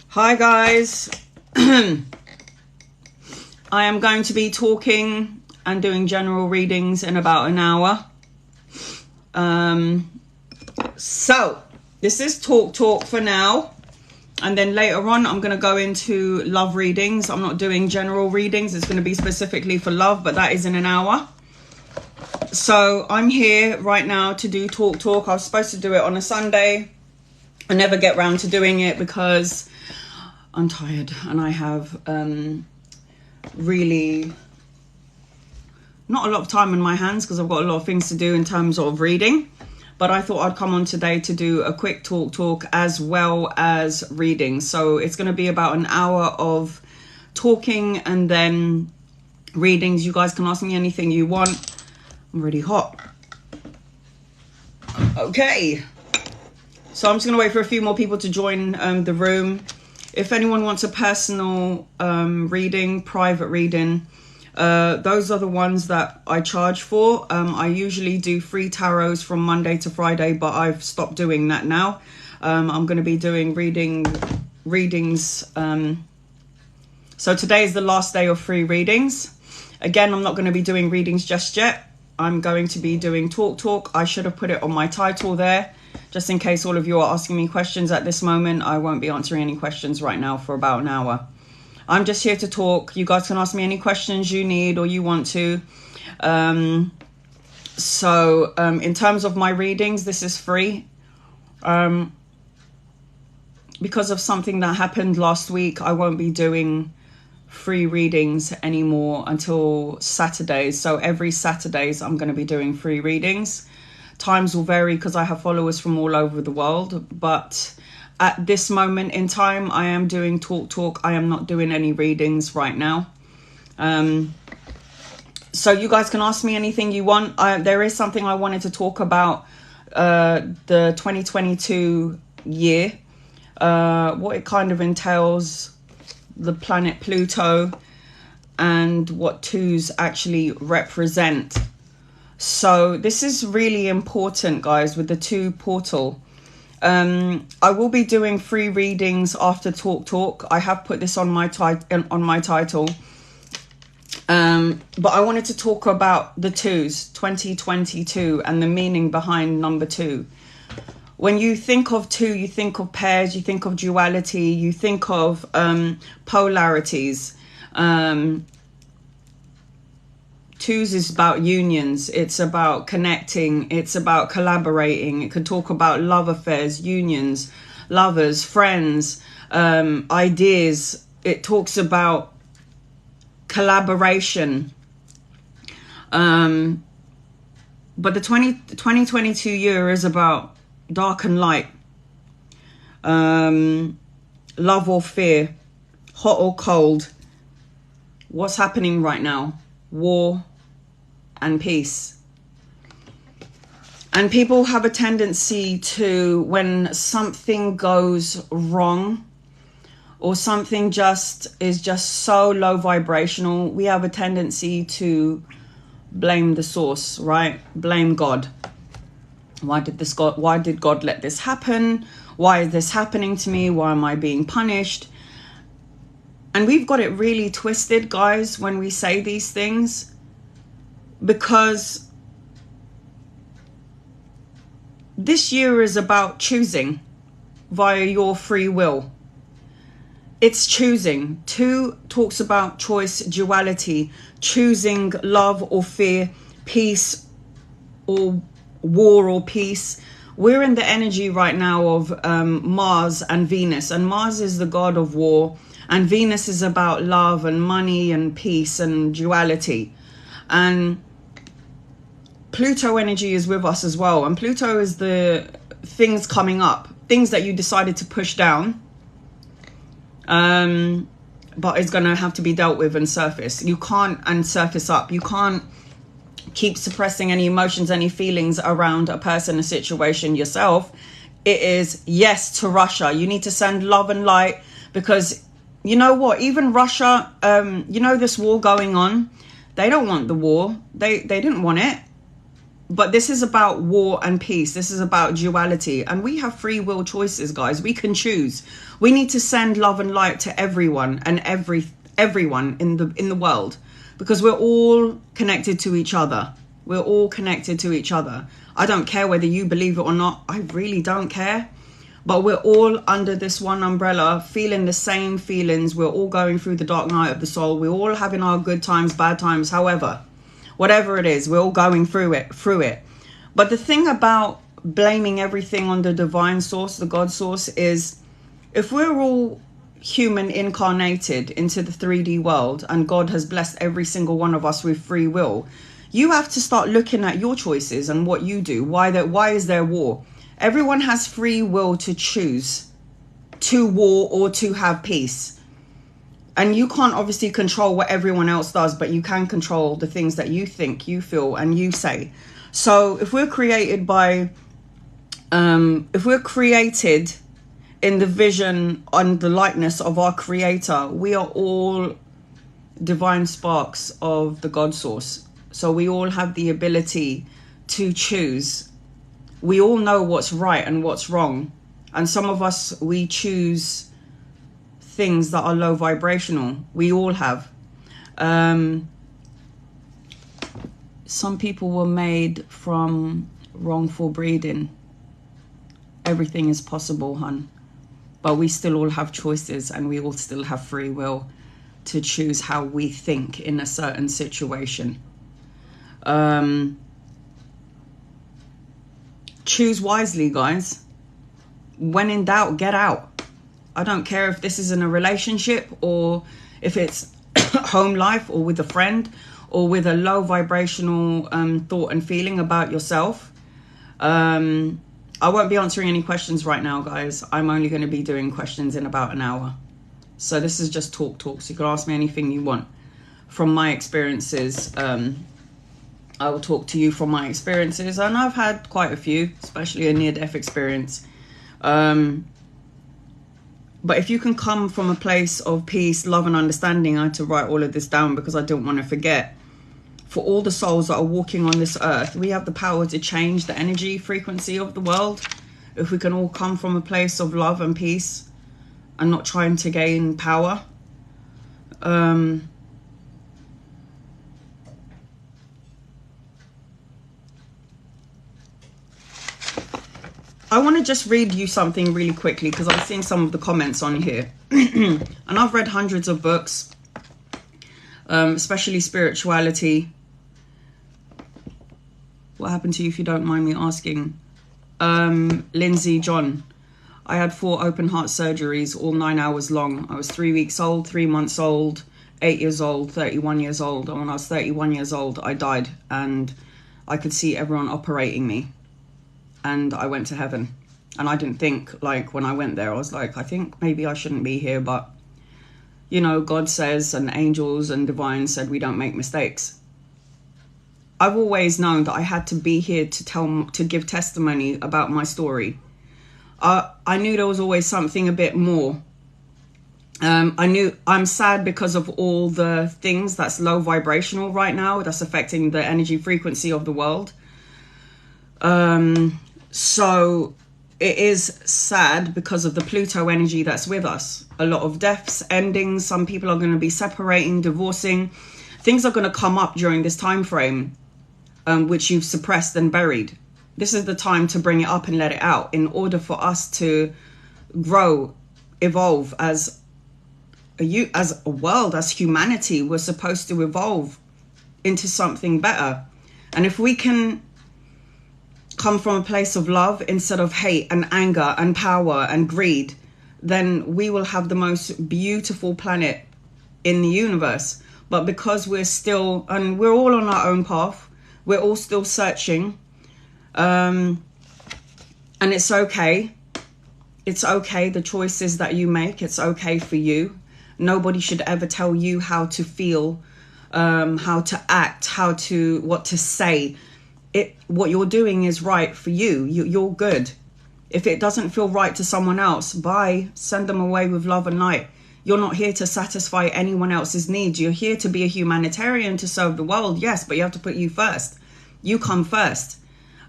Hi guys, I am going to be talking and doing general readings in about an hour. So this is talk for now, and then later on I'm going to go into love readings. I'm not doing general readings, it's going to be specifically for love, but that is in an hour. So I'm here right now to do talk. I was supposed to do it on a Sunday. I never get round to doing it because I'm tired and I have really not a lot of time in my hands because I've got a lot of things to do in terms of reading. But I thought I'd come on today to do a quick talk as well as reading. So it's going to be about an hour of talking and then readings. You guys can ask me anything you want. I'm really hot. Okay. So I'm just going to wait for a few more people to join the room. If anyone wants a personal reading, private reading, those are the ones that I charge for. I usually do free tarots from Monday to Friday, but I've stopped doing that now. I'm going to be doing readings. So today is the last day of free readings. Again, I'm not going to be doing readings just yet. I'm going to be doing talk. I should have put it on my title there. Just in case all of you are asking me questions at this moment, I won't be answering any questions right now for about an hour. I'm just here to talk. You guys can ask me any questions you need or you want to. In terms of my readings, this is free. Because of something that happened last week, I won't be doing free readings anymore until Saturdays. So every Saturdays, I'm going to be doing free readings. Times will vary because I have followers from all over the world, but at this moment in time I am doing talk. I am not doing any readings right now. So you guys can ask me anything you want. There is something I wanted to talk about, the 2022 year, what it kind of entails, the planet Pluto, and what twos actually represent. So this is really important, guys, with the two portal. I will be doing free readings after talk. I have put this on my title. But I wanted to talk about the twos, 2022, and the meaning behind number 2. When you think of 2, you think of pairs, you think of duality, you think of polarities. Twos is about unions. It's about connecting. It's about collaborating. It could talk about love affairs, unions, lovers, friends, ideas. It talks about collaboration. But the 2022 year is about dark and light, love or fear, hot or cold. What's happening right now? War and peace. And people have a tendency to, when something goes wrong or something is just so low vibrational, we have a tendency to blame the source, right? Blame God. Why did God let this happen? Why is this happening to me? Why am I being punished? And we've got it really twisted, guys, when we say these things, because this year is about choosing via your free will. It's choosing. 2 talks about choice, duality, choosing love or fear, peace or war or peace. We're in the energy right now of Mars and Venus, and Mars is the god of war. And Venus is about love and money and peace and duality. And Pluto energy is with us as well. And Pluto is the things coming up, things that you decided to push down. but it's going to have to be dealt with and surface. You can't, and surface up. You can't keep suppressing any emotions, any feelings around a person, a situation, yourself. It is yes to Russia. You need to send love and light, because you know what? Even Russia, you know, this war going on, they don't want the war. They didn't want it. But this is about war and peace. This is about duality. And we have free will choices, guys. We can choose. We need to send love and light to everyone and everyone in the world, because we're all connected to each other. We're all connected to each other. I don't care whether you believe it or not. I really don't care. But we're all under this one umbrella, feeling the same feelings. We're all going through the dark night of the soul. We're all having our good times, bad times, however. Whatever it is, we're all going through it. But the thing about blaming everything on the divine source, the God source, is if we're all human incarnated into the 3D world, and God has blessed every single one of us with free will, you have to start looking at your choices and what you do. Why is there war? Everyone has free will to choose to war or to have peace. And you can't obviously control what everyone else does, but you can control the things that you think, you feel, and you say. So if we're created by, if we're created in the vision and the likeness of our creator, we are all divine sparks of the God source. So we all have the ability to choose. We all know what's right and what's wrong. And some of us, we choose things that are low vibrational. We all have. Some people were made from wrongful breeding. Everything is possible, hun. But we still all have choices, and we all still have free will to choose how we think in a certain situation. Choose wisely, guys. When in doubt, get out. I don't care if this is in a relationship, or if it's home life, or with a friend, or with a low vibrational thought and feeling about yourself. I won't be answering any questions right now, guys. I'm only going to be doing questions in about an hour. So this is just talk. So you can ask me anything you want from my experiences. I will talk to you from my experiences, and I've had quite a few, especially a near-death experience. But if you can come from a place of peace, love, and understanding, I had to write all of this down because I didn't want to forget. For all the souls that are walking on this earth, we have the power to change the energy frequency of the world. If we can all come from a place of love and peace and not trying to gain power. I want to just read you something really quickly, because I've seen some of the comments on here. And I've read hundreds of books, especially spirituality. What happened to you, if you don't mind me asking? Lindsay John. I had 4 open heart surgeries, all 9 hours long. I was 3 weeks old, 3 months old, 8 years old, 31 years old. And when I was 31 years old, I died. And I could see everyone operating me. And I went to heaven. And I didn't think, like, when I went there, I was like, I think maybe I shouldn't be here. But, you know, God says, and angels and divine said, we don't make mistakes. I've always known that I had to be here to give testimony about my story. I knew there was always something a bit more. I knew I'm sad because of all the things that's low vibrational right now, that's affecting the energy frequency of the world. So it is sad because of the Pluto energy that's with us. A lot of deaths, endings. Some people are going to be separating, divorcing. Things are going to come up during this time frame, which you've suppressed and buried. This is the time to bring it up and let it out, in order for us to grow, evolve as a world, as humanity. We're supposed to evolve into something better. And if we can come from a place of love instead of hate and anger and power and greed, then we will have the most beautiful planet in the universe. But because we're still, and we're all on our own path, we're all still searching, and it's okay. It's okay, the choices that you make, it's okay for you. Nobody should ever tell you how to feel, how to act, what to say. What you're doing is right for you. You're good. If it doesn't feel right to someone else, bye. Send them away with love and light. You're not here to satisfy anyone else's needs. You're here to be a humanitarian, to serve the world, yes, but you have to put you first. You come first.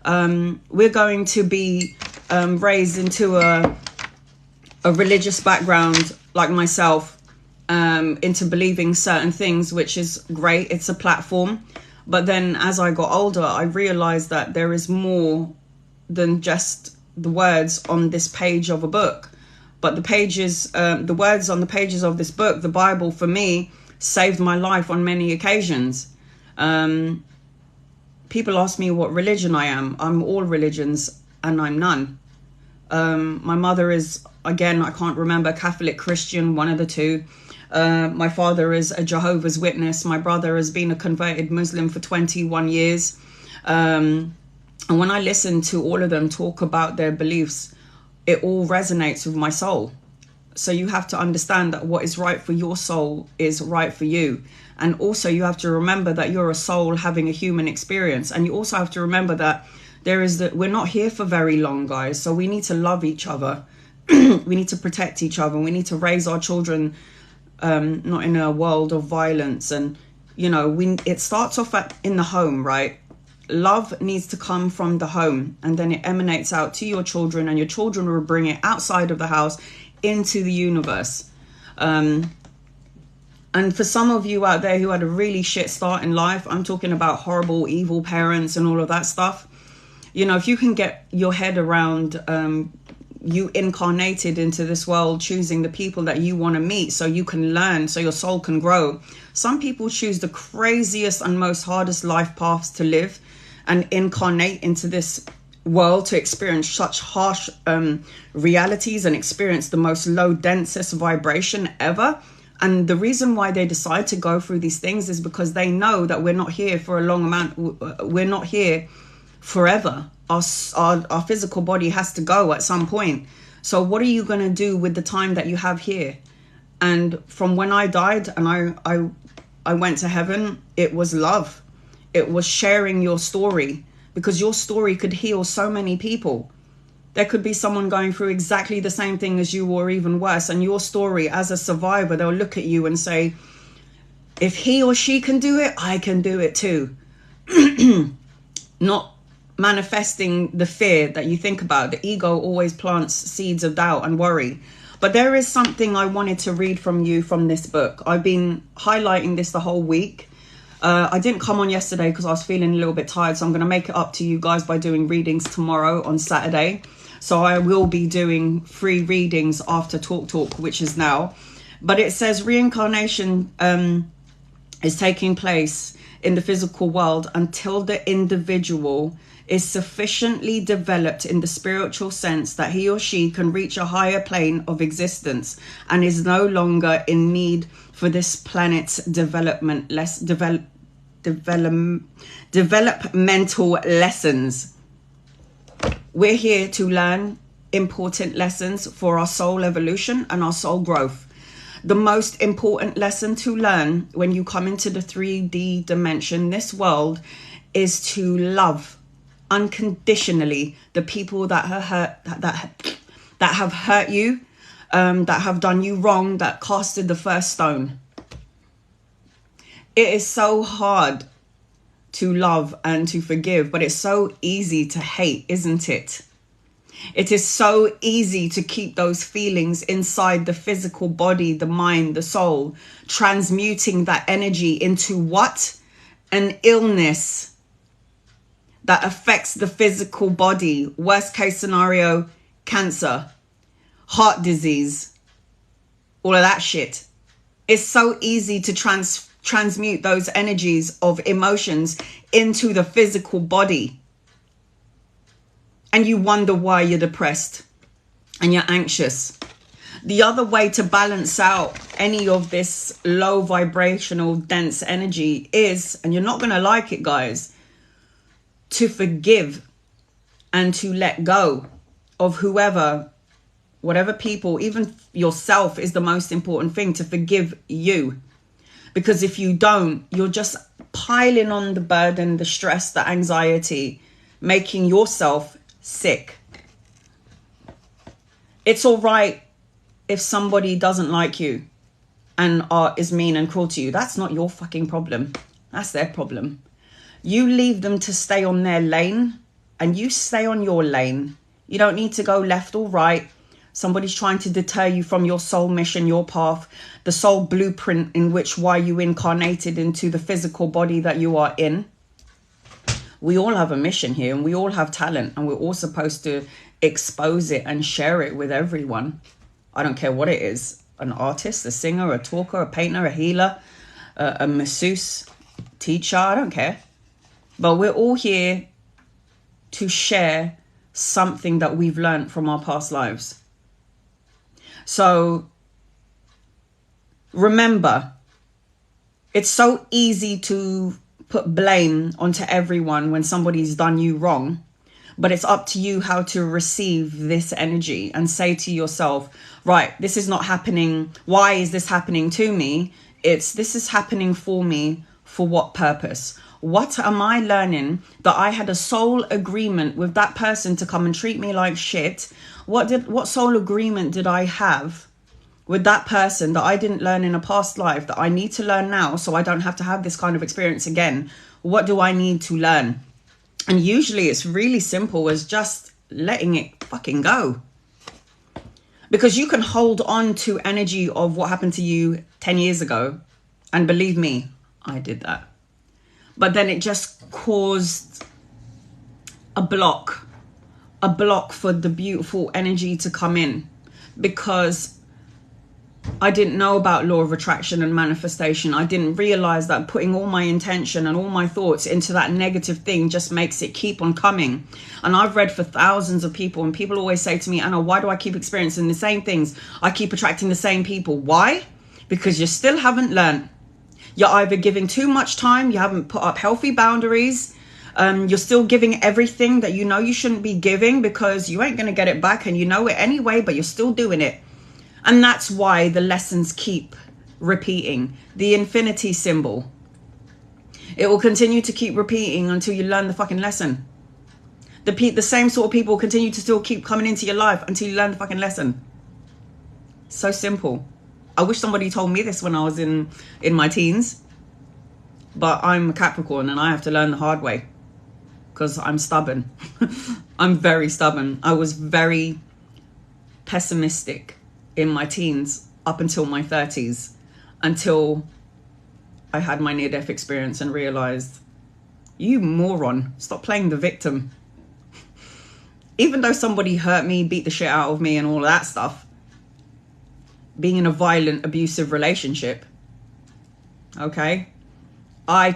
We're going to be raised into a religious background like myself, into believing certain things, which is great. It's a platform. But then as I got older, I realized that there is more than just the words on this page of a book. But the words on the pages of this book, the Bible, for me, saved my life on many occasions. People ask me what religion I am. I'm all religions and I'm none. My mother is, again, I can't remember, Catholic, Christian, one of the two. My father is a Jehovah's Witness. My brother has been a converted Muslim for 21 years. And when I listen to all of them talk about their beliefs, it all resonates with my soul. So you have to understand that what is right for your soul is right for you. And also you have to remember that you're a soul having a human experience. And you also have to remember that we're not here for very long, guys. So we need to love each other. We need to protect each other. We need to raise our children not in a world of violence. And, you know, it starts off in the home, right? Love needs to come from the home, and then it emanates out to your children, and your children will bring it outside of the house into the universe. And for some of you out there who had a really shit start in life, I'm talking about horrible, evil parents and all of that stuff. You know, if you can get your head around you incarnated into this world, choosing the people that you want to meet so you can learn, so your soul can grow. Some people choose the craziest and most hardest life paths to live and incarnate into this world to experience such harsh realities and experience the most low, densest vibration ever. And the reason why they decide to go through these things is because they know that we're not here for a long amount. We're not here forever. Our physical body has to go at some point. So what are you going to do with the time that you have here? And from when I died and I went to heaven, it was love. It was sharing your story, because your story could heal so many people. There could be someone going through exactly the same thing as you, or even worse. And your story, as a survivor, they'll look at you and say, if he or she can do it, I can do it too. Not manifesting the fear that you think about. The ego always plants seeds of doubt and worry. But there is something I wanted to read from you from this book. I've been highlighting this the whole week. I didn't come on yesterday because I was feeling a little bit tired. So I'm going to make it up to you guys by doing readings tomorrow on Saturday. So I will be doing free readings after Talk, which is now. But it says reincarnation is taking place in the physical world until the individual is sufficiently developed in the spiritual sense that he or she can reach a higher plane of existence and is no longer in need for this planet's developmental lessons. We're here to learn important lessons for our soul evolution and our soul growth. The most important lesson to learn when you come into the 3D dimension, this world, is to love unconditionally the people that have hurt you, that have done you wrong, that casted the first stone. It is so hard to love and to forgive, but it's so easy to hate, isn't it? It is so easy to keep those feelings inside the physical body, the mind, the soul, transmuting that energy into what? An illness that affects the physical body. Worst case scenario, cancer, heart disease, all of that shit. It's so easy to transmute those energies of emotions into the physical body. And you wonder why you're depressed and you're anxious. The other way to balance out any of this low vibrational dense energy is, and you're not going to like it, guys, to forgive and to let go of whoever whatever people, even yourself, is the most important thing, to forgive you. Because if you don't, you're just piling on the burden, the stress, the anxiety, making yourself sick. It's all right if somebody doesn't like you and is mean and cruel to you. That's not your fucking problem. That's their problem. You leave them to stay on their lane and you stay on your lane. You don't need to go left or right. Somebody's trying to deter you from your soul mission, your path, the soul blueprint in which why you incarnated into the physical body that you are in. We all have a mission here and we all have talent, and we're all supposed to expose it and share it with everyone. I don't care what it is. An artist, a singer, a talker, a painter, a healer, a masseuse, teacher, I don't care. But we're all here to share something that we've learned from our past lives. So remember, it's so easy to put blame onto everyone when somebody's done you wrong, but it's up to you how to receive this energy and say to yourself, right, this is not happening. Why is this happening to me? This is happening for me. For what purpose? What am I learning that I had a soul agreement with that person to come and treat me like shit? What soul agreement did I have with that person that I didn't learn in a past life that I need to learn now so I don't have to have this kind of experience again? What do I need to learn? And usually it's really simple as just letting it fucking go. Because you can hold on to energy of what happened to you 10 years ago. And believe me, I did that. But then it just caused a block for the beautiful energy to come in. Because I didn't know about law of attraction and manifestation. I didn't realize that putting all my intention and all my thoughts into that negative thing just makes it keep on coming. And I've read for thousands of people, and people always say to me, Anna, why do I keep experiencing the same things? I keep attracting the same people. Why? Because you still haven't learned. You're either giving too much time, you haven't put up healthy boundaries, you're still giving everything that you know you shouldn't be giving because you ain't going to get it back and you know it anyway, but you're still doing it. And that's why the lessons keep repeating. The infinity symbol. It will continue to keep repeating until you learn the fucking lesson. The same sort of people continue to still keep coming into your life until you learn the fucking lesson. So simple. I wish somebody told me this when I was in my teens. But I'm a Capricorn and I have to learn the hard way. Because I'm stubborn. I'm very stubborn. I was very pessimistic in my teens up until my 30s. Until I had my near-death experience and realized, you moron, stop playing the victim. Even though somebody hurt me, beat the shit out of me and all of that stuff, being in a violent, abusive relationship, okay, my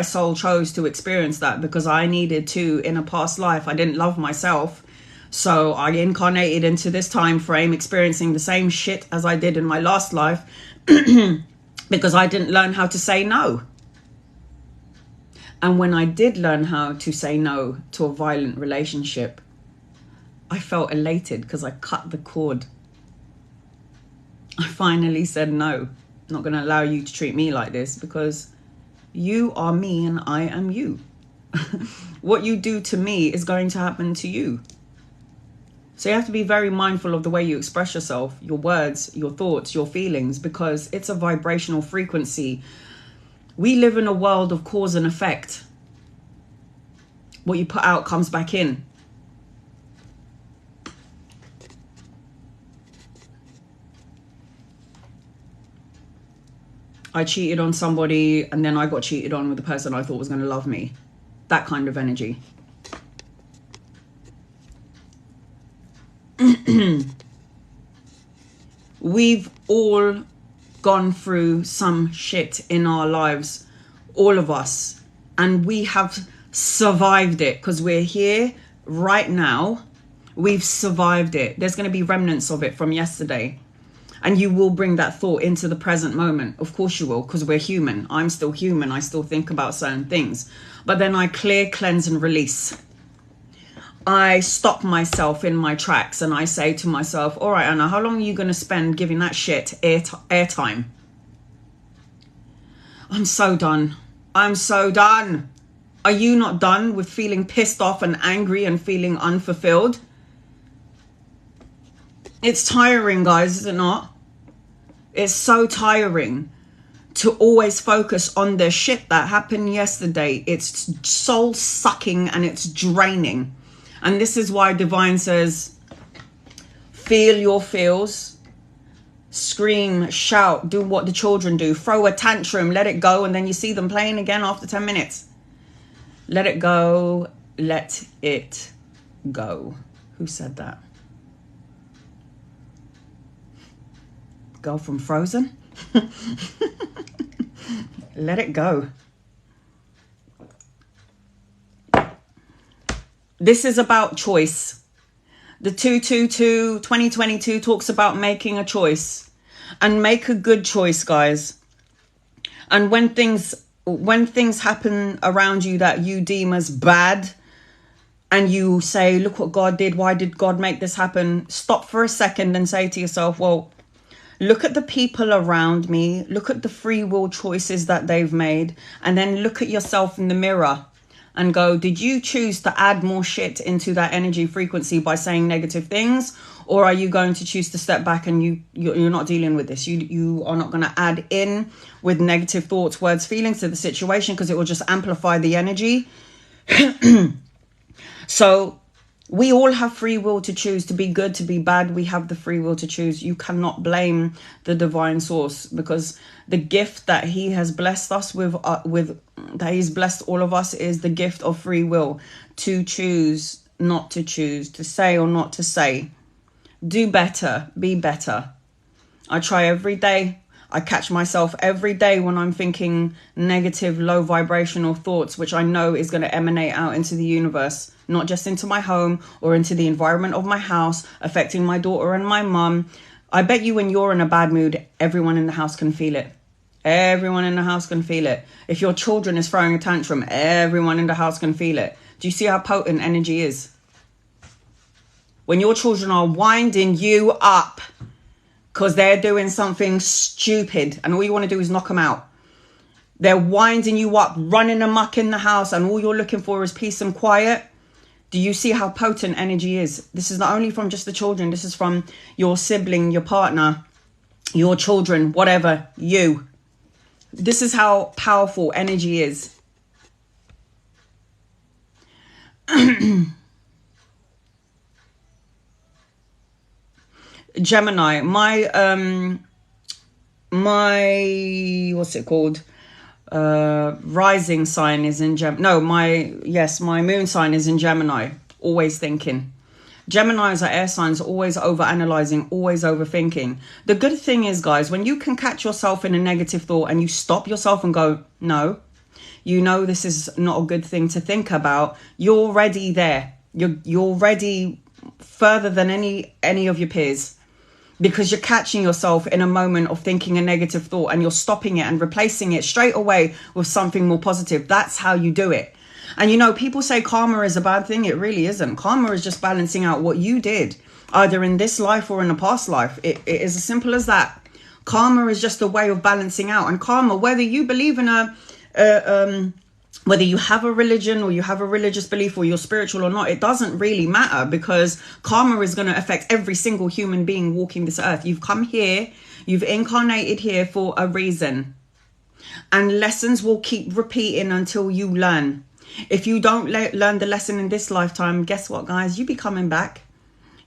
soul chose to experience that because I needed to in a past life. I didn't love myself. So I incarnated into this time frame experiencing the same shit as I did in my last life because I didn't learn how to say no. And when I did learn how to say no to a violent relationship, I felt elated because I cut the cord. I finally said no. I'm not going to allow you to treat me like this because you are me and I am you. What you do to me is going to happen to you. So you have to be very mindful of the way you express yourself, your words, your thoughts, your feelings, because it's a vibrational frequency. We live in a world of cause and effect. What you put out comes back in. I cheated on somebody and then I got cheated on with the person I thought was going to love me. That kind of energy. We've all gone through some shit in our lives, all of us, and we have survived it because we're here right now. We've survived it. There's going to be remnants of it from yesterday, and you will bring that thought into the present moment. Of course you will, because we're human. I'm still human. I still think about certain things, but then I clear, cleanse and release. I stop myself in my tracks and I say to myself, all right, Anna, how long are you going to spend giving that shit airtime? I'm so done. I'm so done. Are you not done with feeling pissed off and angry and feeling unfulfilled? It's tiring, guys, is it not? It's so tiring to always focus on the shit that happened yesterday. It's soul sucking and it's draining. And this is why Divine says, feel your feels, scream, shout, do what the children do, throw a tantrum, let it go, and then you see them playing again after 10 minutes. Let it go, let it go. Who said that? Girl from Frozen? Let it go. This is about choice. The 222 2022 talks about making a choice, and make a good choice, guys. And when things happen around you that you deem as bad, and you say, look what God did, why did God make this happen? Stop for a second and say to yourself, well, look at the people around me, look at the free will choices that they've made, and then look at yourself in the mirror and go, did you choose to add more shit into that energy frequency by saying negative things? Or are you going to choose to step back and you're not dealing with this? You are not going to add in with negative thoughts, words, feelings to the situation, because it will just amplify the energy. So we all have free will to choose to be good, to be bad. We have the free will to choose. You cannot blame the divine source, because the gift that he has blessed us with that he's blessed all of us is the gift of free will to choose, not to choose, to say or not to say. Do better, be better. I try every day. I catch myself every day when I'm thinking negative, low vibrational thoughts, which I know is going to emanate out into the universe, not just into my home or into the environment of my house, affecting my daughter and my mum. I bet you when you're in a bad mood, everyone in the house can feel it. Everyone in the house can feel it. If your children is throwing a tantrum, everyone in the house can feel it. Do you see how potent energy is? When your children are winding you up because they're doing something stupid and all you want to do is knock them out. They're winding you up, running amok in the house, and all you're looking for is peace and quiet. Do you see how potent energy is? This is not only from just the children. This is from your sibling, your partner, your children, whatever, you. This is how powerful energy is. Gemini, my what's it called? Rising sign is in my moon sign is in Gemini. Always thinking. Geminis are air signs, always over-analyzing, always overthinking. The good thing is, guys, when you can catch yourself in a negative thought and you stop yourself and go, no, you know this is not a good thing to think about, you're already there. You're already further than any of your peers, because you're catching yourself in a moment of thinking a negative thought and you're stopping it and replacing it straight away with something more positive. That's how you do it. And you know, people say karma is a bad thing. It really isn't. Karma is just balancing out what you did, either in this life or in a past life. It is as simple as that. Karma is just a way of balancing out. And karma, whether you believe in whether you have a religion or you have a religious belief or you're spiritual or not, it doesn't really matter, because karma is going to affect every single human being walking this earth. You've come here, you've incarnated here for a reason. And lessons will keep repeating until you learn. If you don't learn the lesson in this lifetime, guess what, guys? You be coming back.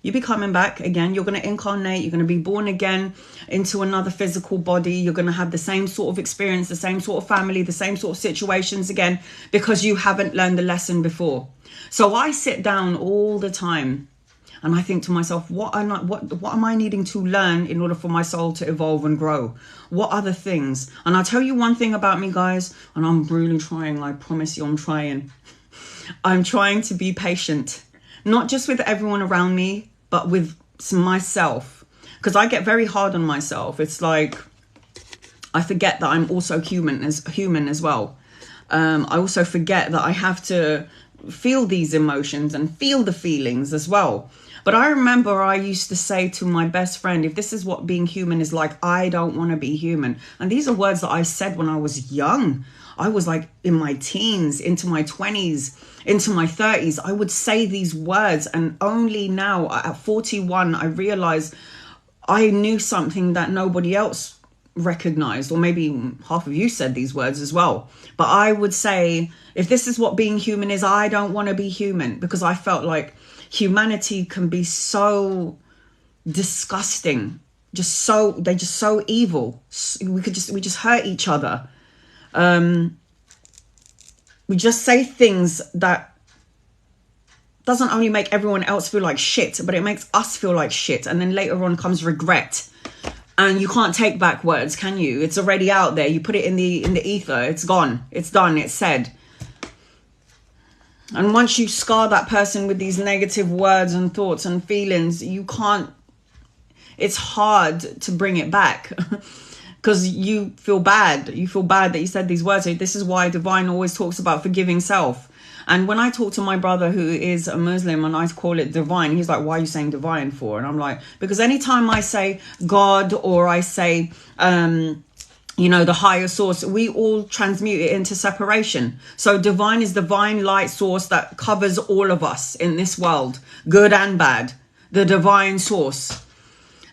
You be coming back again. You're going to incarnate. You're going to be born again into another physical body. You're going to have the same sort of experience, the same sort of family, the same sort of situations again, because you haven't learned the lesson before. So I sit down all the time and I think to myself, what am I needing to learn in order for my soul to evolve and grow? What other things? And I'll tell you one thing about me, guys, and I'm really trying. I promise you I'm trying. I'm trying to be patient, not just with everyone around me, but with myself, because I get very hard on myself. It's like I forget that I'm also human as well. I also forget that I have to feel these emotions and feel the feelings as well. But I remember I used to say to my best friend, if this is what being human is like, I don't want to be human. And these are words that I said when I was young. I was like in my teens, into my 20s, into my 30s. I would say these words, and only now at 41, I realized I knew something that nobody else recognized, or maybe half of you said these words as well. But I would say, if this is what being human is, I don't want to be human, because I felt like humanity can be so disgusting, they're just so evil. We just hurt each other. We just say things that doesn't only make everyone else feel like shit, but it makes us feel like shit. And then later on comes regret. And you can't take back words, can you? It's already out there. You put it in the ether. It's gone. It's done. It's said. And once you scar that person with these negative words and thoughts and feelings, you can't, it's hard to bring it back. Because you feel bad. You feel bad that you said these words. So this is why Divine always talks about forgiving self. And when I talk to my brother who is a Muslim and I call it divine, he's like, why are you saying divine for? And I'm like, because anytime I say God, or I say, you know, the higher source, we all transmute it into separation. So divine is divine light source that covers all of us in this world, good and bad. The divine source.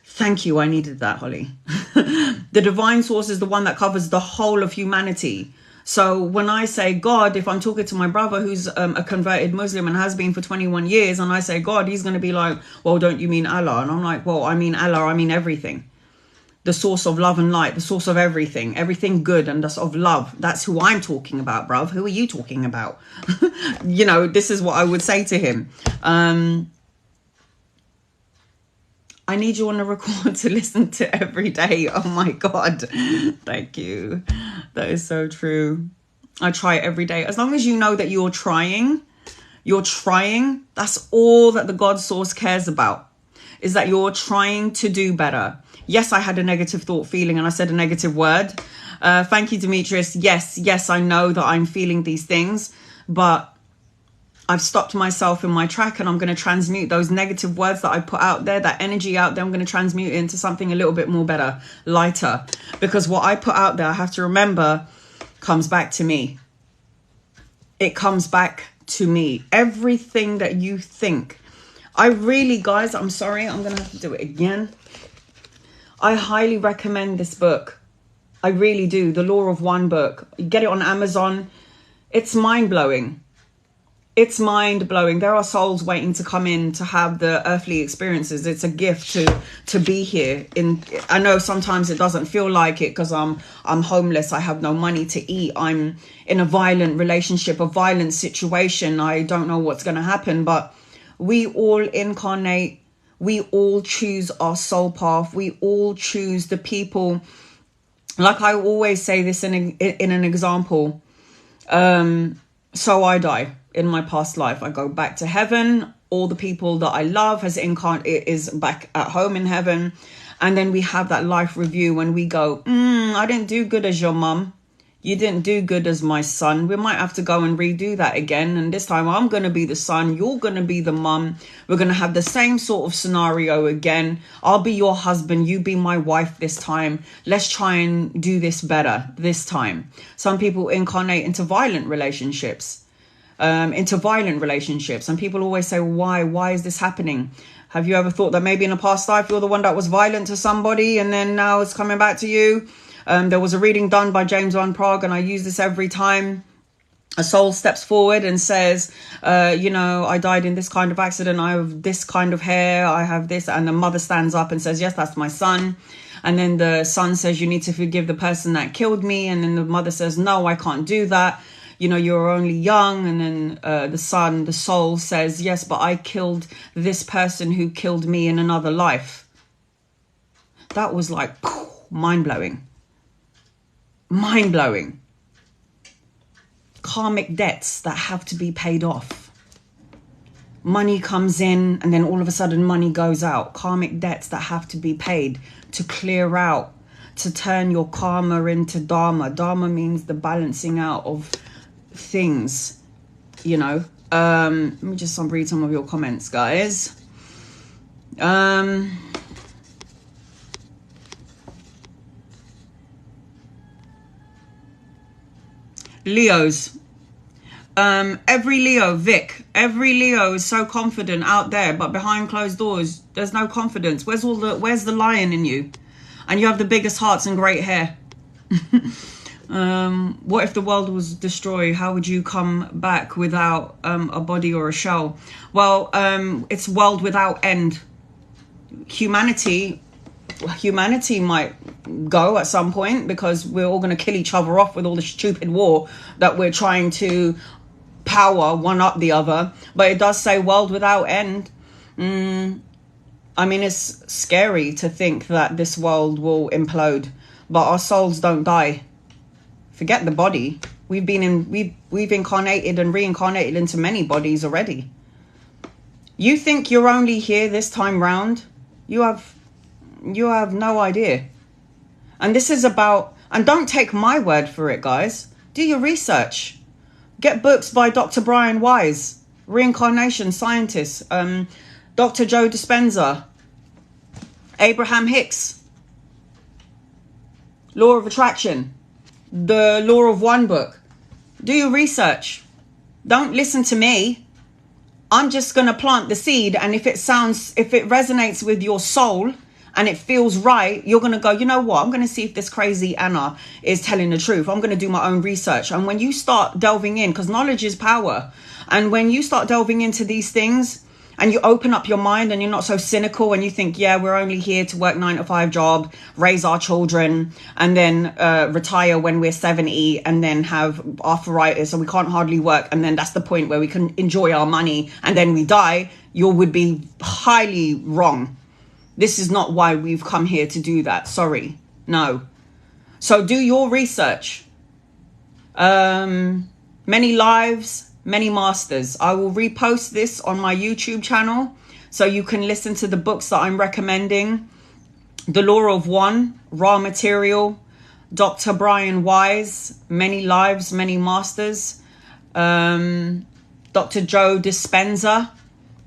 Thank you. I needed that, Holly. The divine source is the one that covers the whole of humanity. So when I say God, if I'm talking to my brother who's a converted Muslim and has been for 21 years, and I say God, he's going to be like, well, don't you mean Allah? And I'm like, well, I mean Allah, I mean everything. The source of love and light, the source of everything good, and that's of love. That's who I'm talking about, bruv. Who are you talking about? You know, this is what I would say to him. I need you on the record to listen to every day. Oh my God. Thank you. That is so true. I try every day. As long as you know that you're trying, that's all that the God source cares about, is that you're trying to do better. Yes, I had a negative thought, feeling, and I said a negative word. Thank you, Demetrius. Yes, I know that I'm feeling these things, but I've stopped myself in my track, and I'm going to transmute those negative words that I put out there, that energy out there. I'm going to transmute it into something a little bit more better, lighter, because what I put out there, I have to remember, comes back to me. It comes back to me. Everything that you think. I really, guys, I'm sorry, I'm going to have to do it again. I highly recommend this book. I really do. The Law of One book. You get it on Amazon. It's mind-blowing. It's mind-blowing. There are souls waiting to come in to have the earthly experiences. It's a gift to be here. I know sometimes it doesn't feel like it, because I'm homeless. I have no money to eat. I'm in a violent relationship, a violent situation. I don't know what's going to happen. But we all incarnate. We all choose our soul path. We all choose the people. Like I always say this in an example. So I die. In my past life, I go back to heaven. All the people that I love is back at home in heaven. And then we have that life review when we go, I didn't do good as your mum. You didn't do good as my son. We might have to go and redo that again. And this time I'm going to be the son. You're going to be the mum. We're going to have the same sort of scenario again. I'll be your husband. You be my wife this time. Let's try and do this better this time. Some people incarnate into violent relationships. And people always say, why is this happening? Have you ever thought that maybe in a past life you're the one that was violent to somebody, and then now it's coming back to you? There was a reading done by James Van Praagh, and I use this every time a soul steps forward and says, you know, I died in this kind of accident, I have this kind of hair, I have this, and the mother stands up and says, yes, that's my son. And then the son says, you need to forgive the person that killed me. And then the mother says, no, I can't do that. You know, you're only young. And then the soul says, yes, but I killed this person who killed me in another life. That was like mind-blowing. Mind-blowing. Karmic debts that have to be paid off. Money comes in and then all of a sudden money goes out. Karmic debts that have to be paid to clear out, to turn your karma into dharma. Dharma means the balancing out of things, you know. Let me just read some of your comments, guys. Leos. Every Leo, Vic, every Leo is so confident out there, but behind closed doors, there's no confidence. Where's the lion in you? And you have the biggest hearts and great hair. What if the world was destroyed? How would you come back without a body or a shell? Well, it's world without end. Humanity might go at some point, because we're all going to kill each other off with all the stupid war that we're trying to power one up the other. But it does say world without end. I mean, it's scary to think that this world will implode, but our souls don't die. Forget the body. We've incarnated and reincarnated into many bodies already. You think you're only here this time round? You have no idea. And this is about, and don't take my word for it, guys. Do your research. Get books by Dr. Brian Weiss, reincarnation scientist, Dr. Joe Dispenza, Abraham Hicks, Law of Attraction, the Law of One book. Do your research. Don't listen to me. I'm just going to plant the seed, and if it resonates with your soul and it feels right, you're going to go, you know what, I'm going to see if this crazy Anna is telling the truth. I'm going to do my own research. And when you start delving in, because knowledge is power, and when you start delving into these things and you open up your mind and you're not so cynical and you think, yeah, we're only here to work 9-to-5 job, raise our children, and then retire when we're 70 and then have arthritis and we can't hardly work, and then that's the point where we can enjoy our money and then we die, you would be highly wrong. This is not why we've come here to do that. Sorry. No. So do your research. Many lives, many masters. I will repost this on my YouTube channel so you can listen to the books that I'm recommending. The Law of One, Raw Material, Dr. Brian Weiss, Many Lives, Many Masters, Dr. Joe Dispenza,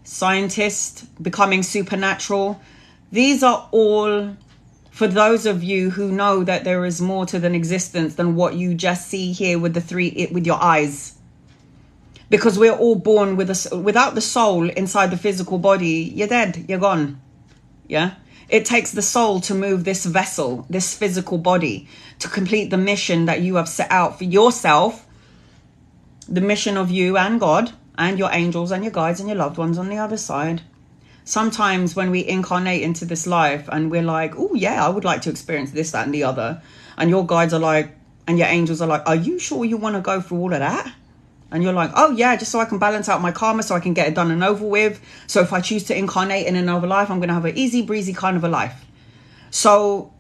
Scientist, Becoming Supernatural. These are all for those of you who know that there is more to than existence than what you just see here with with your eyes. Because we're all born without the soul inside the physical body. You're dead. You're gone. Yeah. It takes the soul to move this vessel, this physical body, to complete the mission that you have set out for yourself. The mission of you and God and your angels and your guides and your loved ones on the other side. Sometimes when we incarnate into this life and we're like, oh yeah, I would like to experience this, that and the other. And your guides are like, and your angels are like, are you sure you want to go through all of that? And you're like, oh yeah, just so I can balance out my karma, so I can get it done and over with. So if I choose to incarnate in another life, I'm going to have an easy breezy kind of a life. So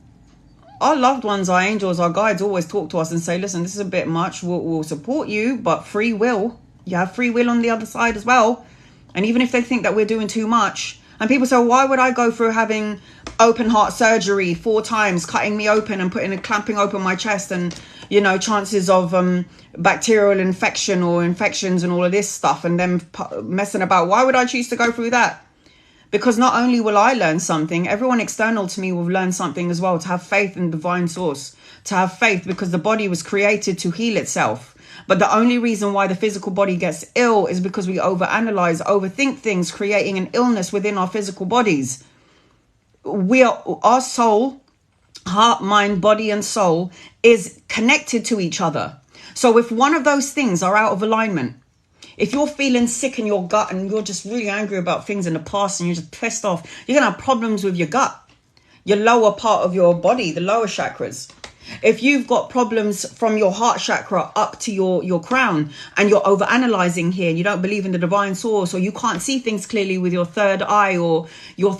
our loved ones, our angels, our guides always talk to us and say, listen, this is a bit much. We'll support you, but free will. You have free will on the other side as well. And even if they think that we're doing too much, and people say, why would I go through having open heart surgery 4 times, cutting me open and clamping open my chest, and, you know, chances of bacterial infection or infections and all of this stuff, and them messing about? Why would I choose to go through that? Because not only will I learn something, everyone external to me will learn something as well, to have faith in divine source, to have faith, because the body was created to heal itself. But the only reason why the physical body gets ill is because we overanalyze, overthink things, creating an illness within our physical bodies. Our soul, heart, mind, body, and soul is connected to each other. So if one of those things are out of alignment, if you're feeling sick in your gut and you're just really angry about things in the past and you're just pissed off, you're going to have problems with your gut, your lower part of your body, the lower chakras. If you've got problems from your heart chakra up to your crown, and you're overanalyzing here, and you don't believe in the divine source, or you can't see things clearly with your third eye, or your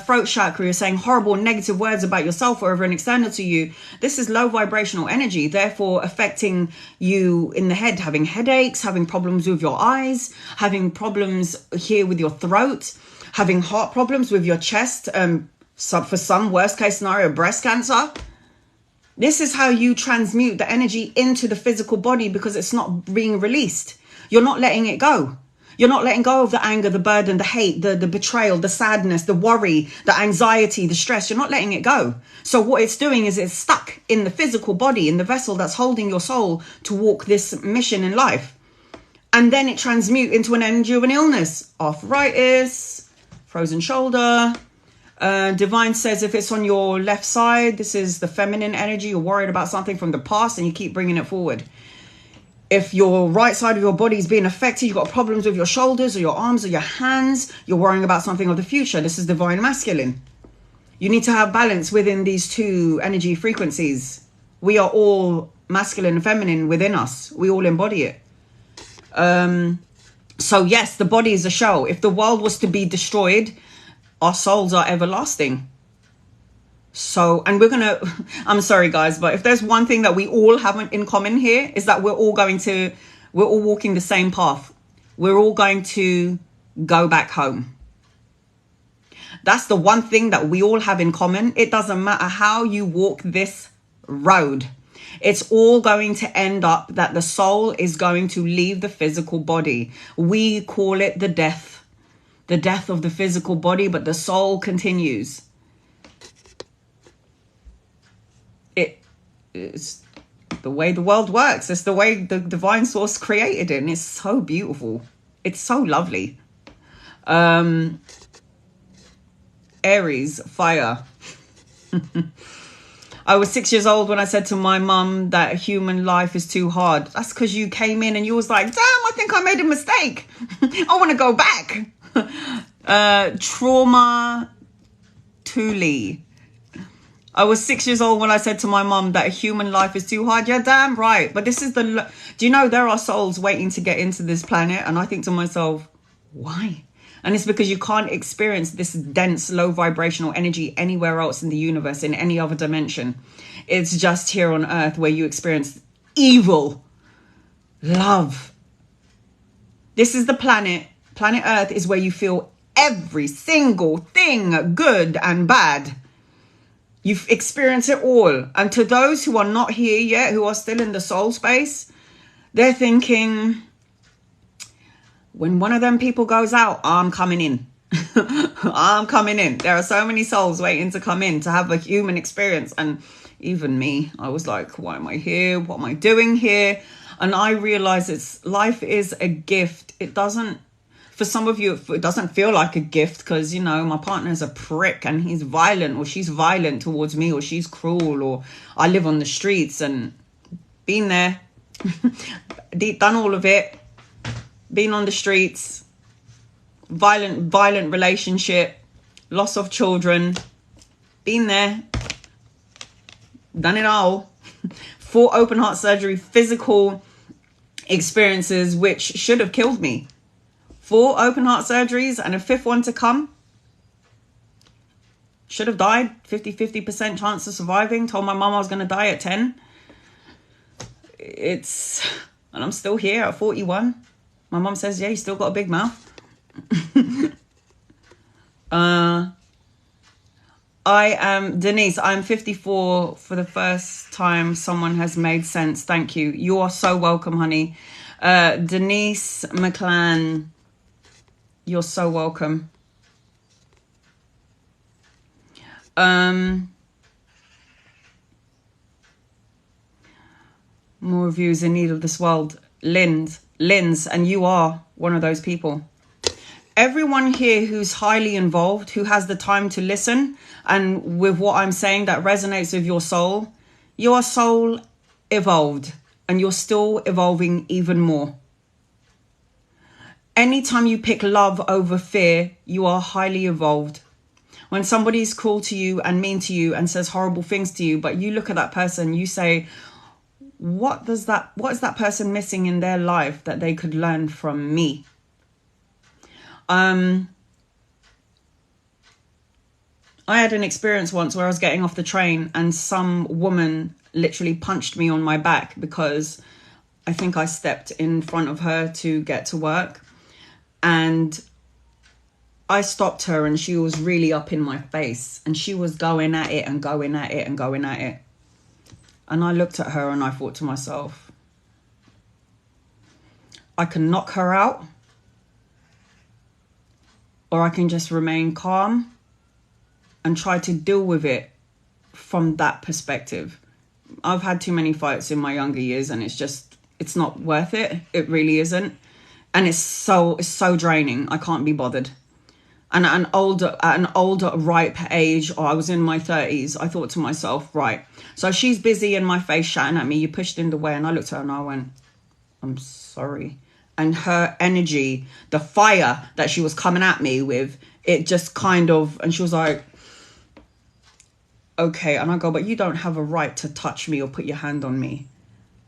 throat chakra, you're saying horrible negative words about yourself or everyone external to you, this is low vibrational energy, therefore affecting you in the head, having headaches, having problems with your eyes, having problems here with your throat, having heart problems with your chest, for some, worst case scenario, breast cancer. This is how you transmute the energy into the physical body, because it's not being released. You're not letting it go. You're not letting go of the anger, the burden, the hate, the betrayal, the sadness, the worry, the anxiety, the stress. You're not letting it go. So what it's doing is it's stuck in the physical body, in the vessel that's holding your soul to walk this mission in life. And then it transmutes into an energy of an illness, arthritis, frozen shoulder. Divine says if it's on your left side, this is the feminine energy. You're worried about something from the past and you keep bringing it forward. If your right side of your body is being affected, you've got problems with your shoulders or your arms or your hands, you're worrying about something of the future. This is divine masculine. You need to have balance within these two energy frequencies. We are all masculine and feminine within us. We all embody it. So yes, the body is a shell. If the world was to be destroyed, our souls are everlasting. So, and I'm sorry guys, but if there's one thing that we all have in common here is that we're all walking the same path. We're all going to go back home. That's the one thing that we all have in common. It doesn't matter how you walk this road. It's all going to end up that the soul is going to leave the physical body. We call it the death of the physical body, but the soul continues. It's the way the world works. It's the way the divine source created it, and it's so beautiful. It's so lovely. Aries, fire. I was 6 years old when I said to my mum that human life is too hard. That's because you came in and you was like, damn, I think I made a mistake. I want to go back. Trauma Thule. I was 6 years old when I said to my mum that human life is too hard. Yeah, damn right. But this is do you know there are souls waiting to get into this planet? And I think to myself, why? And it's because you can't experience this dense, low vibrational energy anywhere else in the universe, in any other dimension. It's just here on Earth where you experience evil, love. This is the planet. Planet Earth is where you feel every single thing, good and bad. You've experienced it all. And to those who are not here yet, who are still in the soul space, they're thinking, when one of them people goes out, I'm coming in. I'm coming in. There are so many souls waiting to come in to have a human experience. And even me, I was like, why am I here? What am I doing here? And I realized life is a gift. It doesn't, for some of you, it doesn't feel like a gift because, you know, my partner's a prick and he's violent, or she's violent towards me, or she's cruel, or I live on the streets. And been there, done all of it, been on the streets, violent relationship, loss of children, been there, done it all. 4 open heart surgery, physical experiences which should have killed me. 4 open heart surgeries and a 5th one to come. Should have died. 50% chance of surviving. Told my mum I was going to die at 10. And I'm still here at 41. My mum says, yeah, you still got a big mouth. I am Denise. I'm 54. For the first time, someone has made sense. Thank you. You are so welcome, honey. Denise McClan, you're so welcome. More reviews in need of this world. Linz, and you are one of those people. Everyone here who's highly involved, who has the time to listen, and with what I'm saying that resonates with your soul, your soul evolved, and you're still evolving even more. Anytime you pick love over fear, you are highly evolved. When somebody's cruel to you and mean to you and says horrible things to you, but you look at that person, you say, what is that person missing in their life that they could learn from me? I had an experience once where I was getting off the train and some woman literally punched me on my back because I think I stepped in front of her to get to work. And I stopped her and she was really up in my face and she was going at it and going at it and going at it. And I looked at her and I thought to myself, I can knock her out or I can just remain calm and try to deal with it from that perspective. I've had too many fights in my younger years, and it's not worth it. It really isn't. And it's so draining. I can't be bothered. And at an older ripe age, or I was in my 30s, I thought to myself, right, so she's busy in my face shouting at me, you pushed in the way. And I looked at her and I went, I'm sorry. And her energy, the fire that she was coming at me with, it just kind of, and she was like, okay. And I go, but you don't have a right to touch me or put your hand on me.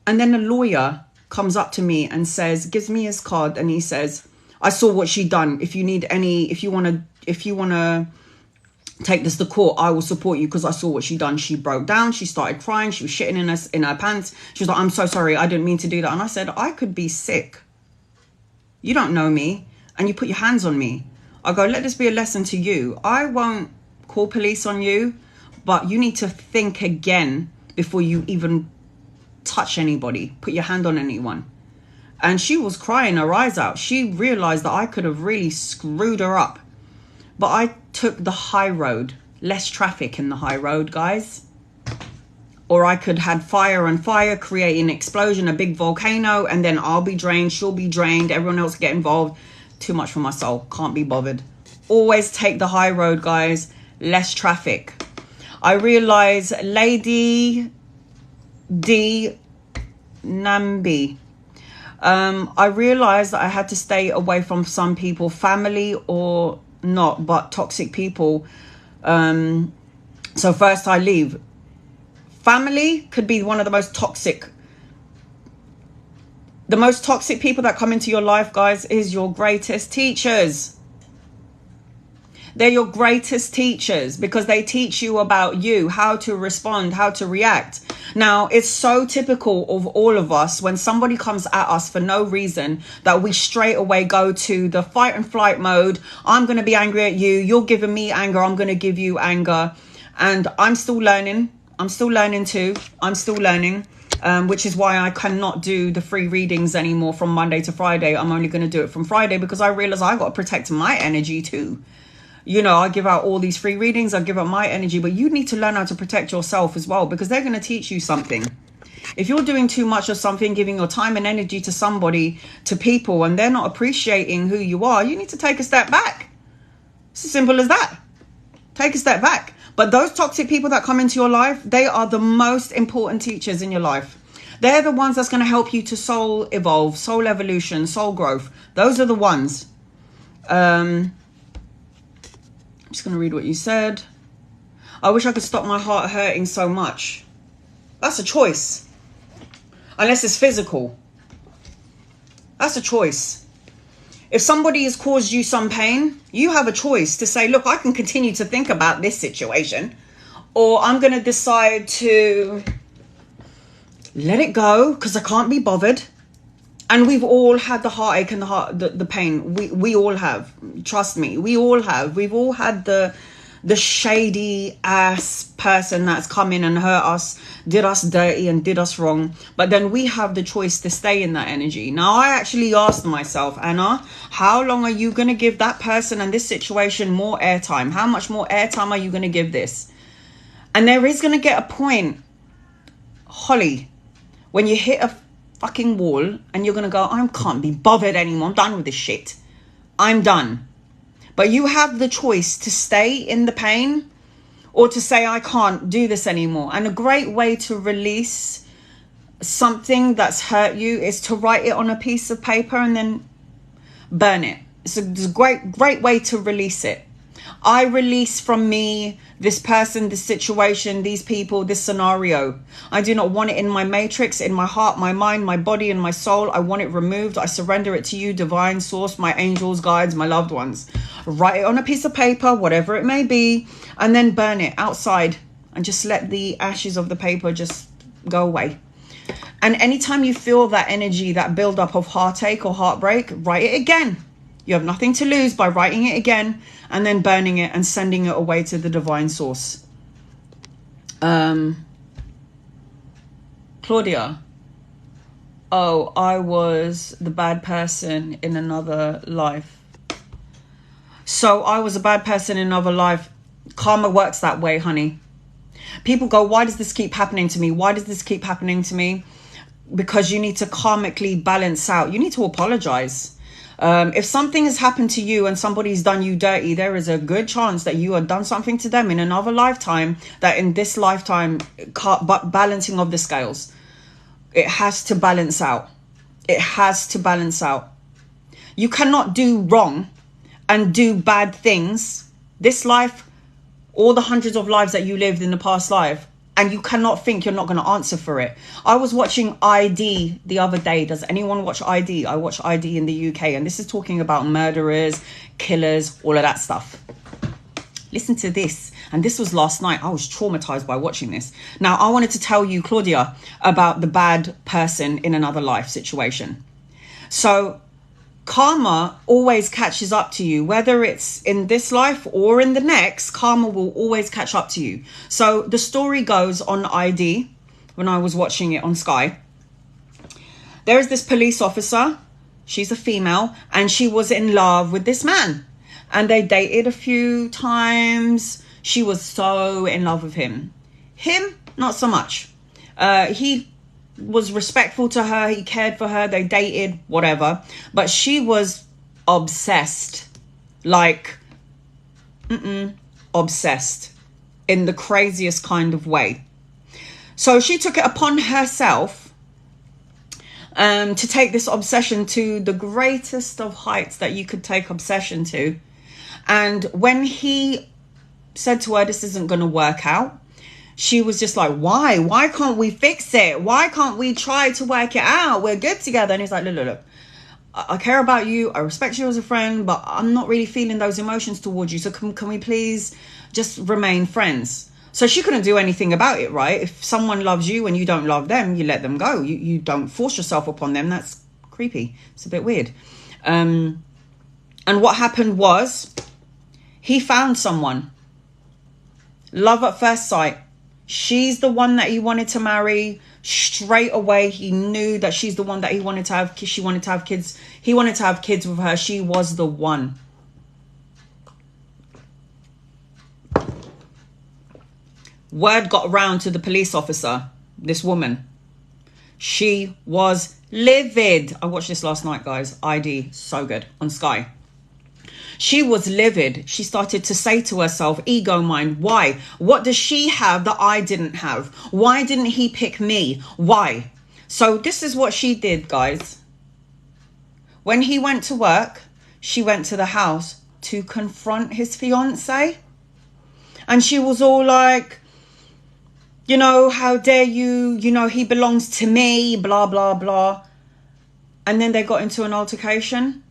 And then the lawyer comes up to me and says, gives me his card, and he says, I saw what she done. If you want to take this to court, I will support you, because I saw what she done. She broke down. She started crying. She was shitting in her pants. She was like, I'm so sorry. I didn't mean to do that. And I said, I could be sick. You don't know me, and you put your hands on me. I go, let this be a lesson to you. I won't call police on you, but you need to think again before you even touch anybody, put your hand on anyone. And she was crying her eyes out. She realized that I could have really screwed her up. But I took the high road. Less traffic in the high road, guys. Or I could have fire and fire, create an explosion, a big volcano, and then I'll be drained, she'll be drained, everyone else get involved. Too much for my soul. Can't be bothered. Always take the high road, guys. Less traffic. I realize Lady D Nambi. I realized that I had to stay away from some people, family or not, but toxic people. So first I leave. Family could be one of the most toxic. The most toxic people that come into your life, guys, is your greatest teachers. They're your greatest teachers, because they teach you about you, how to respond, how to react. Now, it's so typical of all of us when somebody comes at us for no reason that we straight away go to the fight and flight mode. I'm going to be angry at you. You're giving me anger. I'm going to give you anger. And I'm still learning. I'm still learning too. I'm still learning, which is why I cannot do the free readings anymore from Monday to Friday. I'm only going to do it from Friday, because I realize I got to protect my energy too. You know, I give out all these free readings, I give out my energy, but you need to learn how to protect yourself as well, because they're going to teach you something. If you're doing too much of something, giving your time and energy to somebody, to people, and they're not appreciating who you are, you need to take a step back. It's as simple as that. Take a step back. But those toxic people that come into your life, they are the most important teachers in your life. They're the ones that's going to help you to soul evolve, soul evolution, soul growth. Those are the ones. I'm just going to read what you said. I wish I could stop my heart hurting so much. That's a choice. Unless it's physical. That's a choice. If somebody has caused you some pain, you have a choice to say, look, I can continue to think about this situation, or I'm going to decide to let it go because I can't be bothered. And we've all had the heartache and the pain. We all have. Trust me, we all have. We've all had the shady ass person that's come in and hurt us, did us dirty and did us wrong. But then we have the choice to stay in that energy. Now, I actually asked myself, Anna, how long are you going to give that person and this situation more airtime? How much more airtime are you going to give this? And there is going to get a point, Holly, when you hit a fucking wall and you're going to go, I can't be bothered anymore. I'm done with this shit. I'm done. But you have the choice to stay in the pain or to say, I can't do this anymore. And a great way to release something that's hurt you is to write it on a piece of paper and then burn it. It's a great way to release it. I release from me this person, this situation, these people, this scenario. I do not want it in my matrix, in my heart, my mind, my body, and my soul. I want it removed. I surrender it to you, divine source, my angels, guides, my loved ones. Write it on a piece of paper, whatever it may be, and then burn it outside and just let the ashes of the paper just go away. And anytime you feel that energy, that buildup of heartache or heartbreak, write it again. You have nothing to lose by writing it again and then burning it and sending it away to the divine source. Claudia. Oh, I was the bad person in another life. So I was a bad person in another life. Karma works that way, honey. People go, why does this keep happening to me? Why does this keep happening to me? Because you need to karmically balance out. You need to apologize. If something has happened to you and somebody's done you dirty, there is a good chance that you have done something to them in another lifetime, that in this lifetime, balancing of the scales. It has to balance out. It has to balance out. You cannot do wrong and do bad things this life, all the hundreds of lives that you lived in the past life, and you cannot think you're not going to answer for it. I was watching ID the other day. Does anyone watch ID? I watch ID in the UK, and this is talking about murderers, killers, all of that stuff. Listen to this. And this was last night. I was traumatized by watching this. Now, I wanted to tell you, Claudia, about the bad person in another life situation. So karma always catches up to you, whether it's in this life or in the next. Karma will always catch up to you. So the story goes on ID, when I was watching it on Sky, there is this police officer. She's a female, and she was in love with this man, and they dated a few times. She was so in love with him. Him, not so much. He was respectful to her. He cared for her. They dated, whatever. But she was obsessed. Like, obsessed. In the craziest kind of way. So she took it upon herself to take this obsession to the greatest of heights that you could take obsession to. And when he said to her, this isn't going to work out, she was just like, why can't we fix it? Why can't we try to work it out? We're good together. And he's like, look, I care about you, I respect you as a friend, but I'm not really feeling those emotions towards you, so can we please just remain friends? So she couldn't do anything about it, right? If someone loves you and you don't love them, you let them go. You don't force yourself upon them. That's creepy. It's a bit weird. And what happened was, he found someone. Love at first sight. She's the one that he wanted to marry. Straight away, he knew that she's the one that he wanted to have. She wanted to have kids. He wanted to have kids with her. She was the one. Word got around to the police officer. This woman. She was livid. I watched this last night, guys. ID. So good. On Sky. She was livid. She started to say to herself, ego mind, why? What does she have that I didn't have? Why didn't he pick me? Why? So this is what she did, guys. When he went to work, she went to the house to confront his fiance. And she was all like, you know, how dare you? You know, he belongs to me, blah, blah, blah. And then they got into an altercation.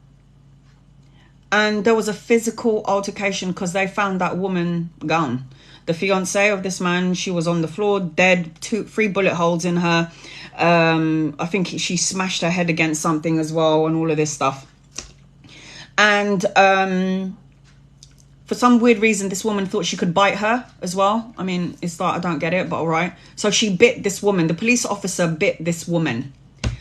And there was a physical altercation because they found that woman gone. The fiance of this man, she was on the floor, dead, 3 bullet holes in her. I think she smashed her head against something as well and all of this stuff. And for some weird reason, this woman thought she could bite her as well. I mean, it's like, I don't get it, but all right. So she bit this woman. The police officer bit this woman.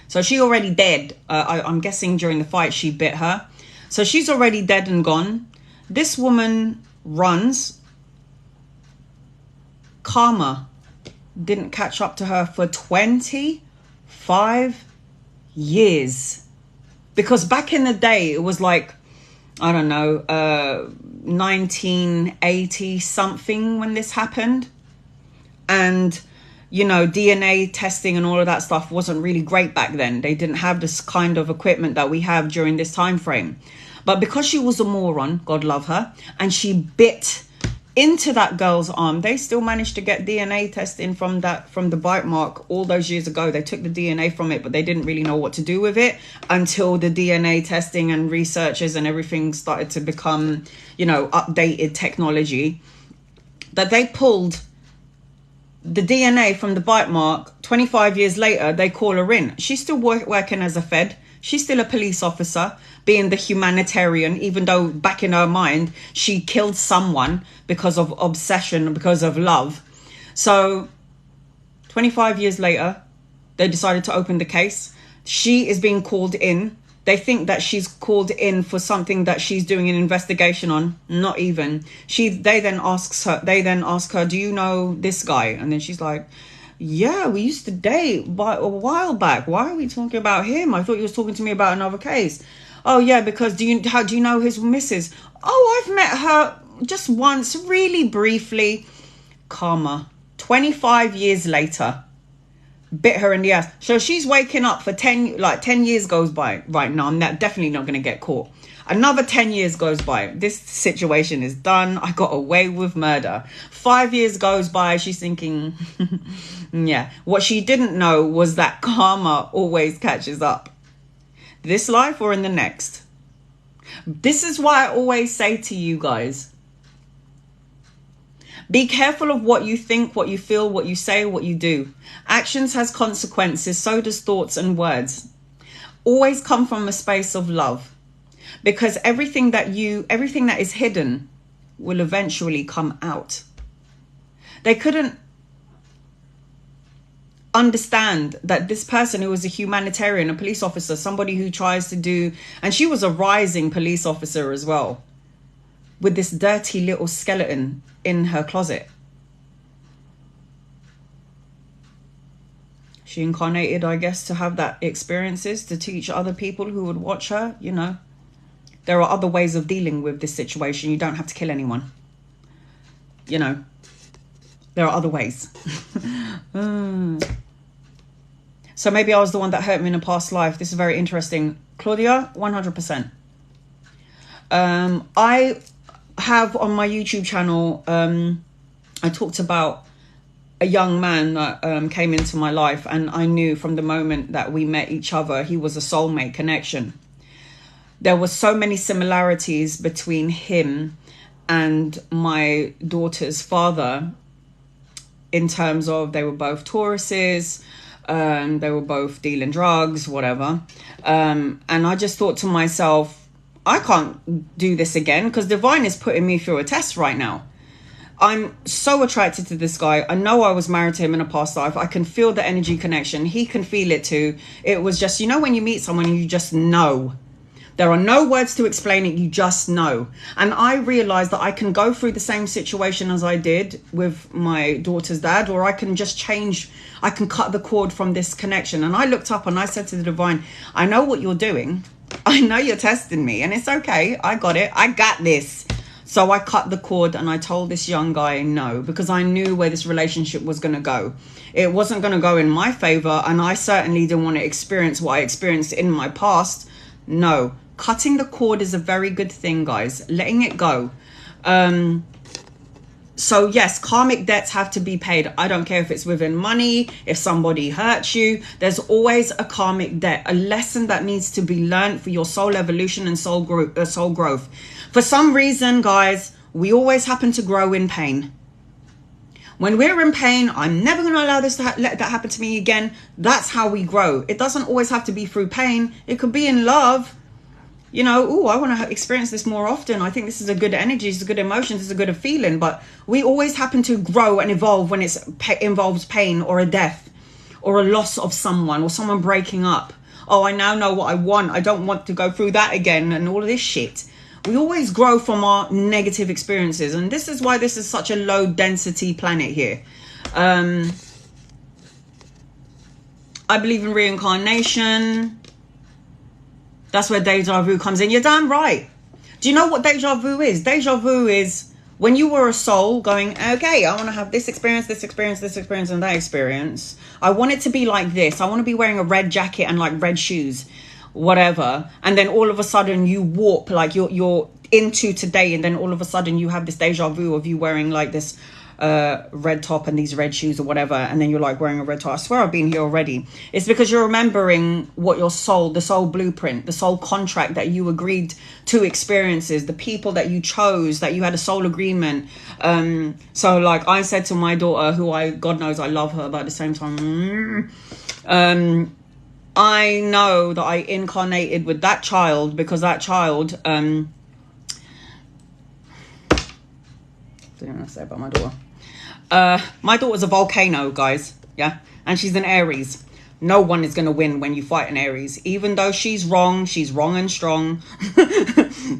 So she already dead. I'm guessing during the fight, she bit her. So she's already dead and gone. This woman runs. Karma didn't catch up to her for 25 years. Because back in the day, it was like, I don't know, 1980 something when this happened. And, you know, DNA testing and all of that stuff wasn't really great back then. They didn't have this kind of equipment that we have during this time frame. But because she was a moron, God love her, and she bit into that girl's arm, they still managed to get DNA testing from the bite mark all those years ago. They took the DNA from it, but they didn't really know what to do with it until the DNA testing and researchers and everything started to become, you know, updated technology. That they pulled the DNA from the bite mark. 25 years later, they call her in. She's still working as a Fed. She's still a police officer, being the humanitarian, even though back in her mind, she killed someone because of obsession, because of love. So 25 years later, they decided to open the case. She is being called in They think that she's called in for something that she's doing an investigation on. Not even. They then ask her, do you know this guy? And then she's like, yeah, we used to date a while back. Why are we talking about him? I thought you was talking to me about another case. Oh yeah, because do you know his missus? Oh, I've met her just once, really briefly. Karma. 25 years later. Bit her in the ass. So she's waking up for 10 years goes by right now. I'm definitely not going to get caught. Another 10 years goes by. This situation is done. I got away with murder. 5 years goes by. She's thinking, yeah. What she didn't know was that karma always catches up. This life or in the next. This is why I always say to you guys, be careful of what you think, what you feel, what you say, what you do. Actions has consequences, so does thoughts and words. Always come from a space of love, because everything that is hidden will eventually come out. They couldn't understand that this person who was a humanitarian, a police officer, somebody who tries to do, and she was a rising police officer as well, with this dirty little skeleton in her closet. She incarnated, I guess, to have that experiences, to teach other people who would watch her, you know. There are other ways of dealing with this situation. You don't have to kill anyone. You know, there are other ways. So maybe I was the one that hurt me in a past life. This is very interesting. Claudia, 100%. I have on my YouTube channel, I talked about a young man that came into my life, and I knew from the moment that we met each other, he was a soulmate connection. There were so many similarities between him and my daughter's father in terms of they were both Tauruses, they were both dealing drugs, whatever. And I just thought to myself, I can't do this again, because Divine is putting me through a test right now. I'm so attracted to this guy. I know I was married to him in a past life. I can feel the energy connection. He can feel it too. It was just, you know, when you meet someone, you just know. There are no words to explain it. You just know. And I realized that I can go through the same situation as I did with my daughter's dad, or I can just change. I can cut the cord from this connection. And I looked up and I said to the Divine, I know what you're doing. I know you're testing me, and it's okay. I got it. I got this. So I cut the cord and I told this young guy no, because I knew where this relationship was going to go. It wasn't going to go in my favor, and I certainly didn't want to experience what I experienced in my past. No. Cutting the cord is a very good thing, guys. Letting it go. So yes, karmic debts have to be paid. I don't care if it's within money, if somebody hurts you. There's always a karmic debt, a lesson that needs to be learned for your soul evolution and soul growth. For some reason, guys, we always happen to grow in pain. When we're in pain, I'm never going to allow this to let that happen to me again. That's how we grow. It doesn't always have to be through pain. It could be in love. You know, oh, I want to experience this more often. I think this is a good energy, it's a good emotion, it's a good feeling. But we always happen to grow and evolve when it involves pain or a death or a loss of someone or someone breaking up. Oh, I now know what I want. I don't want to go through that again and all of this shit. We always grow from our negative experiences. And this is why this is such a low density planet here. I believe in reincarnation. That's where deja vu comes in. You're damn right. Do you know what deja vu is? Deja vu is when you were a soul going, okay, I want to have this experience, this experience, this experience, and that experience. I want it to be like this. I want to be wearing a red jacket and like red shoes, whatever. And then all of a sudden you warp, like you're into today. And then all of a sudden you have this deja vu of you wearing like this red top and these red shoes or whatever, and then you're like wearing a red top. I swear I've been here already. It's because you're remembering what your soul, the soul blueprint, the soul contract that you agreed to experiences, the people that you chose, that you had a soul agreement. So like I said to my daughter, who God knows I love her, but at the same time, I know that I incarnated with that child because that child, what do I say about my daughter? My daughter's a volcano, guys. Yeah. And she's an Aries. No one is going to win when you fight an Aries. Even though she's wrong and strong.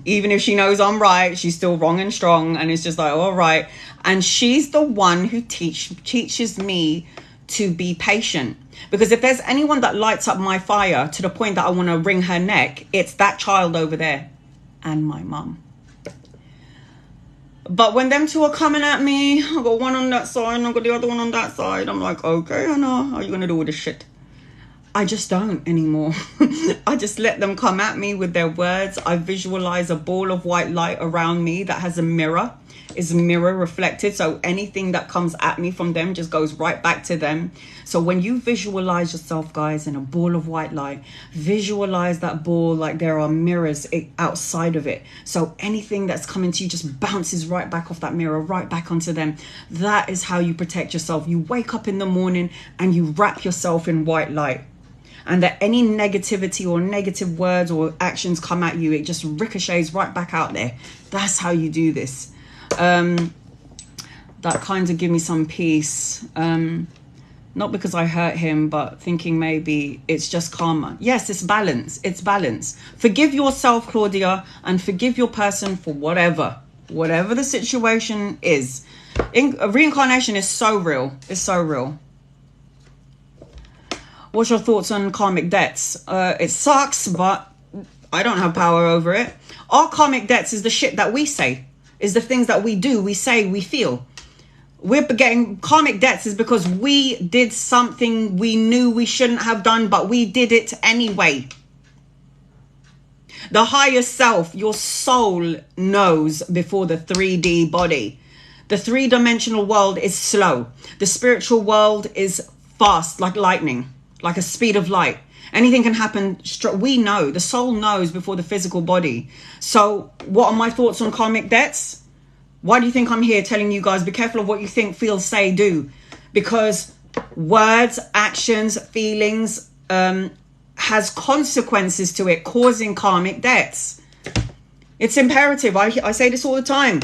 Even if she knows I'm right, she's still wrong and strong. And it's just like, all right. And she's the one who teaches me to be patient. Because if there's anyone that lights up my fire to the point that I want to wring her neck, it's that child over there and my mum. But when them two are coming at me, I got one on that side and I got the other one on that side. I'm like, okay, I know. How are you going to do all this shit? I just don't anymore. I just let them come at me with their words. I visualize a ball of white light around me that has a mirror. Is mirror reflected, so anything that comes at me from them just goes right back to them. So when you visualize yourself, guys, in a ball of white light, visualize that ball like there are mirrors outside of it, so anything that's coming to you just bounces right back off that mirror, right back onto them. That is how you protect yourself. You wake up in the morning and you wrap yourself in white light, and that any negativity or negative words or actions come at you, it just ricochets right back out there. That's how you do this. That kind of give me some peace, not because I hurt him, but thinking maybe it's just karma. Yes, it's balance. It's balance. Forgive yourself, Claudia, and forgive your person for whatever the situation is. Reincarnation is so real. It's so real. What's your thoughts on karmic debts? It sucks, but I don't have power over it. Our karmic debts is the shit that we say. Is the things that we do, we say, we feel. We're getting karmic debts is because we did something we knew we shouldn't have done, but we did it anyway. The higher self, your soul, knows before the 3D body. The three-dimensional world is slow. The spiritual world is fast, like lightning, like a speed of light. Anything can happen. We know. The soul knows before the physical body. So what are my thoughts on karmic debts? Why do you think I'm here telling you guys, be careful of what you think, feel, say, do? Because words, actions, feelings has consequences to it, causing karmic debts. It's imperative. I say this all the time.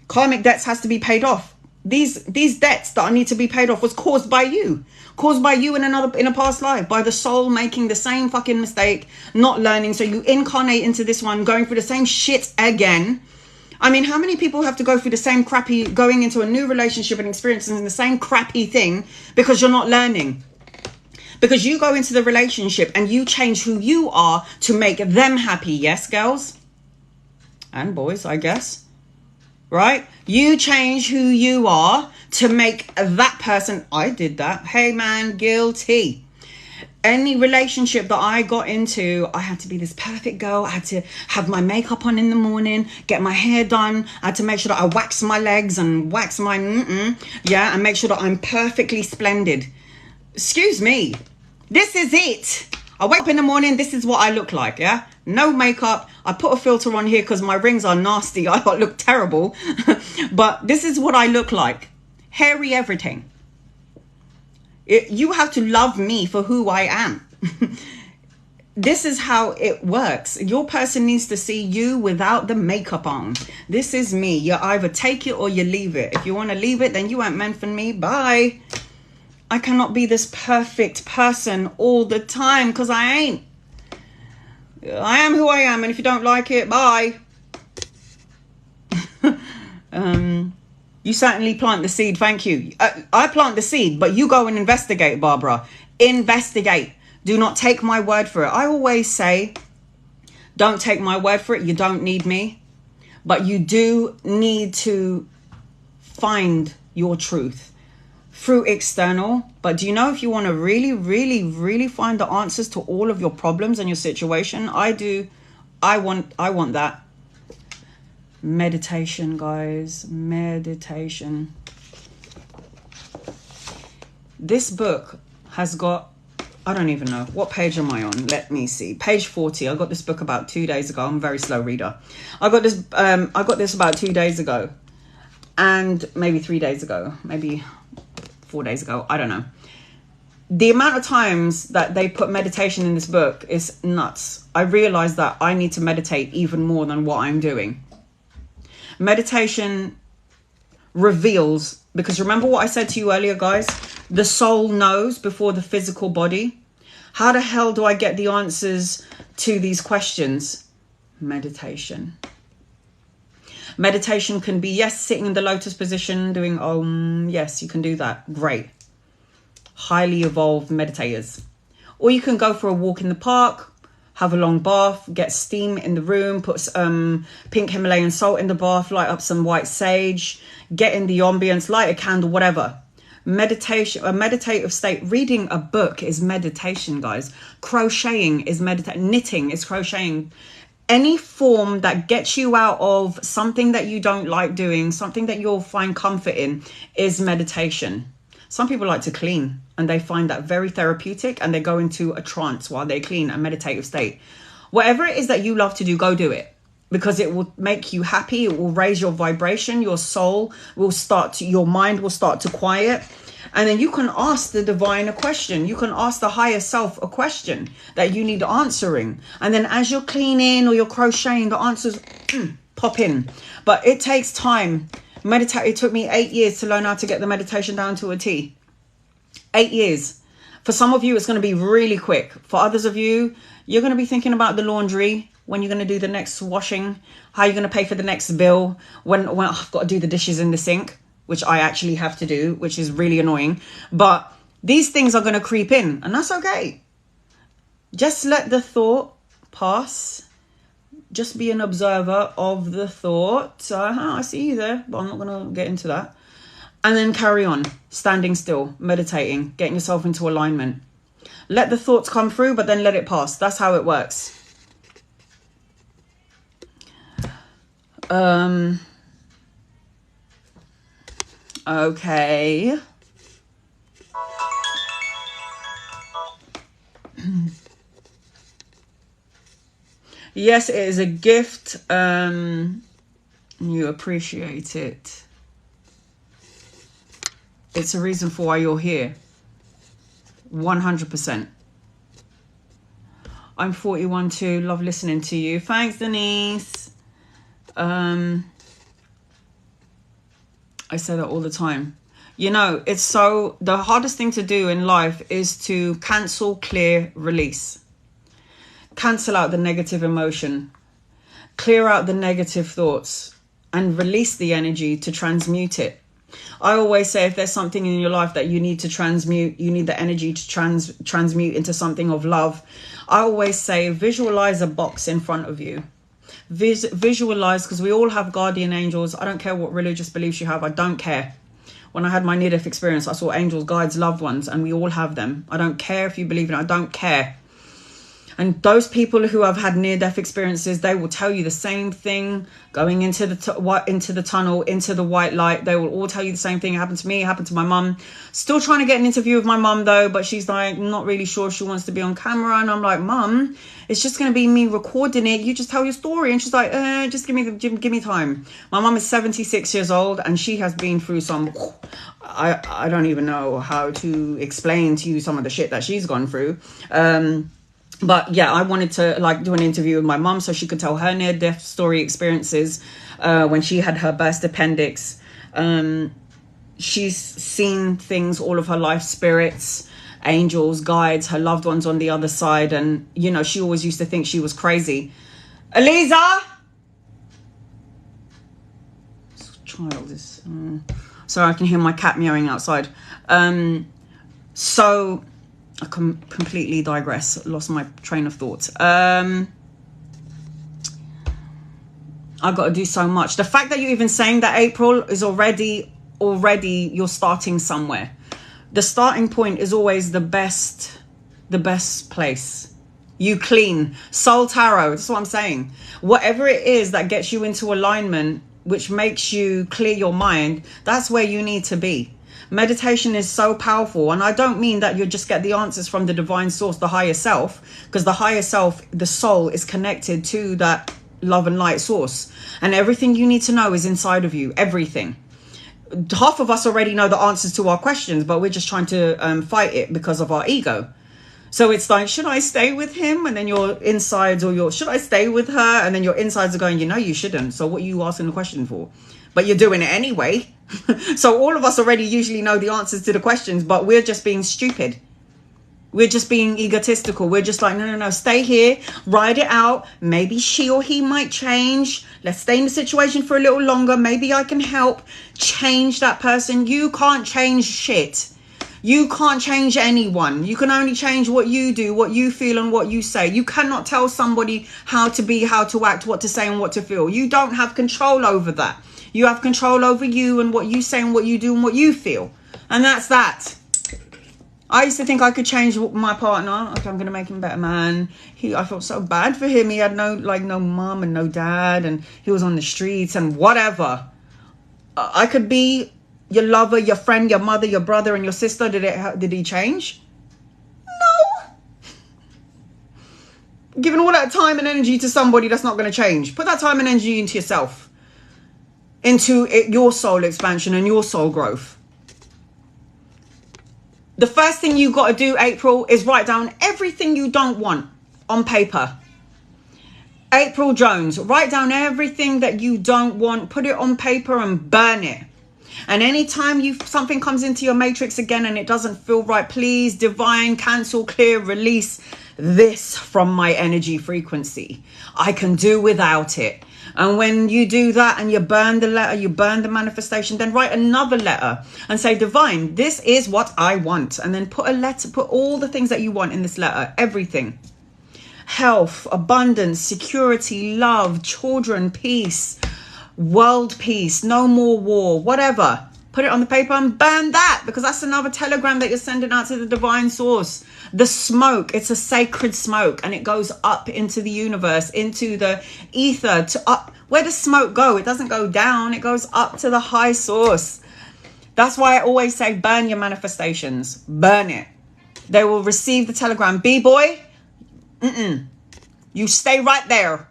Karmic debts has to be paid off. These debts that need to be paid off was caused by you. Caused by you in a past life, by the soul making the same fucking mistake, not learning. So you incarnate into this one, going through the same shit again. I mean, how many people have to go through the same crappy, going into a new relationship and experiencing the same crappy thing because you're not learning? Because you go into the relationship and you change who you are to make them happy. Yes, girls and boys, I guess. Right? You change who you are to make that person. I did that. Hey man, guilty. Any relationship that I got into, I had to be this perfect girl. I had to have my makeup on in the morning, get my hair done. I had to make sure that I wax my legs and wax my yeah, and make sure that I'm perfectly splendid. Excuse me. This is it. I wake up in the morning, this is what I look like, yeah? No makeup. I put a filter on here because my rings are nasty. I look terrible. But this is what I look like. Hairy everything. You have to love me for who I am. This is how it works. Your person needs to see you without the makeup on. This is me. You either take it or you leave it. If you want to leave it, then you ain't meant for me. Bye. I cannot be this perfect person all the time because I ain't. I am who I am, and if you don't like it, bye. You certainly plant the seed, thank you. I plant the seed, but you go and investigate, Barbara. Investigate. Do not take my word for it. I always say, don't take my word for it. You don't need me. But you do need to find your truth through external. But do you know, if you want to really, really, really find the answers to all of your problems and your situation, I want that. Meditation, guys. Meditation. This book has got, I don't even know. What page am I on? Let me see. Page 40. I got this book about 2 days ago. I'm a very slow reader. I got this about 2 days ago. And maybe 3 days ago. Maybe 4 days ago. I don't know. The amount of times that they put meditation in this book is nuts. I realized that I need to meditate even more than what I'm doing. Meditation reveals, because remember what I said to you earlier, guys? The soul knows before the physical body. How the hell do I get the answers to these questions? Meditation. Meditation can be, yes, sitting in the lotus position, doing Om. Yes, you can do that. Great. Highly evolved meditators. Or you can go for a walk in the park, have a long bath, get steam in the room, put pink Himalayan salt in the bath, light up some white sage, get in the ambience, light a candle, whatever. Meditation, a meditative state. Reading a book is meditation, guys. Crocheting is meditation. Knitting is crocheting. Any form that gets you out of something that you don't like doing, something that you'll find comfort in, is meditation. Some people like to clean and they find that very therapeutic, and they go into a trance while they clean, a meditative state. Whatever it is that you love to do, go do it, because it will make you happy. It will raise your vibration. Your soul will start to, your mind will start to quiet. And then you can ask the divine a question. You can ask the higher self a question that you need answering. And then as you're cleaning or you're crocheting, the answers pop in. But it takes time. It took me 8 years to learn how to get the meditation down to a T. 8 years. For some of you, it's going to be really quick. For others of you, you're going to be thinking about the laundry, when you're going to do the next washing, how you're going to pay for the next bill, when I've got to do the dishes in the sink, which I actually have to do, which is really annoying. But these things are going to creep in, and that's okay. Just let the thought pass. Just be an observer of the thought. I see you there, but I'm not going to get into that. And then carry on, standing still, meditating, getting yourself into alignment. Let the thoughts come through, but then let it pass. That's how it works. Okay. Yes, it is a gift. You appreciate it. It's a reason for why you're here. 100%. I'm 41 too. Love listening to you. Thanks, Denise. I say that all the time. You know, it's so, the hardest thing to do in life is to cancel, clear, release. Cancel out the negative emotion. Clear out the negative thoughts and release the energy to transmute it. I always say, if there's something in your life that you need to transmute, you need the energy to transmute into something of love. I always say, visualize a box in front of you. Visualize, because we all have guardian angels. I don't care what religious beliefs you have. I don't care. When I had my near-death experience, I saw angels, guides, loved ones, and we all have them. I don't care if you believe in it. I don't care. And those people who have had near-death experiences, they will tell you the same thing. Going into the tunnel, into the white light, they will all tell you the same thing. It happened to me, it happened to my mum. Still trying to get an interview with my mum though, but she's like, not really sure if she wants to be on camera. And I'm like, Mum, it's just going to be me recording it. You just tell your story. And she's like, just give me time. My mum is 76 years old, and she has been through some, I don't even know how to explain to you some of the shit that she's gone through. But yeah, I wanted to do an interview with my mum so she could tell her near-death story experiences when she had her burst appendix. She's seen things all of her life, spirits, angels, guides, her loved ones on the other side. And, you know, she always used to think she was crazy. Eliza! This child is... sorry, I can hear my cat meowing outside. So... I completely digress. Lost my train of thought. I've got to do so much. The fact that you're even saying that, April, is already you're starting somewhere. The starting point is always the best place. You clean. Soul Tarot. That's what I'm saying. Whatever it is that gets you into alignment, which makes you clear your mind, that's where you need to be. Meditation is so powerful, and I don't mean that you just get the answers from the divine source, the higher self, because the higher self, the soul, is connected to that love and light source, and everything you need to know is inside of you. Everything. Half of us already know the answers to our questions, but we're just trying to fight it because of our ego. So it's like, should I stay with him? And then your insides, or should I stay with her? And then your insides are going, you shouldn't. So what are you asking the question for? But you're doing it anyway. So all of us already usually know the answers to the questions, but we're just being stupid. We're just being egotistical. We're just like, no, stay here, ride it out. Maybe she or he might change. Let's stay in the situation for a little longer. Maybe I can help change that person. You can't change shit. You can't change anyone. You can only change what you do, what you feel, and what you say. You cannot tell somebody how to be, how to act, what to say, and what to feel. You don't have control over that. You have control over you and what you say and what you do and what you feel. And that's that. I used to think I could change my partner. Okay, I'm going to make him a better man. I felt so bad for him. He had no mom and no dad, and he was on the streets and whatever. I could be your lover, your friend, your mother, your brother, and your sister. Did he change? No. Giving all that time and energy to somebody that's not going to change. Put that time and energy into yourself. Into your soul expansion and your soul growth. The first thing you got to do, April, is write down everything you don't want on paper. April Jones, write down everything that you don't want, put it on paper and burn it. And anytime something comes into your matrix again and it doesn't feel right, please, divine, cancel, clear, release this from my energy frequency. I can do without it. And when you do that and you burn the letter, you burn the manifestation, then write another letter and say, divine, this is what I want. And then put all the things that you want in this letter, everything. Health, abundance, security, love, children, peace, world peace, no more war, whatever. Put it on the paper and burn that, because that's another telegram that you're sending out to the divine source. The smoke, it's a sacred smoke, and it goes up into the universe, into the ether, to up. Where does smoke go? It doesn't go down, it goes up to the high source. That's why I always say burn your manifestations. Burn it. They will receive the telegram. B-boy, you stay right there.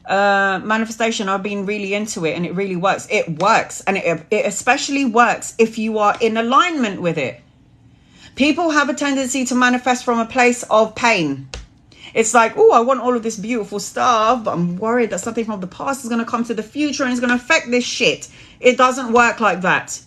Manifestation, I've been really into it, and it really works. It works, and it especially works if you are in alignment with it. People have a tendency to manifest from a place of pain. It's like, oh, I want all of this beautiful stuff, but I'm worried that something from the past is going to come to the future and it's going to affect this shit. It doesn't work like that.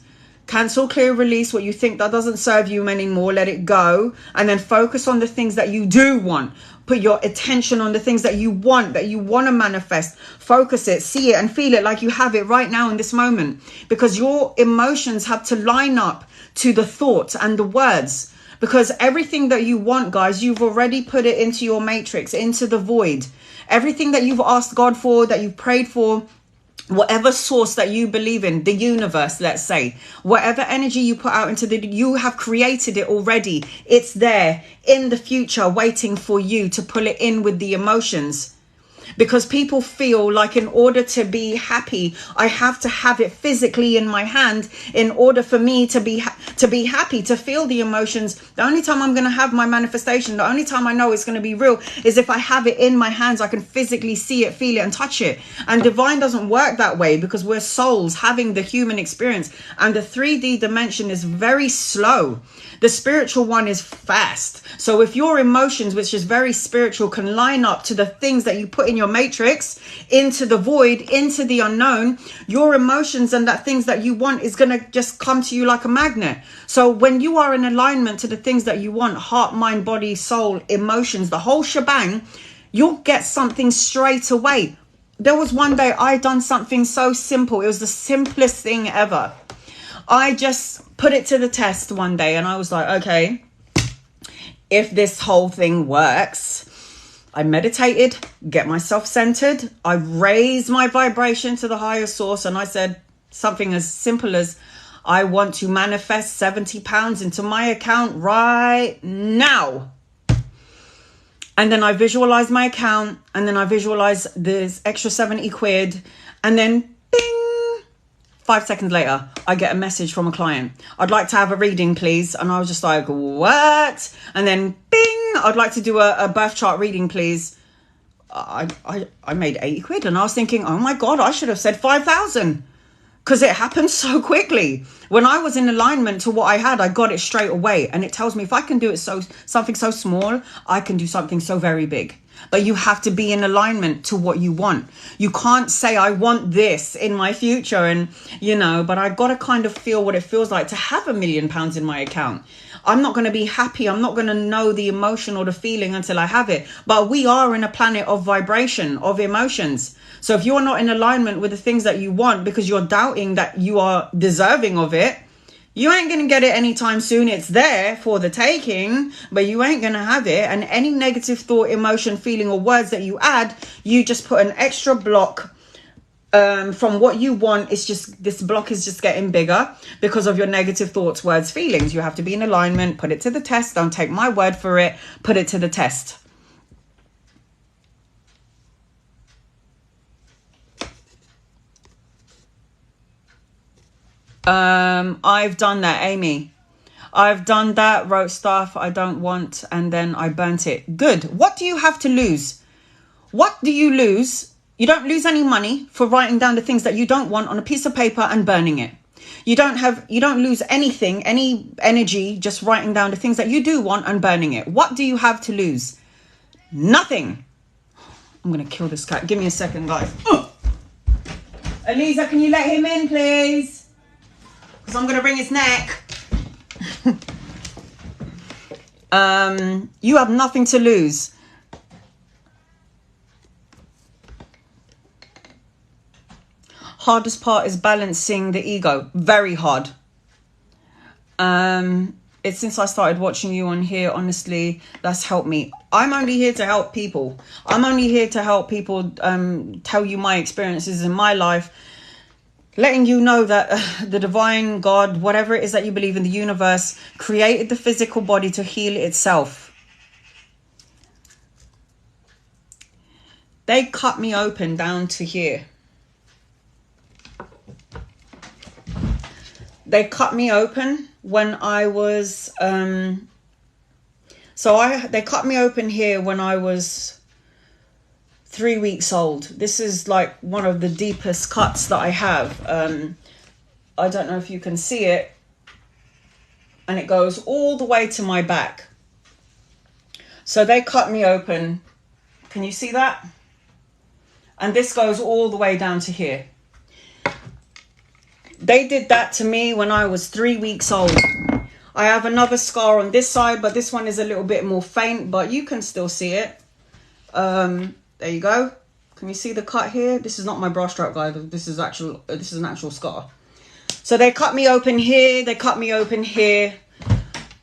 Cancel, clear, release what you think that doesn't serve you anymore. Let it go, and then focus on the things that you do want. Put your attention on the things that you want to manifest. Focus it, see it, and feel it like you have it right now in this moment. Because your emotions have to line up to the thoughts and the words. Because everything that you want, guys, you've already put it into your matrix, into the void. Everything that you've asked God for, that you've prayed for, whatever source that you believe in, the universe, let's say, whatever energy you put out into you have created it already. It's there in the future waiting for you to pull it in with the emotions. Because people feel like in order to be happy, I have to have it physically in my hand in order for me to be happy, to feel the emotions. The only time I'm going to have my manifestation, the only time I know it's going to be real is if I have it in my hands. I can physically see it, feel it, and touch it. And divine doesn't work that way, because we're souls having the human experience. And the 3D dimension is very slow. The spiritual one is fast. So if your emotions, which is very spiritual, can line up to the things that you put in your matrix, into the void, into the unknown, your emotions and that things that you want is going to just come to you like a magnet. So when you are in alignment to the things that you want, heart, mind, body, soul, emotions, the whole shebang, you'll get something straight away. There was one day I done something so simple. It was the simplest thing ever. I just put it to the test one day, and I was like, okay, if this whole thing works, I meditated, get myself centered. I raised my vibration to the higher source, and I said something as simple as, I want to manifest 70 pounds into my account right now. And then I visualized my account, and then I visualized this extra 70 quid, and then 5 seconds later, I get a message from a client. I'd like to have a reading, please. And I was just like, what? And then, bing, I'd like to do a birth chart reading, please. I made 80 quid. And I was thinking, oh my God, I should have said 5,000. because it happened so quickly. When I was in alignment to what I had, I got it straight away. And it tells me if I can do it something so small, I can do something so very big. But you have to be in alignment to what you want. You can't say, I want this in my future. And, you know, but I got to kind of feel what it feels like to have £1 million in my account. I'm not going to be happy. I'm not going to know the emotion or the feeling until I have it. But we are in a planet of vibration, of emotions. So if you're not in alignment with the things that you want because you're doubting that you are deserving of it, you ain't going to get it anytime soon. It's there for the taking, but you ain't going to have it. And any negative thought, emotion, feeling, or words that you add, you just put an extra block from what you want. It's just, this block is just getting bigger because of your negative thoughts, words, feelings. You have to be in alignment. Put it to the test. Don't take my word for it. Put it to the test. I've done that, Amy. I've done that, wrote stuff I don't want, and then I burnt it. Good. What do you have to lose? What do you lose? You don't lose any money for writing down the things that you don't want on a piece of paper and burning it. You don't lose anything, any energy, just writing down the things that you do want and burning it. What do you have to lose? Nothing. I'm going to kill this cat. Give me a second, guys. Eliza, can you let him in, please? Because I'm going to wring his neck. You have nothing to lose. Hardest part is balancing the ego. Very hard. It's since I started watching you on here, honestly, that's helped me. I'm only here to help people. I'm only here to help people tell you my experiences in my life. Letting you know that the divine God, whatever it is that you believe in, the universe, created the physical body to heal itself. They cut me open down to here. They cut me open when I was... they cut me open here when I was 3 weeks old. This is like one of the deepest cuts that I have. I don't know if you can see it. And it goes all the way to my back. So they cut me open. Can you see that? And this goes all the way down to here. They did that to me when I was 3 weeks old. I have another scar on this side, but this one is a little bit more faint, but you can still see it. There you go. Can you see the cut here? This is not my bra strap, guys. This is an actual scar. So they cut me open here. They cut me open here.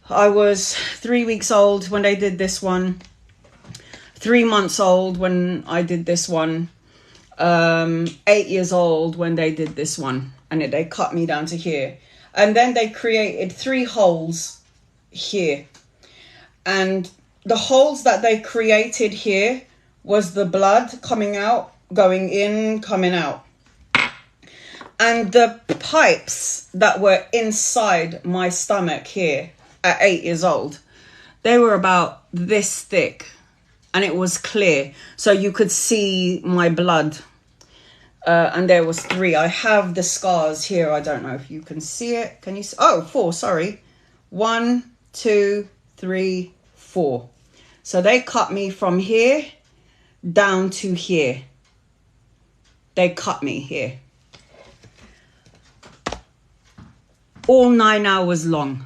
I was 3 weeks old when they did this one. 3 months old when I did this one. 8 years old when they did this one. And they cut me down to here. And then they created 3 holes here. And the holes that they created here was the blood coming out, going in, coming out. And the pipes that were inside my stomach here at 8 years old, they were about this thick. And it was clear. So you could see my blood. And there was 3. I have the scars here. I don't know if you can see it. Can you see? Oh, 4, sorry. 1, 2, 3, 4. So they cut me from here down to here. They cut me here. All 9 hours long.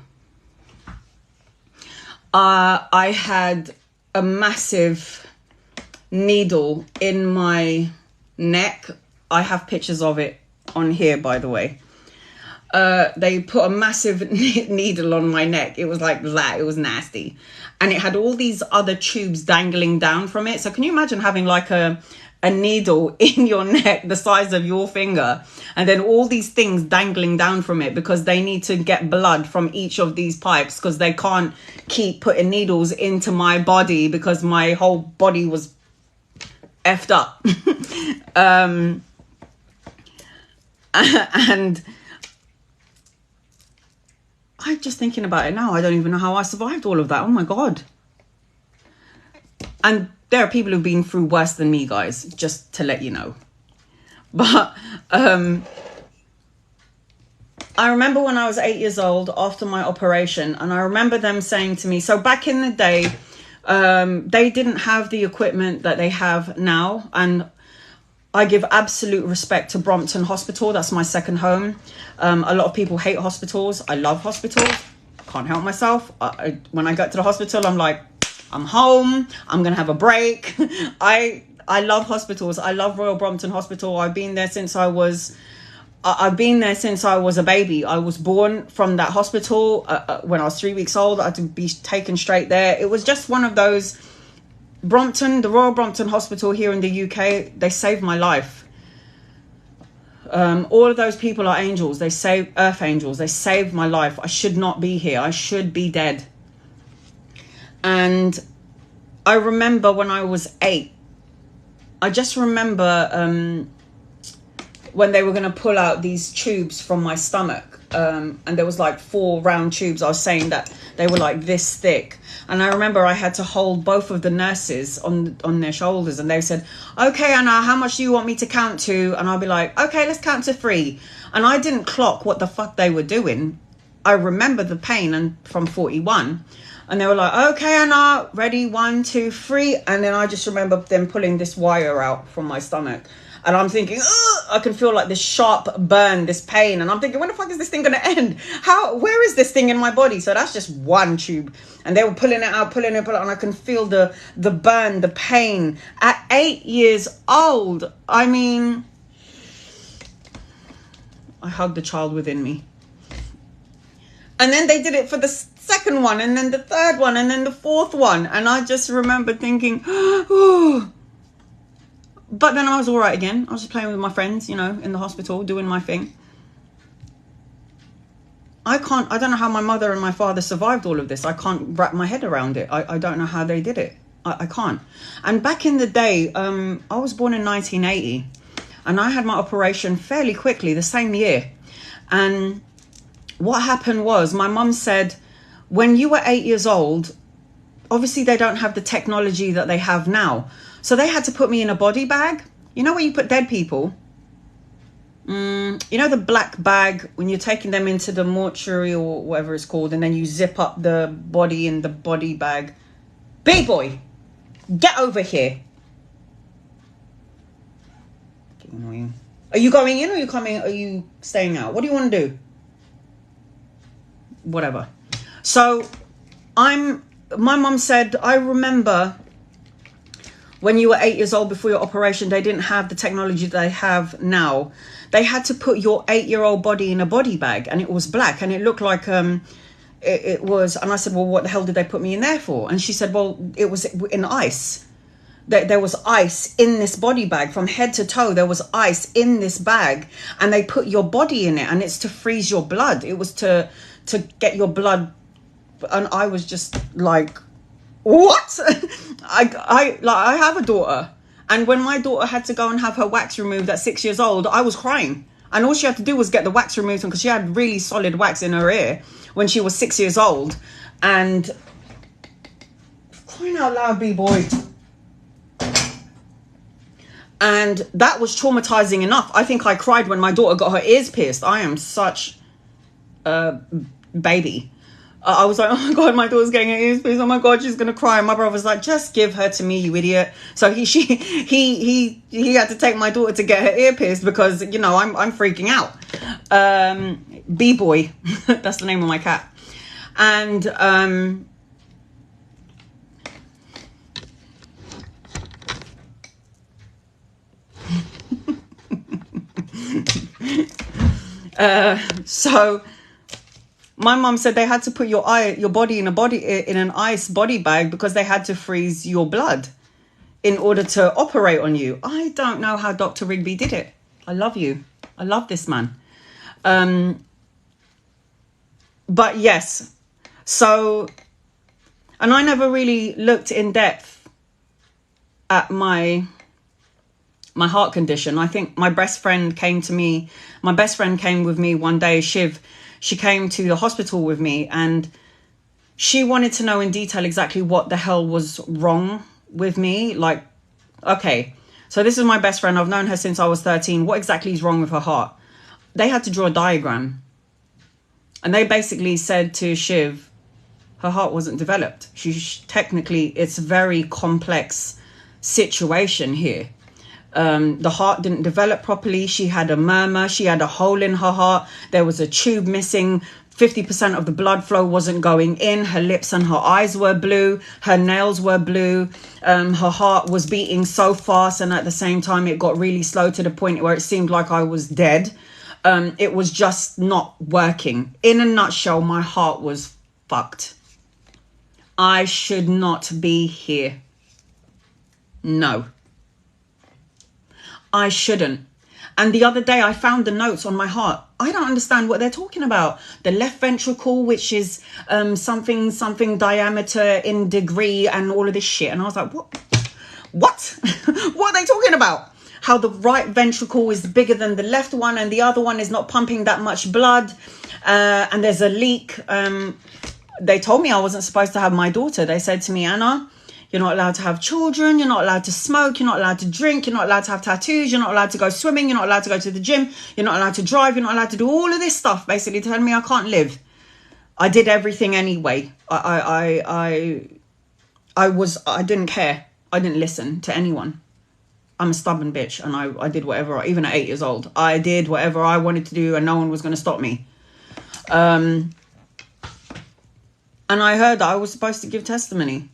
I had a massive needle in my neck. I have pictures of it on here, by the way. They put a massive needle on my neck. It was like that. It was nasty. And it had all these other tubes dangling down from it. So can you imagine having like a needle in your neck the size of your finger, and then all these things dangling down from it because they need to get blood from each of these pipes because they can't keep putting needles into my body because my whole body was effed up. And I'm just thinking about it now. I don't even know how I survived all of that. Oh my God. And there are people who've been through worse than me, guys, just to let you know. But I remember when I was 8 years old after my operation, and I remember them saying to me, so back in the day, they didn't have the equipment that they have now. And I give absolute respect to Brompton Hospital. That's my second home. A lot of people hate hospitals. I love hospitals. Can't help myself. When I get to the hospital, I'm like, I'm home. I'm going to have a break. I love hospitals. I love Royal Brompton Hospital. I've been there since I was a baby. I was born from that hospital when I was 3 weeks old. I had to be taken straight there. It was just one of those. The Royal Brompton Hospital here in the UK, they saved my life. All of those people are angels. They save earth angels. They saved my life. I should not be here. I should be dead. And I remember when I was 8, I just remember when they were going to pull out these tubes from my stomach. And there was like 4 round tubes. I was saying that they were like this thick. And I remember I had to hold both of the nurses on their shoulders. And they said, okay, Anna, how much do you want me to count to? And I'll be like, okay, let's count to 3. And I didn't clock what the fuck they were doing. I remember the pain and from 41. And they were like, okay, Anna, ready, 1, 2, 3. And then I just remember them pulling this wire out from my stomach. And I'm thinking, I can feel like this sharp burn, this pain. And I'm thinking, when the fuck is this thing going to end? Where is this thing in my body? So that's just 1 tube. And they were pulling it out, pulling it out. And I can feel the burn, the pain. At 8 years old, I mean, I hugged the child within me. And then they did it for the second one, and then the third one, and then the fourth one. And I just remember thinking, oh. But then I was all right again. I was just playing with my friends, you know, in the hospital, doing my thing. I don't know how my mother and my father survived all of this. I can't wrap my head around it. I don't know how they did it. I can't. And back in the day, I was born in 1980, and I had my operation fairly quickly, the same year. And what happened was, my mum said, when you were 8 years old, obviously they don't have the technology that they have now. So they had to put me in a body bag. You know where you put dead people? You know the black bag when you're taking them into the mortuary or whatever it's called, and then you zip up the body in the body bag. B-boy, get over here. Are you going in or are you coming? Are you staying out? What do you want to do? Whatever. So my mum said, I remember when you were 8 years old before your operation, they didn't have the technology they have now. They had to put your 8-year-old body in a body bag, and it was black, and it looked like it was. And I said, well, what the hell did they put me in there for? And she said, well, it was in ice. There was ice in this body bag from head to toe. There was ice in this bag, and they put your body in it, and it's to freeze your blood. It was to get your blood. And I was just like, what? I have a daughter, and when my daughter had to go and have her wax removed at 6 years old, I was crying, and all she had to do was get the wax removed because she had really solid wax in her ear when she was 6 years old. And crying out loud, B-boy. And that was traumatizing enough. I think I cried when my daughter got her ears pierced. I am such a baby. I was like, oh my God, my daughter's getting her ears pierced. Oh my God, she's going to cry. And my brother was like, just give her to me, you idiot. So he had to take my daughter to get her ear pierced because, you know, I'm freaking out. B-boy, that's the name of my cat. And so my mum said they had to put your body in an ice body bag because they had to freeze your blood in order to operate on you. I don't know how Dr. Rigby did it. I love you. I love this man. But yes, so, and I never really looked in depth at my heart condition. I think my best friend came with me one day, Shiv. She came to the hospital with me, and she wanted to know in detail exactly what the hell was wrong with me. Like, okay, so this is my best friend. I've known her since I was 13. What exactly is wrong with her heart? They had to draw a diagram. And they basically said to Shiv, her heart wasn't developed. Technically, it's a very complex situation here. The heart didn't develop properly. She had a murmur. She had a hole in her heart. There was a tube missing. 50% of the blood flow wasn't going in. Her lips and her eyes were blue. Her nails were blue. Her heart was beating so fast, and at the same time it got really slow to the point where it seemed like I was dead. It was just not working. In a nutshell, my heart was fucked. I should not be here. No. I shouldn't. And the other day I found the notes on my heart. I don't understand what they're talking about. The left ventricle, which is something diameter in degree and all of this shit. And I was like, what? What are they talking about? How the right ventricle is bigger than the left one and the other one is not pumping that much blood. And there's a leak. They told me I wasn't supposed to have my daughter. They said to me, Anna, you're not allowed to have children. You're not allowed to smoke. You're not allowed to drink. You're not allowed to have tattoos. You're not allowed to go swimming. You're not allowed to go to the gym. You're not allowed to drive. You're not allowed to do all of this stuff, basically telling me I can't live. I did everything anyway. I didn't care. I didn't listen to anyone. I'm a stubborn bitch, and I did whatever, even at 8 years old, I did whatever I wanted to do, and no one was going to stop me. And I heard that I was supposed to give testimony.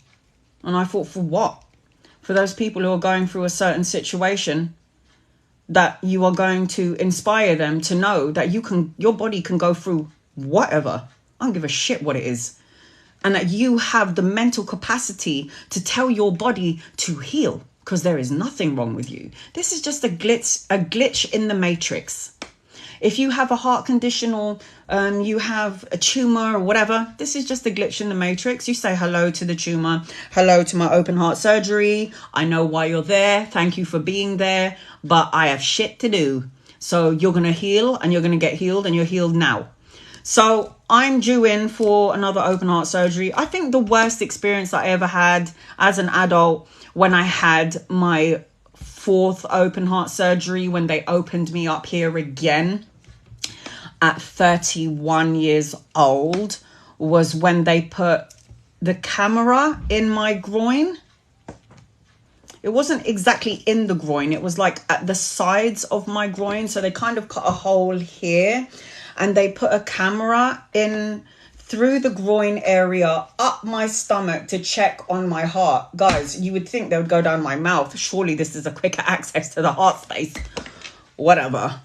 And I thought, for what? For those people who are going through a certain situation, that you are going to inspire them to know that your body can go through whatever. I don't give a shit what it is. And that you have the mental capacity to tell your body to heal, because there is nothing wrong with you. This is just a glitch in the matrix. If you have a heart condition or you have a tumor or whatever, this is just a glitch in the matrix. You say hello to the tumor. Hello to my open heart surgery. I know why you're there. Thank you for being there. But I have shit to do. So you're going to heal and you're going to get healed, and you're healed now. So I'm due in for another open heart surgery. I think the worst experience I ever had as an adult, when I had my 4th open heart surgery, when they opened me up here again at 31 years old, was when they put the camera in my groin. It wasn't exactly in the groin. It was like at the sides of my groin. So they kind of cut a hole here and they put a camera in through the groin area up my stomach to check on my heart. Guys, you would think they would go down my mouth. Surely this is a quicker access to the heart space. Whatever.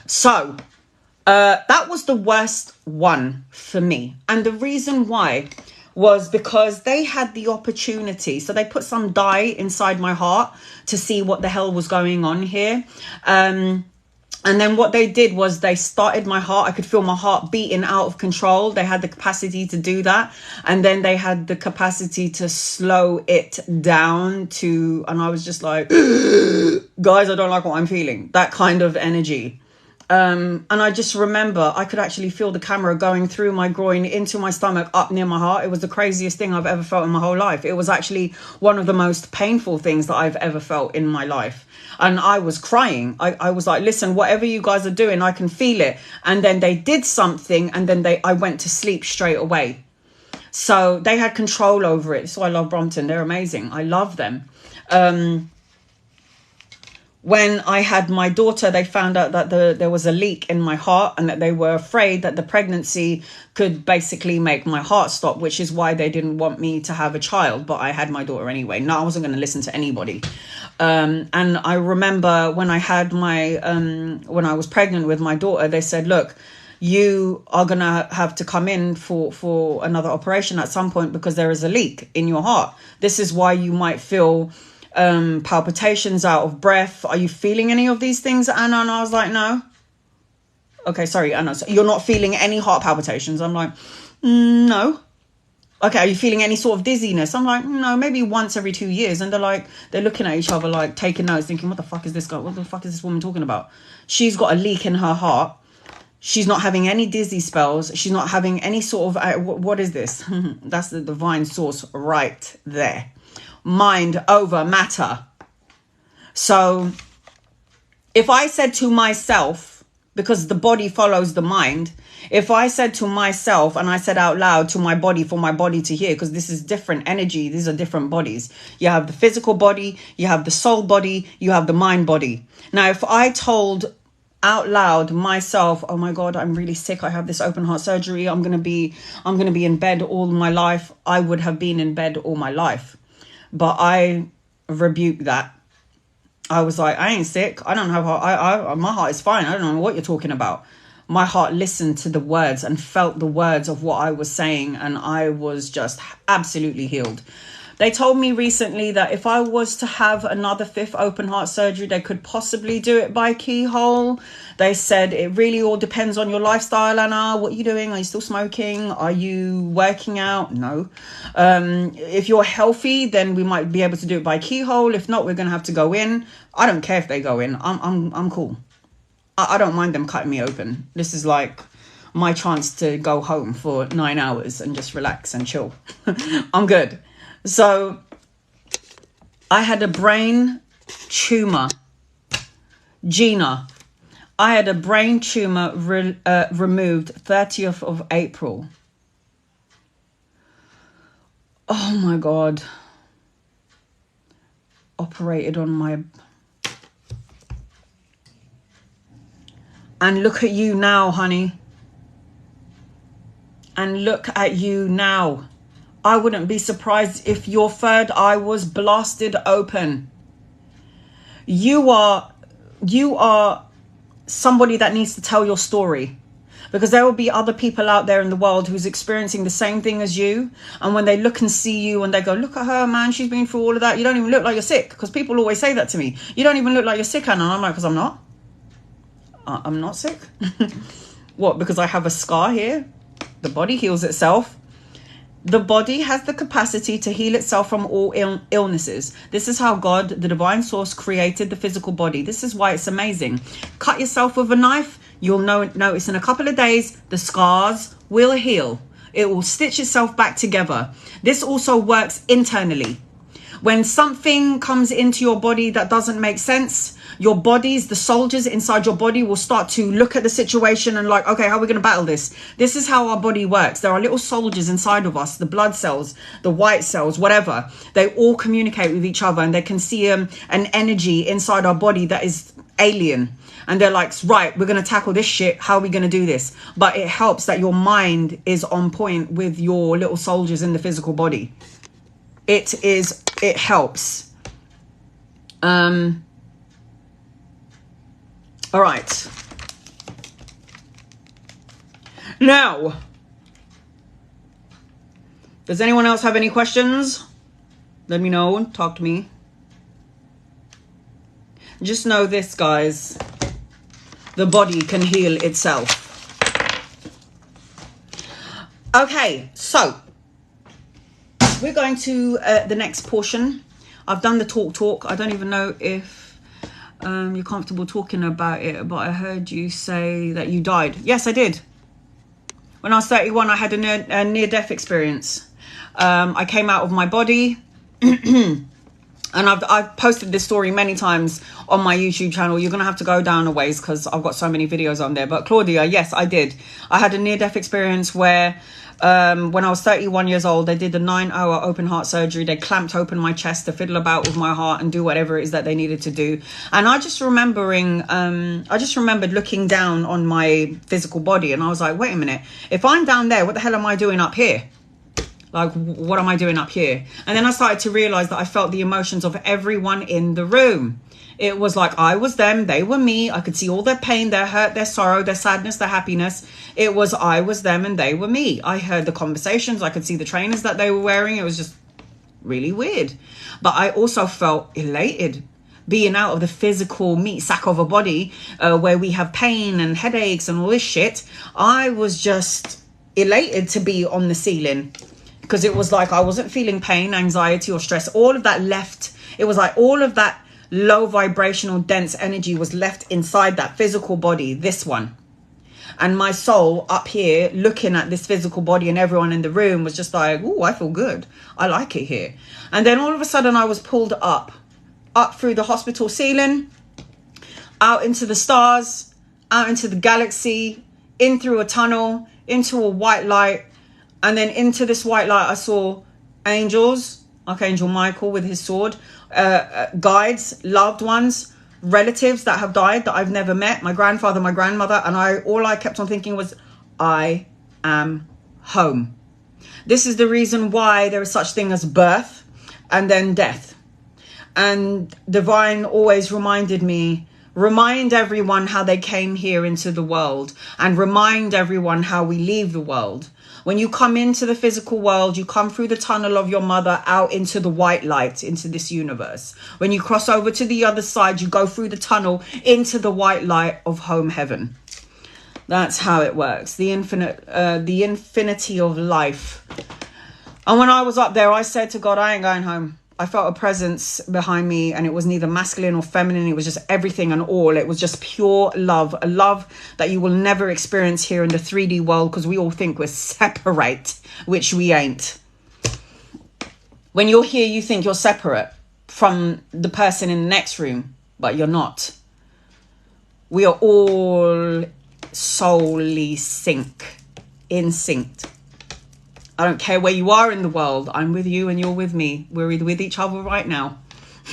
So that was the worst one for me. And the reason why was because they had the opportunity. So they put some dye inside my heart to see what the hell was going on here. And then what they did was they started my heart. I could feel my heart beating out of control. They had the capacity to do that. And then they had the capacity to slow it down to, and I was just like, guys, I don't like what I'm feeling. That kind of energy. And I just remember I could actually feel the camera going through my groin into my stomach up near my heart. It was the craziest thing I've ever felt in my whole life. It was actually one of the most painful things that I've ever felt in my life. And I was crying. I was like, listen, whatever you guys are doing, I can feel it. And then they did something, and then I went to sleep straight away. So they had control over it. So I love Brompton. They're amazing. I love them. When I had my daughter, they found out that there was a leak in my heart, and that they were afraid that the pregnancy could basically make my heart stop, which is why they didn't want me to have a child. But I had my daughter anyway. No, I wasn't going to listen to anybody. And I remember when I had when I was pregnant with my daughter, they said, look, you are going to have to come in for another operation at some point because there is a leak in your heart. This is why you might feel palpitations, out of breath. Are you feeling any of these things, Anna? And I was like, no. Okay, sorry, Anna. So you're not feeling any heart palpitations? I'm like, no. Okay, are you feeling any sort of dizziness? I'm like, no, maybe once every 2 years. And they're looking at each other, like taking notes, thinking, what the fuck is this guy? What the fuck is this woman talking about? She's got a leak in her heart. She's not having any dizzy spells. She's not having any sort of, what is this? That's the divine source right there. Mind over matter. So if I said to myself, because the body follows the mind. If I said to myself and I said out loud to my body for my body to hear, because this is different energy, these are different bodies. You have the physical body, you have the soul body, you have the mind body. Now, if I told out loud myself, oh my God, I'm really sick, I have this open heart surgery, I'm gonna be in bed all my life, I would have been in bed all my life. But I rebuked that. I was like, I ain't sick. I don't have heart. My heart is fine. I don't know what you're talking about. My heart listened to the words and felt the words of what I was saying, and I was just absolutely healed. They told me recently that if I was to have another 5th open heart surgery, they could possibly do it by keyhole. They said it really all depends on your lifestyle, Anna. What are you doing? Are you still smoking? Are you working out? No. If you're healthy, then we might be able to do it by keyhole. If not, we're going to have to go in. I don't care if they go in. I'm cool. I don't mind them cutting me open. This is like my chance to go home for 9 hours and just relax and chill. I'm good. So I had a brain tumor. Gina, I had a brain tumor removed 30th of April. Oh my God. Operated on my... And look at you now, honey. And look at you now. I wouldn't be surprised if your third eye was blasted open. You are somebody that needs to tell your story, because there will be other people out there in the world who's experiencing the same thing as you. And when they look and see you and they go, look at her, man, she's been through all of that. You don't even look like you're sick. Because people always say that to me. You don't even look like you're sick, Anna. And I'm like, because I'm not. I'm not sick. What? Because I have a scar here? The body heals itself. The body has the capacity to heal itself from all illnesses. This is how God, the divine source, created the physical body. This is why it's amazing. Cut yourself with a knife. You'll notice in a couple of days, the scars will heal. It will stitch itself back together. This also works internally. When something comes into your body that doesn't make sense, your bodies, the soldiers inside your body will start to look at the situation and like, okay, how are we going to battle this? This is how our body works. There are little soldiers inside of us, the blood cells, the white cells, whatever. They all communicate with each other, and they can see an energy inside our body that is alien. And they're like, right, we're going to tackle this shit. How are we going to do this? But it helps that your mind is on point with your little soldiers in the physical body. It helps. All right. Now, does anyone else have any questions? Let me know. Talk to me. Just know this, guys. The body can heal itself. Okay, so we're going to the next portion. I've done the talk. I don't even know if you're comfortable talking about it, but I heard you say that you died. Yes, I did. When I was 31, I had a near-death experience. I came out of my body. And I've posted this story many times on my YouTube channel. You're going to have to go down a ways because I've got so many videos on there. But Claudia, yes, I did. I had a near-death experience where when I was 31 years old, they did a 9-hour open heart surgery. They clamped open my chest to fiddle about with my heart and do whatever it is that they needed to do. And I just remembered looking down on my physical body, and I was like, wait a minute, if I'm down there, what the hell am I doing up here? Like, what am I doing up here? And then I started to realize that I felt the emotions of everyone in the room. It was like I was them, they were me. I could see all their pain, their hurt, their sorrow, their sadness, their happiness. It was I was them and they were me. I heard the conversations. I could see the trainers that they were wearing. It was just really weird. But I also felt elated being out of the physical meat sack of a body where we have pain and headaches and all this shit. I was just elated to be on the ceiling. Because it was like I wasn't feeling pain, anxiety or stress. All of that left. It was like all of that low vibrational dense energy was left inside that physical body, this one. And my soul up here looking at this physical body and everyone in the room was just like, oh, I feel good. I like it here. And then all of a sudden I was pulled up through the hospital ceiling, out into the stars, out into the galaxy, in through a tunnel, into a white light. And then into this white light, I saw angels, Archangel Michael with his sword, guides, loved ones, relatives that have died that I've never met, my grandfather, my grandmother. And all I kept on thinking was, I am home. This is the reason why there is such thing as birth and then death. And Divine always reminded me, remind everyone how they came here into the world, and remind everyone how we leave the world. When you come into the physical world, you come through the tunnel of your mother out into the white light, into this universe. When you cross over to the other side, you go through the tunnel into the white light of home heaven. That's how it works. The infinity of life. And when I was up there, I said to God, I ain't going home. I felt a presence behind me, and it was neither masculine or feminine. It was just everything and all. It was just pure love, a love that you will never experience here in the 3D world, because we all think we're separate, which we ain't. When you're here, you think you're separate from the person in the next room, but you're not. We are all soully in sync. I don't care where you are in the world. I'm with you and you're with me. We're with each other right now.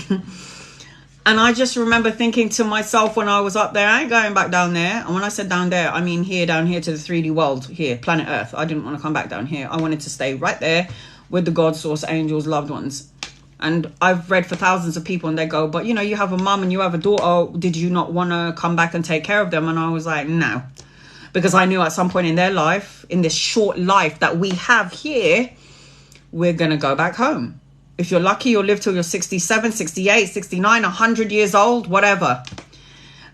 And I just remember thinking to myself when I was up there, I ain't going back down there. And when I said down there, I mean here, down here to the 3D world, here, planet Earth. I didn't want to come back down here. I wanted to stay right there with the God, source, angels, loved ones. And I've read for thousands of people, and they go, but you know, you have a mum and you have a daughter. Did you not want to come back and take care of them? And I was like, no. Because I knew at some point in their life, in this short life that we have here, we're going to go back home. If you're lucky, you'll live till you're 67, 68, 69, 100 years old, whatever.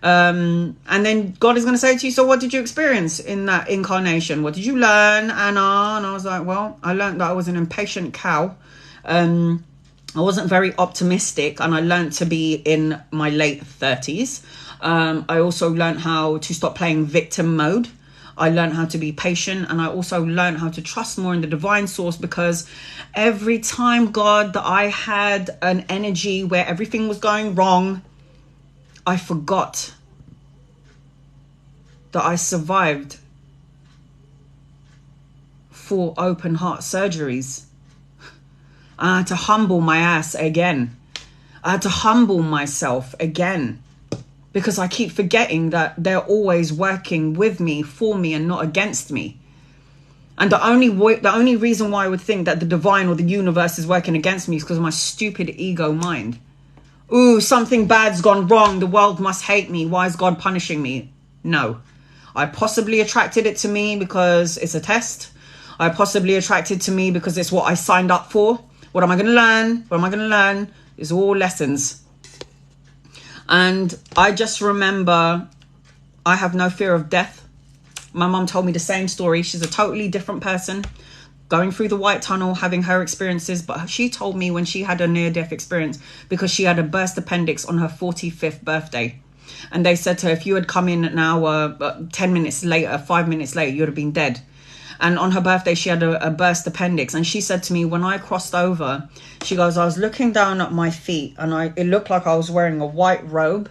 And then God is going to say to you, so what did you experience in that incarnation? What did you learn, Anna? And I was like, well, I learned that I was an impatient cow. I wasn't very optimistic, and I learned to be in my late 30s. I also learned how to stop playing victim mode. I learned how to be patient, and I also learned how to trust more in the divine source, because every time, God, that I had an energy where everything was going wrong, I forgot that I survived 4 open heart surgeries. I had to humble my ass again. I had to humble myself again, because I keep forgetting that they're always working with me, for me, and not against me. And the only reason why I would think that the divine or the universe is working against me is because of my stupid ego mind. Ooh, something bad's gone wrong. The world must hate me. Why is God punishing me? No. I possibly attracted it to me because it's a test. I possibly attracted to me because it's what I signed up for. What am I going to learn? What am I going to learn? It's all lessons. And I just remember I have no fear of death. My mum told me the same story. She's a totally different person, going through the white tunnel, having her experiences. But she told me when she had a near-death experience, because she had a burst appendix on her 45th birthday. And they said to her, if you had come in an hour, 10 minutes later, 5 minutes later, you would have been dead. And on her birthday, she had a burst appendix. And she said to me, when I crossed over, she goes, I was looking down at my feet, and it looked like I was wearing a white robe.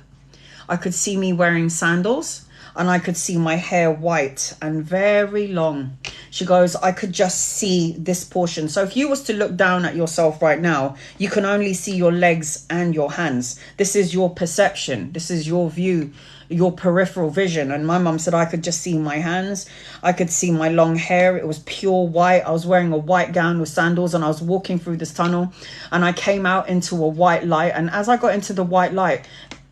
I could see me wearing sandals, and I could see my hair white and very long. She goes, I could just see this portion. So if you was to look down at yourself right now, you can only see your legs and your hands. This is your perception. This is your view, your peripheral vision. And my mum said I could just see my hands. I could see my long hair. It was pure white. I was wearing a white gown with sandals, and I was walking through this tunnel, and I came out into a white light. And as I got into the white light,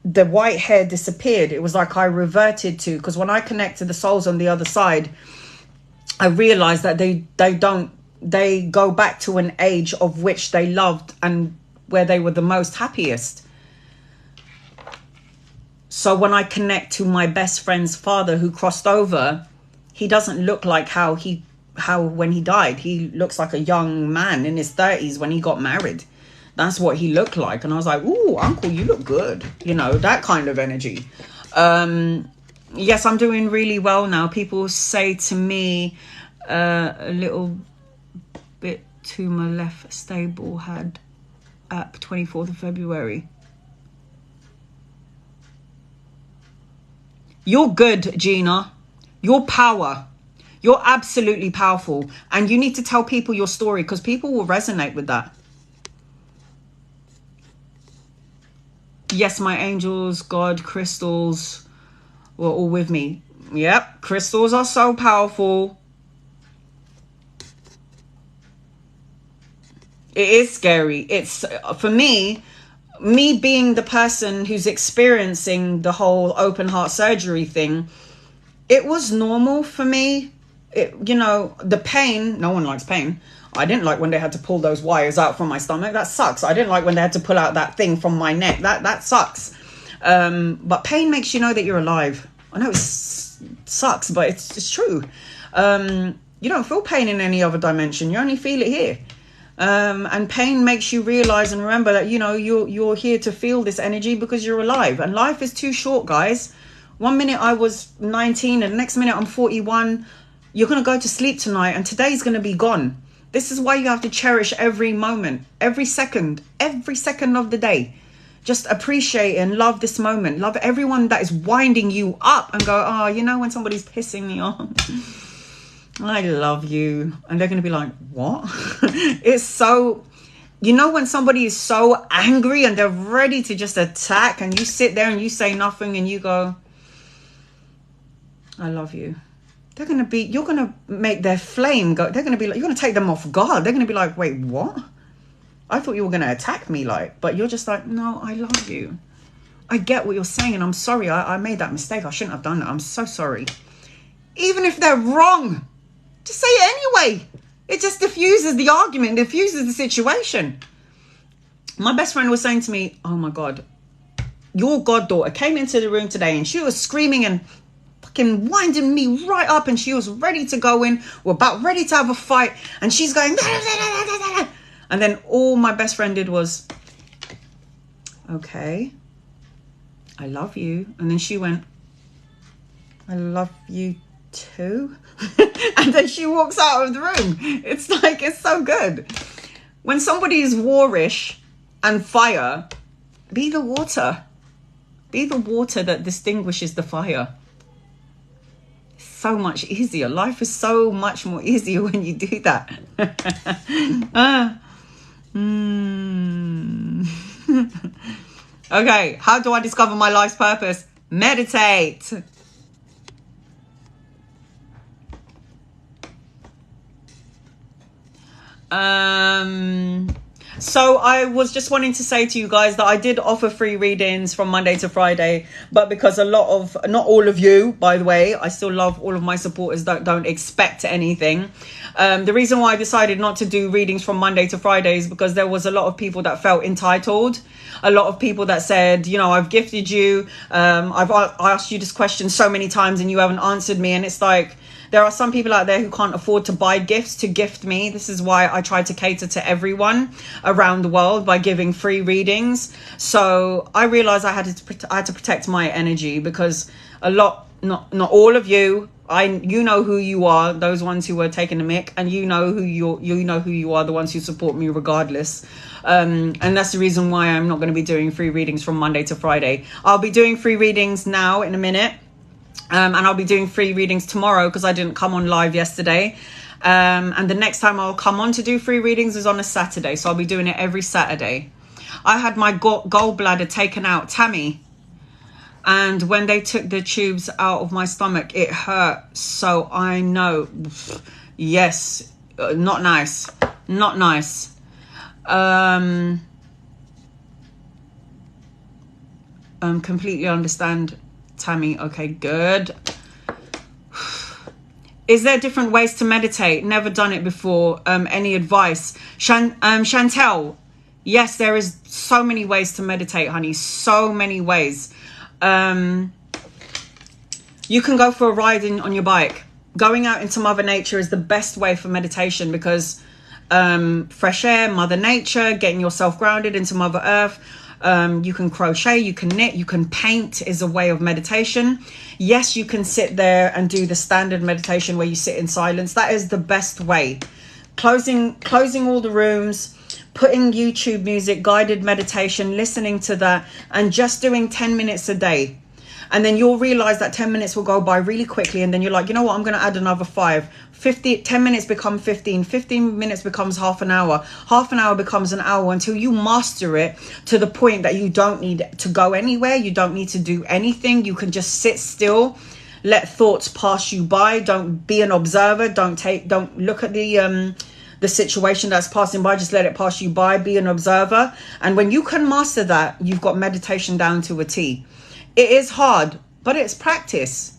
the white hair disappeared. It was like I reverted to, because when I connect to the souls on the other side, I realized that they go back to an age of which they loved and where they were the most happiest. So when I connect to my best friend's father who crossed over, he doesn't look like how when he died. He looks like a young man in his 30s when he got married. That's what he looked like. And I was like, ooh, uncle, you look good. You know, that kind of energy. Yes, I'm doing really well now. People say to me, a little bit tumor left stable, had app 24th of February. You're good, Gina. You're power. You're absolutely powerful. And you need to tell people your story, because people will resonate with that. Yes, my angels, God, crystals were all with me. Yep, crystals are so powerful. It is scary. It's, for me being the person who's experiencing the whole open heart surgery thing, it was normal for me. You know, the pain, no one likes pain. I didn't like when they had to pull those wires out from my stomach. That sucks. I didn't like when they had to pull out that thing from my neck. That sucks. But pain makes you know that you're alive. I know it sucks, but it's true. You don't feel pain in any other dimension. You only feel it here. And pain makes you realize and remember that, you know, you're here to feel this energy because you're alive. And life is too short, guys. 1 minute I was 19 and the next minute I'm 41. You're going to go to sleep tonight and today's going to be gone. This is why you have to cherish every moment, every second of the day. Just appreciate and love this moment. Love everyone that is winding you up and go, oh, you know, when somebody's pissing me off, I love you. And they're going to be like, what? It's so, you know, when somebody is so angry and they're ready to just attack and you sit there and you say nothing and you go, I love you. They're going to be, you're going to make their flame go. They're going to be like, you're going to take them off guard. They're going to be like, wait, what? I thought you were going to attack me, like, but you're just like, no, I love you. I get what you're saying. And I'm sorry. I made that mistake. I shouldn't have done that. I'm so sorry. Even if they're wrong, just say it anyway. It just diffuses the argument, diffuses the situation. My best friend was saying to me, oh my God, your goddaughter came into the room today and she was screaming and fucking winding me right up, and she was ready to go in. We're about ready to have a fight, and she's going, and then all my best friend did was, okay, I love you. And then she went, I love you too. And then she walks out of the room. It's like, it's so good. When somebody is warish and fire, be the water. Be the water that distinguishes the fire. So much easier. Life is so much more easier when you do that. Okay, how do I discover my life's purpose? Meditate. So I was just wanting to say to you guys that I did offer free readings from Monday to Friday, but because not all of you, by the way, I still love all of my supporters that don't expect anything. The reason why I decided not to do readings from Monday to Friday is because there was a lot of people that felt entitled. A lot of people that said, you know, I've gifted you. I've asked you this question so many times and you haven't answered me. And it's like, there are some people out there who can't afford to buy gifts to gift me. This is why I try to cater to everyone around the world by giving free readings. So I realized I had to protect my energy, because not all of you, you know who you are, those ones who were taking the mick, and you know who you are, the ones who support me regardless. And that's the reason why I'm not going to be doing free readings from Monday to Friday. I'll be doing free readings now in a minute. And I'll be doing free readings tomorrow because I didn't come on live yesterday. And the next time I'll come on to do free readings is on a Saturday. So I'll be doing it every Saturday. I had my gallbladder taken out, Tammy. And when they took the tubes out of my stomach, it hurt. So I know. Yes. Not nice. Not nice. Completely understand, Tammy. Okay, good. Is there different ways to meditate? Never done it before. Any advice? Chantel, yes, there is so many ways to meditate, honey. So many ways. You can go for a ride on your bike. Going out into Mother Nature is the best way for meditation, because fresh air, Mother Nature, getting yourself grounded into Mother Earth. You can crochet, you can knit, you can paint is a way of meditation. Yes, you can sit there and do the standard meditation where you sit in silence. That is the best way. Closing all the rooms, putting YouTube music, guided meditation, listening to that, and just doing 10 minutes a day. And then you'll realize that 10 minutes will go by really quickly. And then you're like, you know what, I'm going to add another 5. 10 minutes become 15. 15 minutes becomes half an hour. Half an hour becomes an hour, until you master it to the point that you don't need to go anywhere. You don't need to do anything. You can just sit still. Let thoughts pass you by. Don't be an observer. Don't look at the situation that's passing by. Just let it pass you by. Be an observer. And when you can master that, you've got meditation down to a T. It is hard, but it's practice.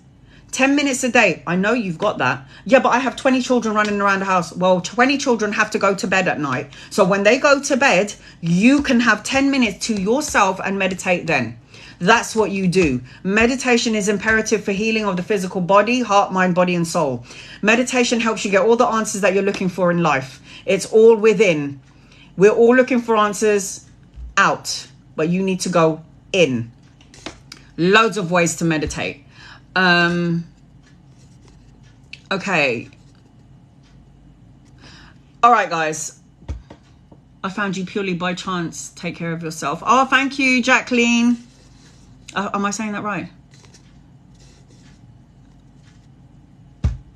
10 minutes a day. I know you've got that. Yeah, but I have 20 children running around the house. Well, 20 children have to go to bed at night. So when they go to bed, you can have 10 minutes to yourself and meditate then. That's what you do. Meditation is imperative for healing of the physical body, heart, mind, body, and soul. Meditation helps you get all the answers that you're looking for in life. It's all within. We're all looking for answers out, but you need to go in. Loads of ways to meditate. Okay. All right, guys. I found you purely by chance. Take care of yourself. Oh, thank you, Jacqueline. Am I saying that right?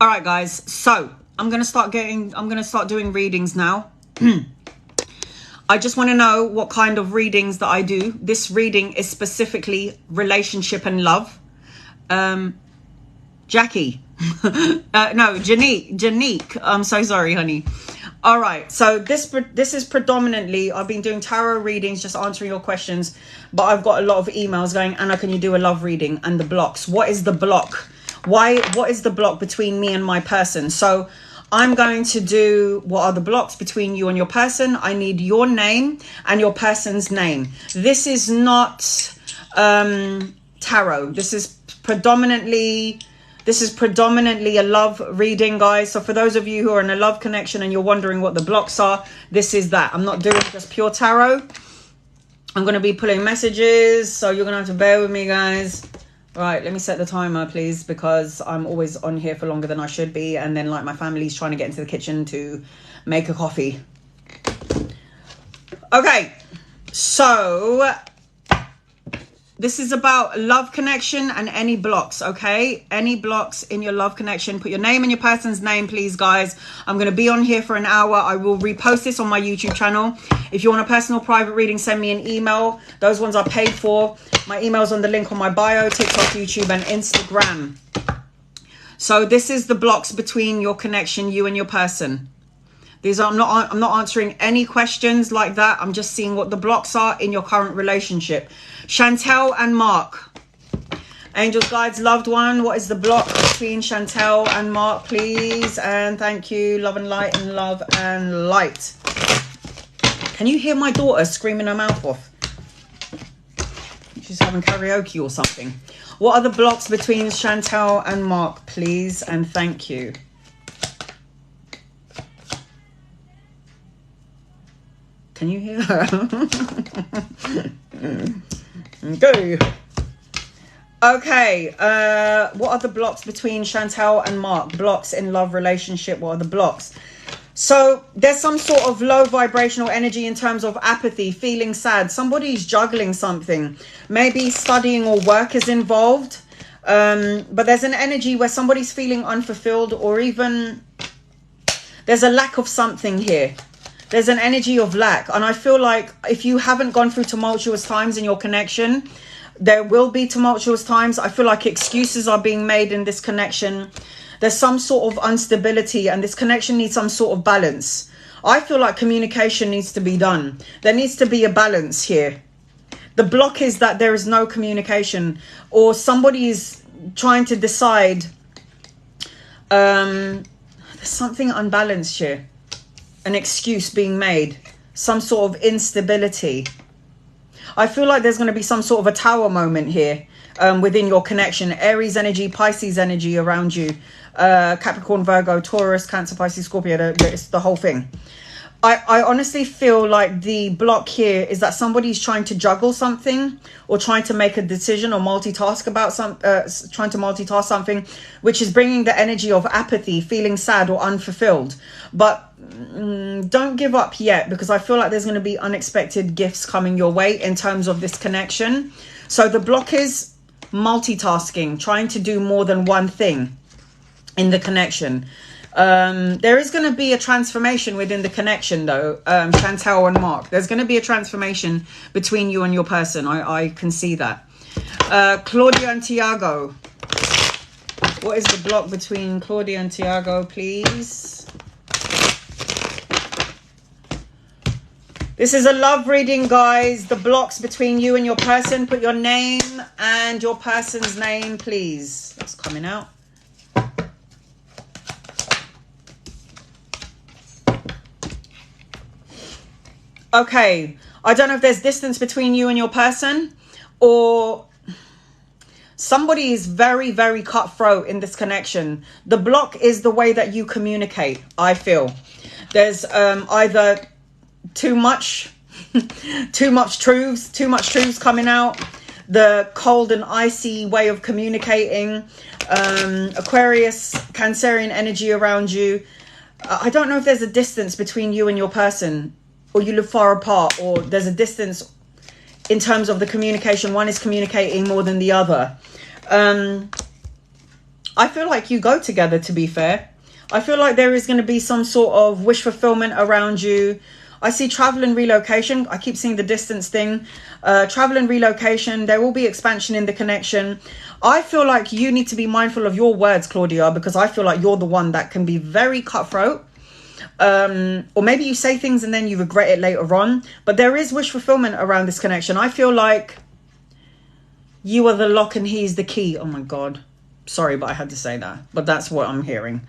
All right, guys. So I'm going to start doing readings now. I just want to know what kind of readings that I do. This reading is specifically relationship and love. Jackie. No, Janique. I'm so sorry, honey. All right. So this is predominantly, I've been doing tarot readings, just answering your questions. But I've got a lot of emails going, Anna, can you do a love reading? And the blocks. What is the block? What is the block between me and my person? So I'm going to do, what are the blocks between you and your person? I need your name and your person's name. This is not tarot. This is predominantly a love reading, guys. So for those of you who are in a love connection and you're wondering what the blocks are, this is that. I'm not doing just pure tarot. I'm going to be pulling messages, so you're going to have to bear with me, guys. Right, let me set the timer, please, because I'm always on here for longer than I should be. And then, like, my family's trying to get into the kitchen to make a coffee. Okay, so this is about love connection and any blocks, okay? Any blocks in your love connection. Put your name and your person's name, please, guys. I'm going to be on here for an hour. I will repost this on my YouTube channel. If you want a personal private reading, send me an email. Those ones are paid for. My email's on the link on my bio, TikTok, YouTube, and Instagram. So this is the blocks between your connection, you and your person. These are, I'm not answering any questions like that. I'm just seeing what the blocks are in your current relationship. Chantel and Mark. Angels, guides, loved one. What is the block between Chantel and Mark, please? And thank you. Love and light and love and light. Can you hear my daughter screaming her mouth off? She's having karaoke or something. What are the blocks between Chantel and Mark, please? And thank you. Can you hear her? Okay. What are the blocks between Chantel and Mark? Blocks in love relationship. What are the blocks? So there's some sort of low vibrational energy in terms of apathy, feeling sad. Somebody's juggling something. Maybe studying or work is involved. But there's an energy where somebody's feeling unfulfilled, or even there's a lack of something here. There's an energy of lack. And I feel like if you haven't gone through tumultuous times in your connection, there will be tumultuous times. I feel like excuses are being made in this connection. There's some sort of instability, and this connection needs some sort of balance. I feel like communication needs to be done. There needs to be a balance here. The block is that there is no communication, or somebody is trying to decide. There's something unbalanced here. An excuse being made. Some sort of instability. I feel like there's going to be some sort of a tower moment here within your connection. Aries energy, Pisces energy around you. Capricorn, Virgo, Taurus, Cancer, Pisces, Scorpio. It's the whole thing. I honestly feel like the block here is that somebody's trying to juggle something, or trying to make a decision, or multitask about trying to multitask something, which is bringing the energy of apathy, feeling sad or unfulfilled. But don't give up yet, because I feel like there's going to be unexpected gifts coming your way in terms of this connection. So the block is multitasking, trying to do more than one thing in the connection. There is going to be a transformation within the connection though, Chantel and Mark. There's going to be a transformation between you and your person. I can see that. Claudia and Tiago. What is the block between Claudia and Tiago, please? This is a love reading, guys. The blocks between you and your person. Put your name and your person's name, please. That's coming out. Okay. I don't know if there's distance between you and your person, or somebody is very, very cutthroat in this connection. The block is the way that you communicate, I feel. There's either too much truths coming out, the cold and icy way of communicating, Aquarius, Cancerian energy around you. I don't know if there's a distance between you and your person, or you live far apart, or there's a distance in terms of the communication. One is communicating more than the other. I feel like you go together, to be fair. I feel like there is going to be some sort of wish fulfillment around you. I see travel and relocation. I keep seeing the distance thing. Travel and relocation. There will be expansion in the connection. I feel like you need to be mindful of your words, Claudia, because I feel like you're the one that can be very cutthroat. Or maybe you say things and then you regret it later on. But there is wish fulfillment around this connection. I feel like you are the lock and he's the key. Oh my God. Sorry, but I had to say that. But that's what I'm hearing.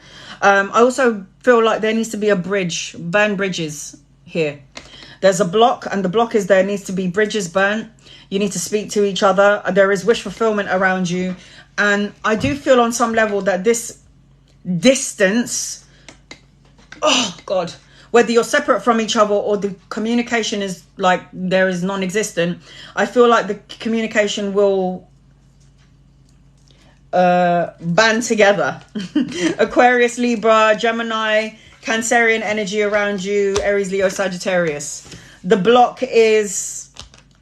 I also feel like there needs to be a bridge. Burn bridges here. There's a block, and the block is there needs to be bridges burnt. You need to speak to each other. There is wish fulfillment around you. And I do feel on some level that this distance, oh God, whether you're separate from each other or the communication is like there is non-existent, I feel like the communication will band together. Aquarius, Libra, Gemini, Cancerian energy around you, Aries, Leo, Sagittarius. The block is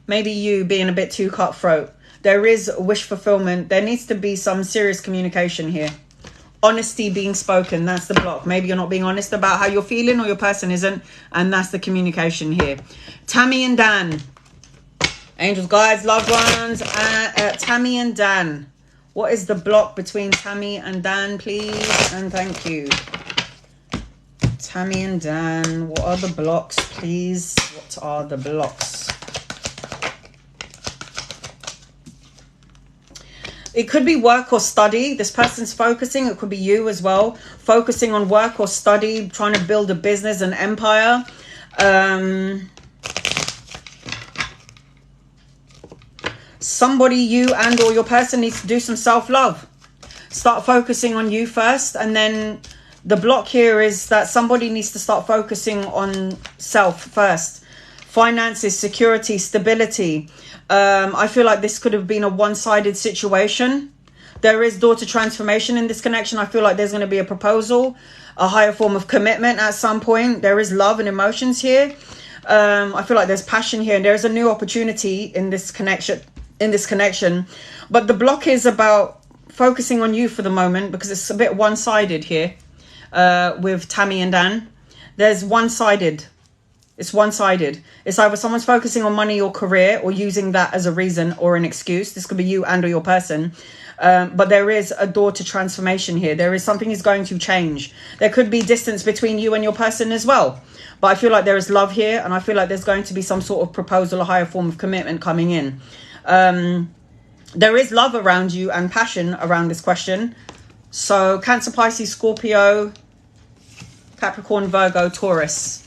maybe you being a bit too cutthroat. There is wish fulfillment. There needs to be some serious communication here. Honesty being spoken, that's the block. Maybe you're not being honest about how you're feeling, or your person isn't, and that's the communication here. Tammy and Dan. Angels, guides, loved ones. Tammy and Dan. What is the block between Tammy and Dan, please? And thank you. Tammy and Dan, what are the blocks, please? What are the blocks? It could be work or study. This person's focusing. It could be you as well. Focusing on work or study, trying to build a business, an empire. Somebody, you and or your person, needs to do some self-love. Start focusing on you first, and then the block here is that somebody needs to start focusing on self first. Finances, security, stability. I feel like this could have been a one-sided situation. There is door to transformation in this connection. I feel like there's going to be a proposal, a higher form of commitment at some point. There is love and emotions here. I feel like there's passion here, and there's a new opportunity in this connection. But the block is about focusing on you for the moment, because it's a bit one-sided here. With Tammy and Dan, there's one-sided. It's one-sided. It's either someone's focusing on money or career, or using that as a reason or an excuse. This could be you and or your person. But there is a door to transformation here. There is something is going to change. There could be distance between you and your person as well. But I feel like there is love here, and I feel like there's going to be some sort of proposal, a higher form of commitment coming in. There is love around you and passion around this question. So Cancer, Pisces, Scorpio, Capricorn, Virgo, Taurus.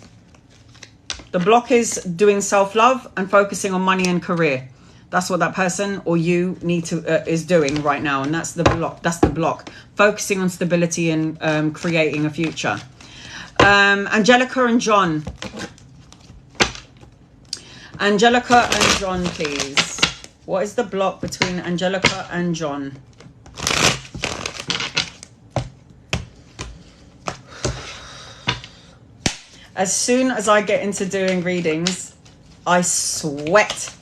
The block is doing self-love and focusing on money and career. That's what that person or you need to is doing right now, and that's the block. That's the block. Focusing on stability and creating a future. Angelica and John. Angelica and John, please. What is the block between Angelica and John? As soon as I get into doing readings, I sweat.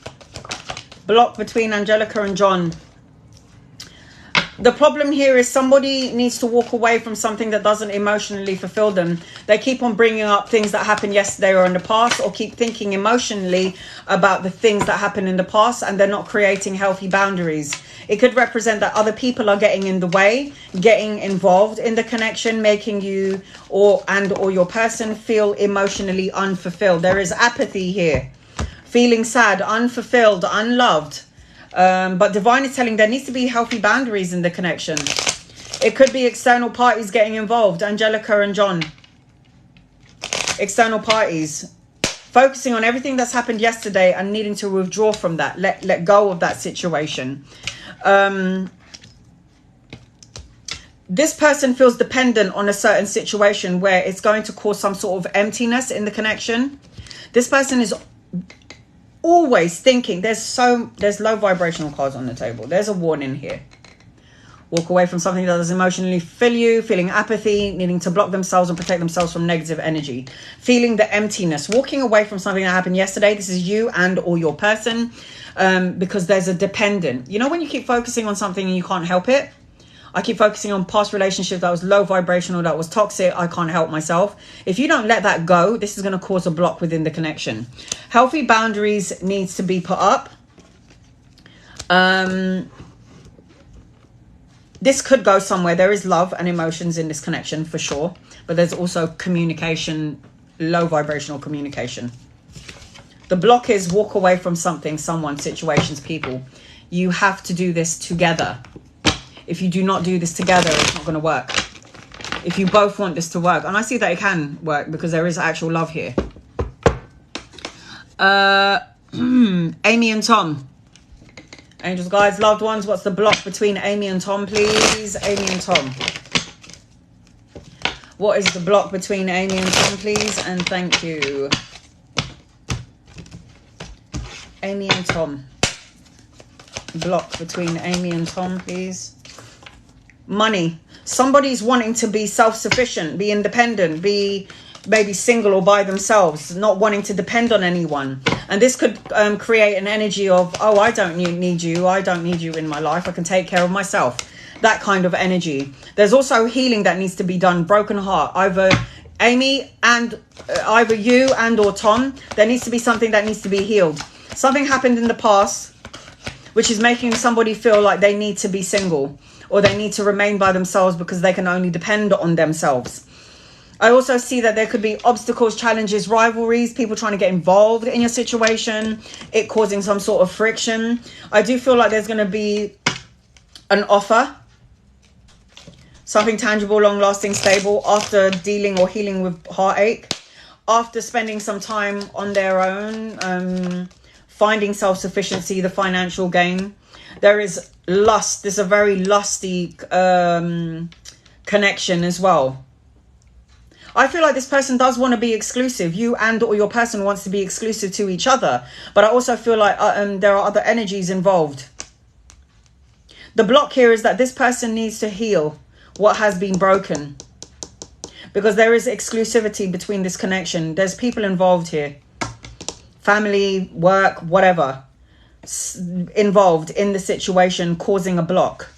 Block between Angelica and John. The problem here is somebody needs to walk away from something that doesn't emotionally fulfill them. They keep on bringing up things that happened yesterday or in the past, or keep thinking emotionally about the things that happened in the past, and they're not creating healthy boundaries. It could represent that other people are getting in the way, getting involved in the connection, making you or your person feel emotionally unfulfilled. There is apathy here, feeling sad, unfulfilled, unloved. But divine is telling there needs to be healthy boundaries in the connection. It could be external parties getting involved. Angelica and John. External parties. Focusing on everything that's happened yesterday and needing to withdraw from that. Let go of that situation. This person feels dependent on a certain situation where it's going to cause some sort of emptiness in the connection. This person is always thinking, there's low vibrational cards on the table. There's a warning here. Walk away from something that does emotionally fill you, feeling apathy, needing to block themselves and protect themselves from negative energy, feeling the emptiness, walking away from something that happened yesterday. This is you and or your person, because there's a dependent. You know, when you keep focusing on something and you can't help it. I keep focusing on past relationship that was low vibrational, that was toxic. I can't help myself. If you don't let that go, this is going to cause a block within the connection. Healthy boundaries needs to be put up. This could go somewhere. There is love and emotions in this connection for sure. But there's also communication, low vibrational communication. The block is walk away from something, someone, situations, people. You have to do this together. If you do not do this together, it's not going to work. If you both want this to work. And I see that it can work because there is actual love here. Amy and Tom. Angels, guides, loved ones. What's the block between Amy and Tom, please? Amy and Tom. What is the block between Amy and Tom, please? And thank you. Amy and Tom. Block between Amy and Tom, please. Money. Somebody's wanting to be self-sufficient, be independent, be maybe single or by themselves, not wanting to depend on anyone. And this could create an energy of, oh, I don't need you. I don't need you in my life. I can take care of myself. That kind of energy. There's also healing that needs to be done. Broken heart. Either Amy and either you and or Tom, there needs to be something that needs to be healed. Something happened in the past which is making somebody feel like they need to be single or they need to remain by themselves because they can only depend on themselves. I also see that there could be obstacles, challenges, rivalries, people trying to get involved in your situation, it causing some sort of friction. I do feel like there's going to be an offer, something tangible, long-lasting, stable, after dealing or healing with heartache, after spending some time on their own, finding self-sufficiency, the financial gain. There is lust. There's a very lusty connection as well. I feel like this person does want to be exclusive. You and or your person wants to be exclusive to each other. But I also feel like there are other energies involved. The block here is that this person needs to heal what has been broken. Because there is exclusivity between this connection. There's people involved here. Family, work, whatever. Involved in the situation, causing a block.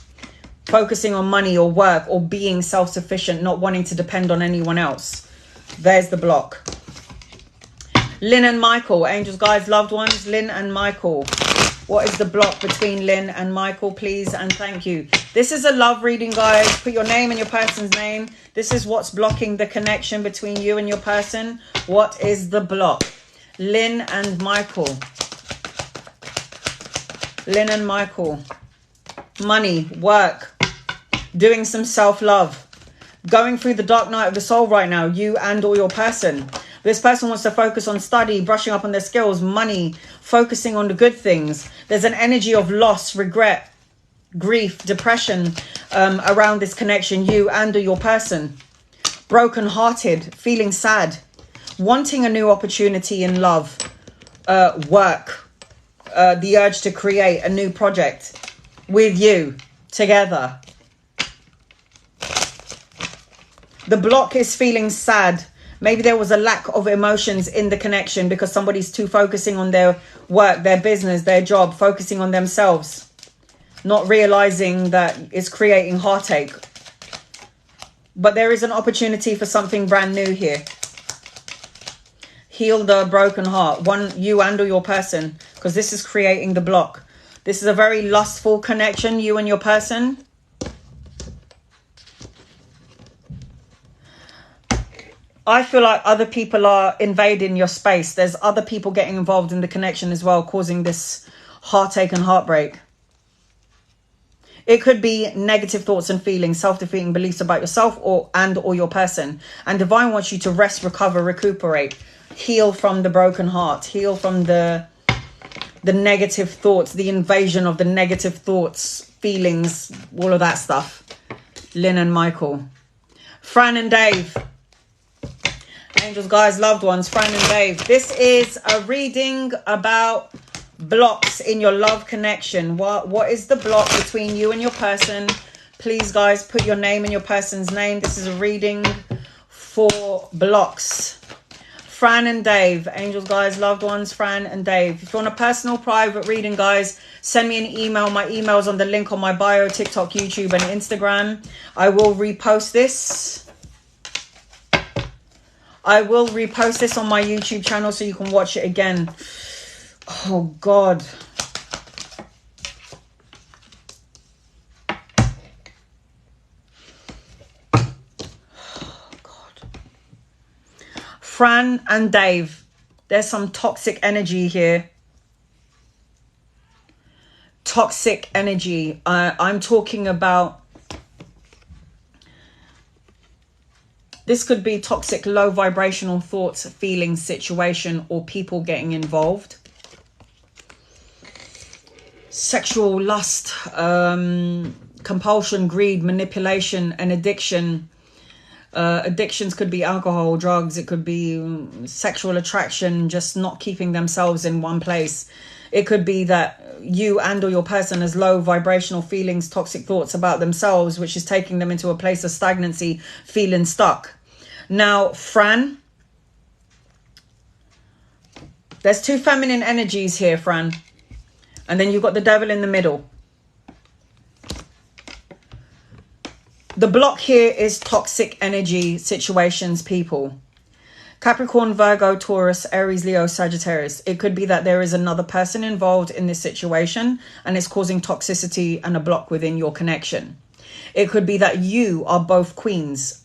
Focusing on money or work or being self-sufficient, not wanting to depend on anyone else. There's the block. Lynn and Michael, angels, guides, loved ones. Lynn and Michael. What is the block between Lynn and Michael, please? And thank you. This is a love reading, guys. Put your name and your person's name. This is what's blocking the connection between you and your person. What is the block? Lynn and Michael. Lynn and Michael. Money, work, doing some self-love, going through the dark night of the soul right now, you and or your person. This person wants to focus on study, brushing up on their skills, money, focusing on the good things. There's an energy of loss, regret, grief, depression around this connection, you and or your person. Broken-hearted, feeling sad, wanting a new opportunity in love, work, the urge to create a new project with you together. The block is feeling sad. Maybe there was a lack of emotions in the connection because somebody's too focusing on their work, their business, their job, focusing on themselves. not realizing that it's creating heartache. But there is an opportunity for something brand new here. Heal the broken heart, you and or your person, because this is creating the block. This is a very lustful connection, you and your person. I feel like other people are invading your space. There's other people getting involved in the connection as well, causing this heartache and heartbreak. It could be negative thoughts and feelings, self-defeating beliefs about yourself or your person. And Divine wants you to rest, recover, recuperate, heal from the broken heart, heal from the negative thoughts, the invasion of the negative thoughts, feelings, all of that stuff. Lynn and Michael. Fran and Dave. Angels, guys, loved ones, Fran and Dave. This is a reading about blocks in your love connection. What is the block between you and your person? Please, guys, put your name and your person's name. This is a reading for blocks. Fran and Dave. Angels, guys, loved ones, Fran and Dave. If you want a personal private reading, guys, send me an email. My email's on the link on my bio, TikTok, YouTube, and Instagram. I will repost this. I will repost this on my YouTube channel so you can watch it again. Oh, God. Oh, God. Fran and Dave. There's some toxic energy here. Toxic energy. I'm talking about... This could be toxic, low vibrational thoughts, feelings, situation, or people getting involved. Sexual lust, compulsion, greed, manipulation, and addiction. Addictions could be alcohol, drugs. It could be sexual attraction, just not keeping themselves in one place. It could be that you and or your person has low vibrational feelings, toxic thoughts about themselves, which is taking them into a place of stagnancy, feeling stuck. Now, Fran, there's two feminine energies here, Fran. And then you've got the devil in the middle. The block here is toxic energy situations, people. Capricorn, Virgo, Taurus, Aries, Leo, Sagittarius. It could be that there is another person involved in this situation and it's causing toxicity and a block within your connection. It could be that you are both queens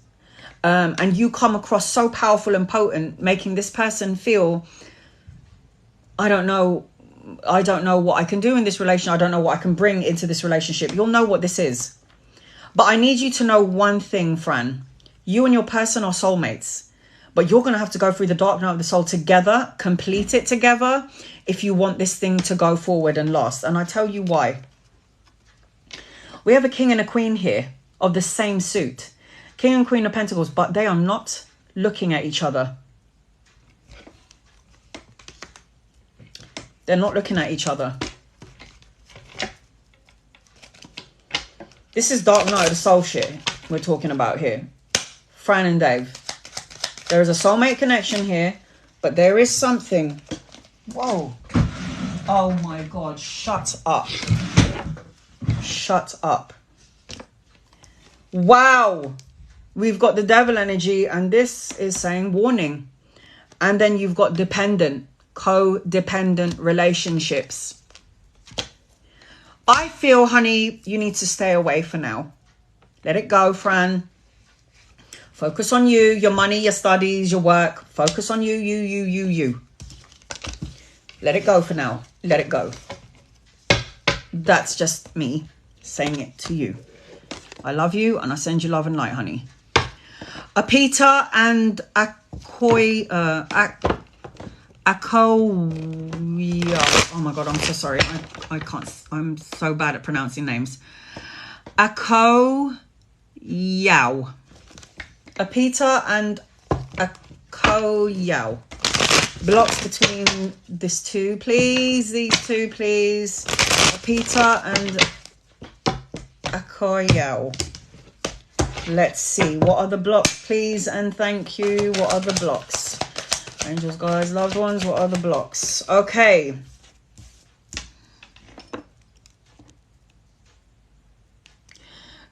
and you come across so powerful and potent, making this person feel, I don't know what I can do in this relation. I don't know what I can bring into this relationship. You'll know what this is. But I need you to know one thing, Fran. You and your person are soulmates. But you're going to have to go through the dark night of the soul together, complete it together, if you want this thing to go forward and last. And I tell you why. We have a king and a queen here of the same suit. King and queen of pentacles, but they are not looking at each other. They're not looking at each other. This is dark night of the soul shit we're talking about here. Fran and Dave. There is a soulmate connection here, but there is something. Whoa. Oh my God. Shut up. Shut up. Wow. We've got the devil energy, and this is saying warning. And then you've got dependent, codependent relationships. I feel, honey, you need to stay away for now. Let it go, Fran. Focus on you, your money, your studies, your work. Focus on you. Let it go for now. Let it go. That's just me saying it to you. I love you and I send you love and light, honey. Peter and Akoya. Oh my God, I'm so sorry. I can't. I'm so bad at pronouncing names. Akoyao. Peter and Akoyao. Blocks between these two, please. These two, please. Peter and Akoyao. Let's see. What are the blocks, please? And thank you. What are the blocks? Angels, guys, loved ones, what are the blocks? Okay.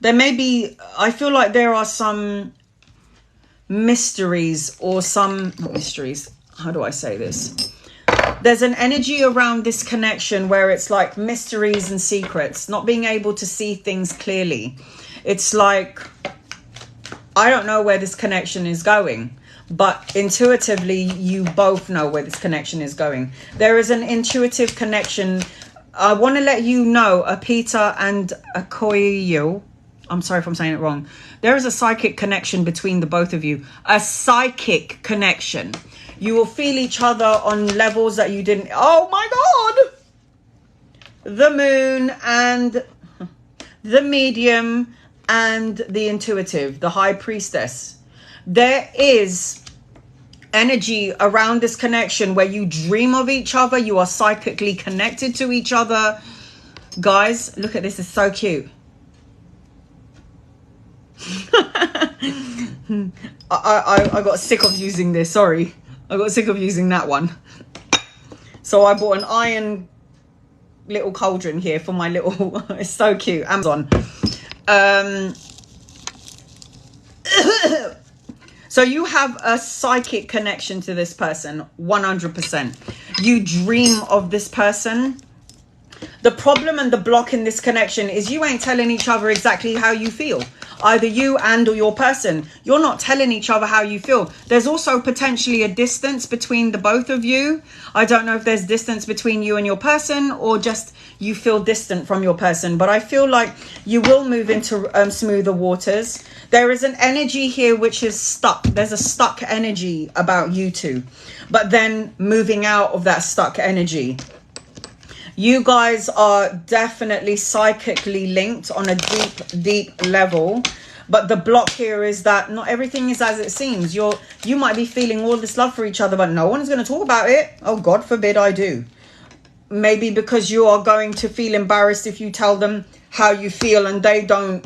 There may be, I feel like there are some mysteries or some, not mysteries, how do I say this? There's an energy around this connection where it's like mysteries and secrets, not being able to see things clearly. It's like, I don't know where this connection is going, but intuitively, you both know where this connection is going. There is an intuitive connection. I want to let you know, Peter and Akoyo, I'm sorry if I'm saying it wrong. There is a psychic connection between the both of you. A psychic connection. You will feel each other on levels that you didn't. Oh my God. The moon and the medium and the intuitive, the high priestess. There is energy around this connection where you dream of each other. You are psychically connected to each other. Guys, look at this. It's so cute. I got sick of using this. Sorry. I got sick of using that one. So I bought an iron little cauldron here for my little... It's so cute. Amazon. So you have a psychic connection to this person, 100%. You dream of this person. The problem and the block in this connection is you ain't telling each other exactly how you feel. Either you and or your person. You're not telling each other how you feel. There's also potentially a distance between the both of you. I don't know if there's distance between you and your person or just you feel distant from your person. But I feel like you will move into smoother waters. There is an energy here which is stuck. There's a stuck energy about you two. But then moving out of that stuck energy. You guys are definitely psychically linked on a deep, deep level. But the block here is that not everything is as it seems. You might be feeling all this love for each other, but no one's going to talk about it. Oh, God forbid I do. Maybe because you are going to feel embarrassed if you tell them how you feel and they don't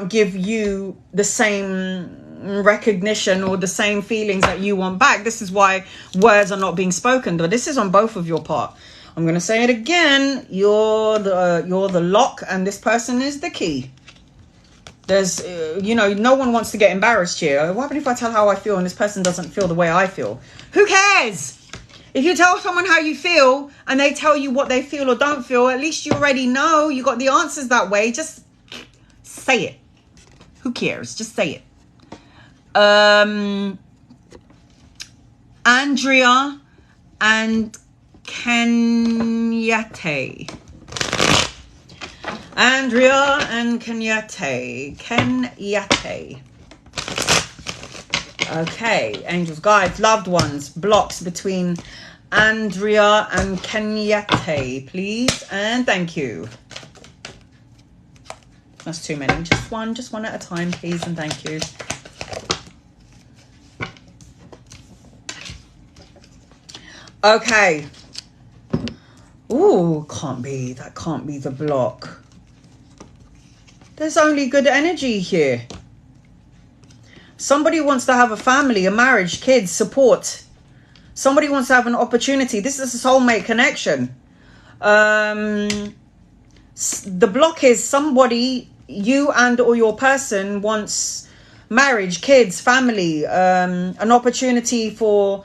give you the same recognition or the same feelings that you want back. This is why words are not being spoken. But this is on both of your part. I'm going to say it again. You're the lock and this person is the key. There's, no one wants to get embarrassed here. What happens if I tell how I feel and this person doesn't feel the way I feel? Who cares? If you tell someone how you feel and they tell you what they feel or don't feel, at least you already know. You got the answers that way. Just say it. Who cares? Just say it. Andrea and Kenyatte. Andrea and Kenyatte. Okay, angels, guides, loved ones, blocks between Andrea and Kenyatte, please, and thank you. That's too many. Just one at a time, please, and thank you. Okay. Ooh, that can't be the block. There's only good energy here. Somebody wants to have a family, a marriage, kids, support. Somebody wants to have an opportunity. This is a soulmate connection. The block is somebody, you and or your person wants marriage, kids, family, an opportunity for,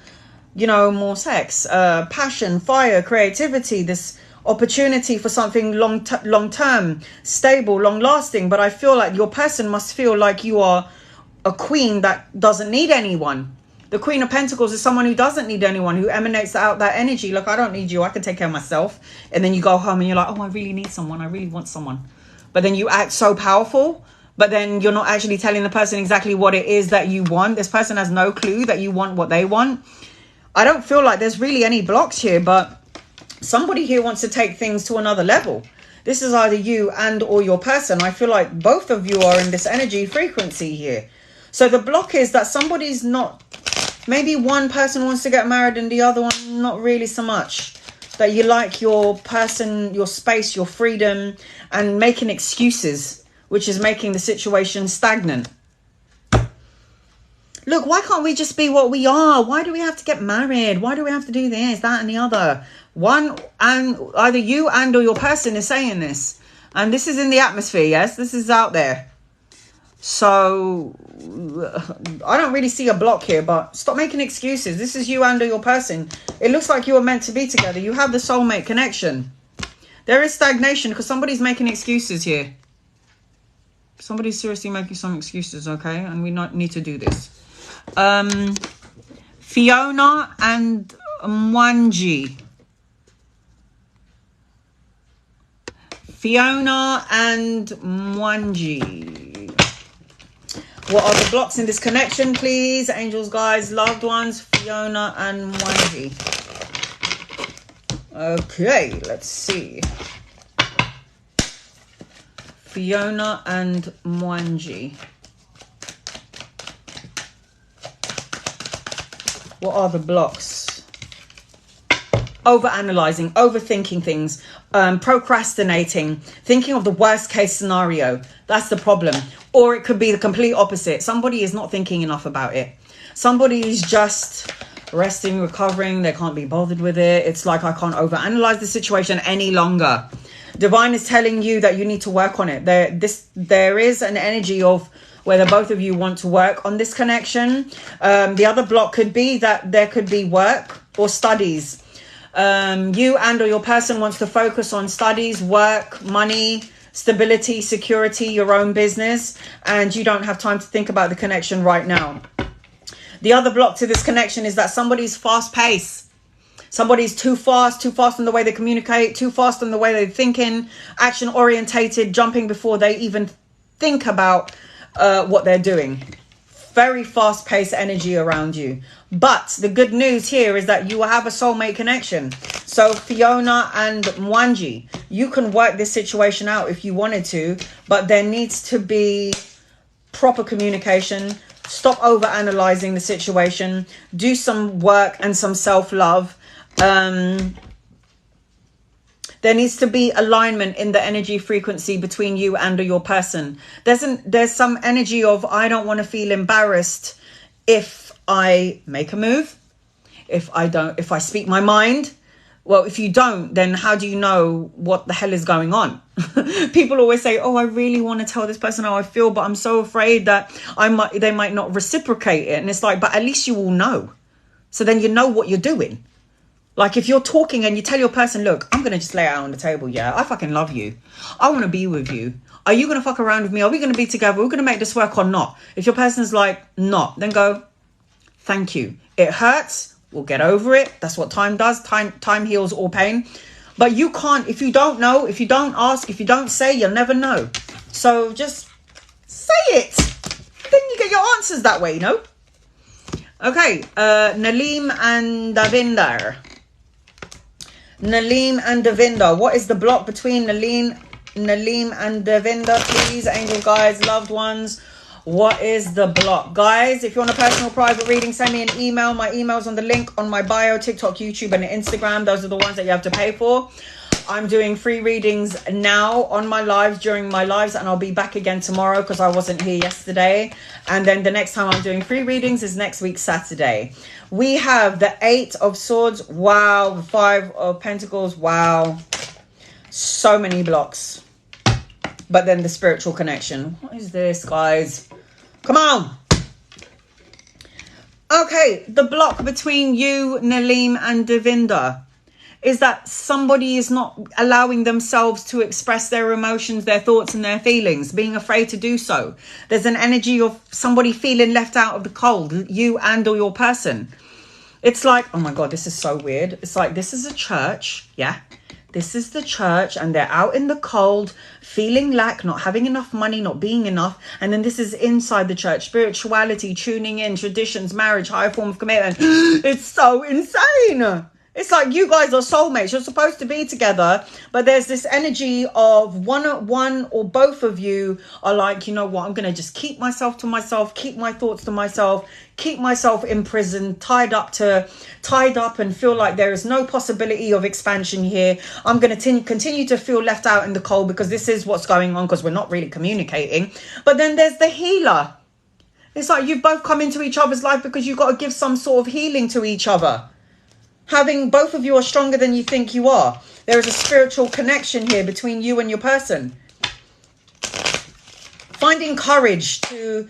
more sex, passion, fire, creativity, this opportunity for something long term, stable, long lasting. But I feel like your person must feel like you are a queen that doesn't need anyone. The Queen of Pentacles is someone who doesn't need anyone, who emanates out that energy. Look, I don't need you. I can take care of myself. And then you go home and you're like, oh, I really need someone. I really want someone. But then you act so powerful. But then you're not actually telling the person exactly what it is that you want. This person has no clue that you want what they want. I don't feel like there's really any blocks here, but somebody here wants to take things to another level. This is either you and or your person. I feel like both of you are in this energy frequency here. So the block is that somebody's not, maybe one person wants to get married and the other one not really so much. That you like your person, your space, your freedom, and making excuses, which is making the situation stagnant. Look, why can't we just be what we are? Why do we have to get married? Why do we have to do this, that, and the other? One, and either you and or your person is saying this. And this is in the atmosphere, yes? This is out there. So I don't really see a block here, but stop making excuses. This is you and your person. It looks like you were meant to be together. You have the soulmate connection. There is stagnation because somebody's making excuses here. Somebody's seriously making some excuses, okay? And we need to do this. Fiona and Mwangi. Fiona and Mwangi. What are the blocks in this connection, please? Angels, guides, loved ones, Fiona and Mwangi. Okay, let's see. Fiona and Mwangi. What are the blocks? Overanalyzing, overthinking things, procrastinating, thinking of the worst case scenario. That's the problem. Or it could be the complete opposite. Somebody is not thinking enough about it. Somebody is just resting, recovering. They can't be bothered with it. It's like, I can't overanalyze the situation any longer. Divine is telling you that you need to work on it. There is an energy of whether both of you want to work on this connection. The other block could be that there could be work or studies. You and or your person wants to focus on studies, work, money, stability, security, your own business, and you don't have time to think about the connection right now. The other block to this connection is that somebody's fast paced. Somebody's too fast in the way they communicate, too fast in the way they're thinking, action orientated, jumping before they even think about what they're doing. Very fast paced energy around you. But the good news here is that you have a soulmate connection. So Fiona and Mwangi, you can work this situation out if you wanted to, but there needs to be proper communication. Stop over analyzing the situation. Do some work and some self-love. There needs to be alignment in the energy frequency between you and your person. There's some energy of, I don't want to feel embarrassed if I make a move, if I speak my mind. Well, if you don't, then how do you know what the hell is going on? People always say, oh, I really want to tell this person how I feel, but I'm so afraid that they might not reciprocate it. And it's like, but at least you will know. So then you know what you're doing. Like if you're talking and you tell your person, look, I'm going to just lay it out on the table. Yeah, I fucking love you. I want to be with you. Are you going to fuck around with me? Are we going to be together? We're going to make this work or not? If your person's like, not, then go, thank you. It hurts. We'll get over it. That's what time does. Time heals all pain. But you can't, if you don't know, if you don't ask, if you don't say, you'll never know. So just say it. Then you get your answers that way, you know? Okay. Nalim and Davinder. Nalim and Davinder. What is the block between Nalim and Davinder, please? Angel guides, loved ones. What is the block? Guys, if you want a personal private reading, send me an email. My email's on the link on my bio, TikTok, YouTube, and Instagram. Those are the ones that you have to pay for. I'm doing free readings now on my lives, during my lives, and I'll be back again tomorrow because I wasn't here yesterday. And then the next time I'm doing free readings is next week, Saturday. We have the 8 of Swords. Wow. The 5 of Pentacles. Wow. So many blocks. But then the spiritual connection. What is this, guys? Come on. Okay. The block between you, Nalim, and Davinder is that somebody is not allowing themselves to express their emotions, their thoughts, and their feelings, being afraid to do so. There's an energy of somebody feeling left out of the cold, you and or your person. It's like, oh my God, this is so weird. It's like, this is a church, yeah? This is the church, and they're out in the cold, feeling lack, not having enough money, not being enough. And then this is inside the church, spirituality, tuning in, traditions, marriage, higher form of commitment. It's so insane. It's like you guys are soulmates. You're supposed to be together, but there's this energy of one or both of you are like, you know what, I'm going to just keep myself to myself, keep my thoughts to myself, keep myself in prison, tied up and feel like there is no possibility of expansion here. I'm going to continue to feel left out in the cold because this is what's going on, because we're not really communicating. But then there's the healer. It's like you've both come into each other's life because you've got to give some sort of healing to each other. Having both of you are stronger than you think you are. There is a spiritual connection here between you and your person. Finding courage to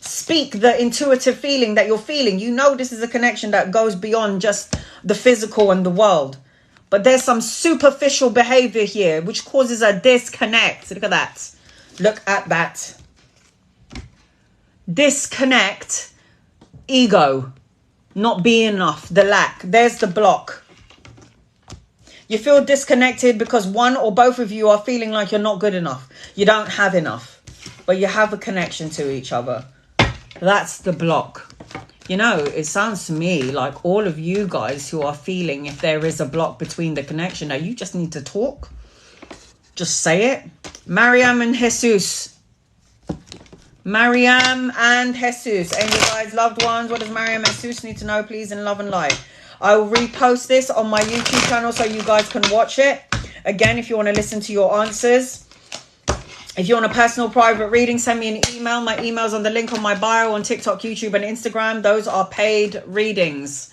speak the intuitive feeling that you're feeling. You know this is a connection that goes beyond just the physical and the world. But there's some superficial behavior here which causes a disconnect. Look at that. Look at that. Disconnect. Ego. Not being enough. The lack. There's the block. You feel disconnected because one or both of you are feeling like you're not good enough. You don't have enough. But you have a connection to each other. That's the block. You know, it sounds to me like all of you guys who are feeling if there is a block between the connection. Now, you just need to talk. Just say it. Mariam and Jesus. Mariam and Jesus. Angel guys, loved ones. What does Mariam and Jesus need to know, please, in love and light? I will repost this on my YouTube channel so you guys can watch it. Again, if you want to listen to your answers. If you want a personal private reading, send me an email. My email's on the link on my bio on TikTok, YouTube, and Instagram. Those are paid readings.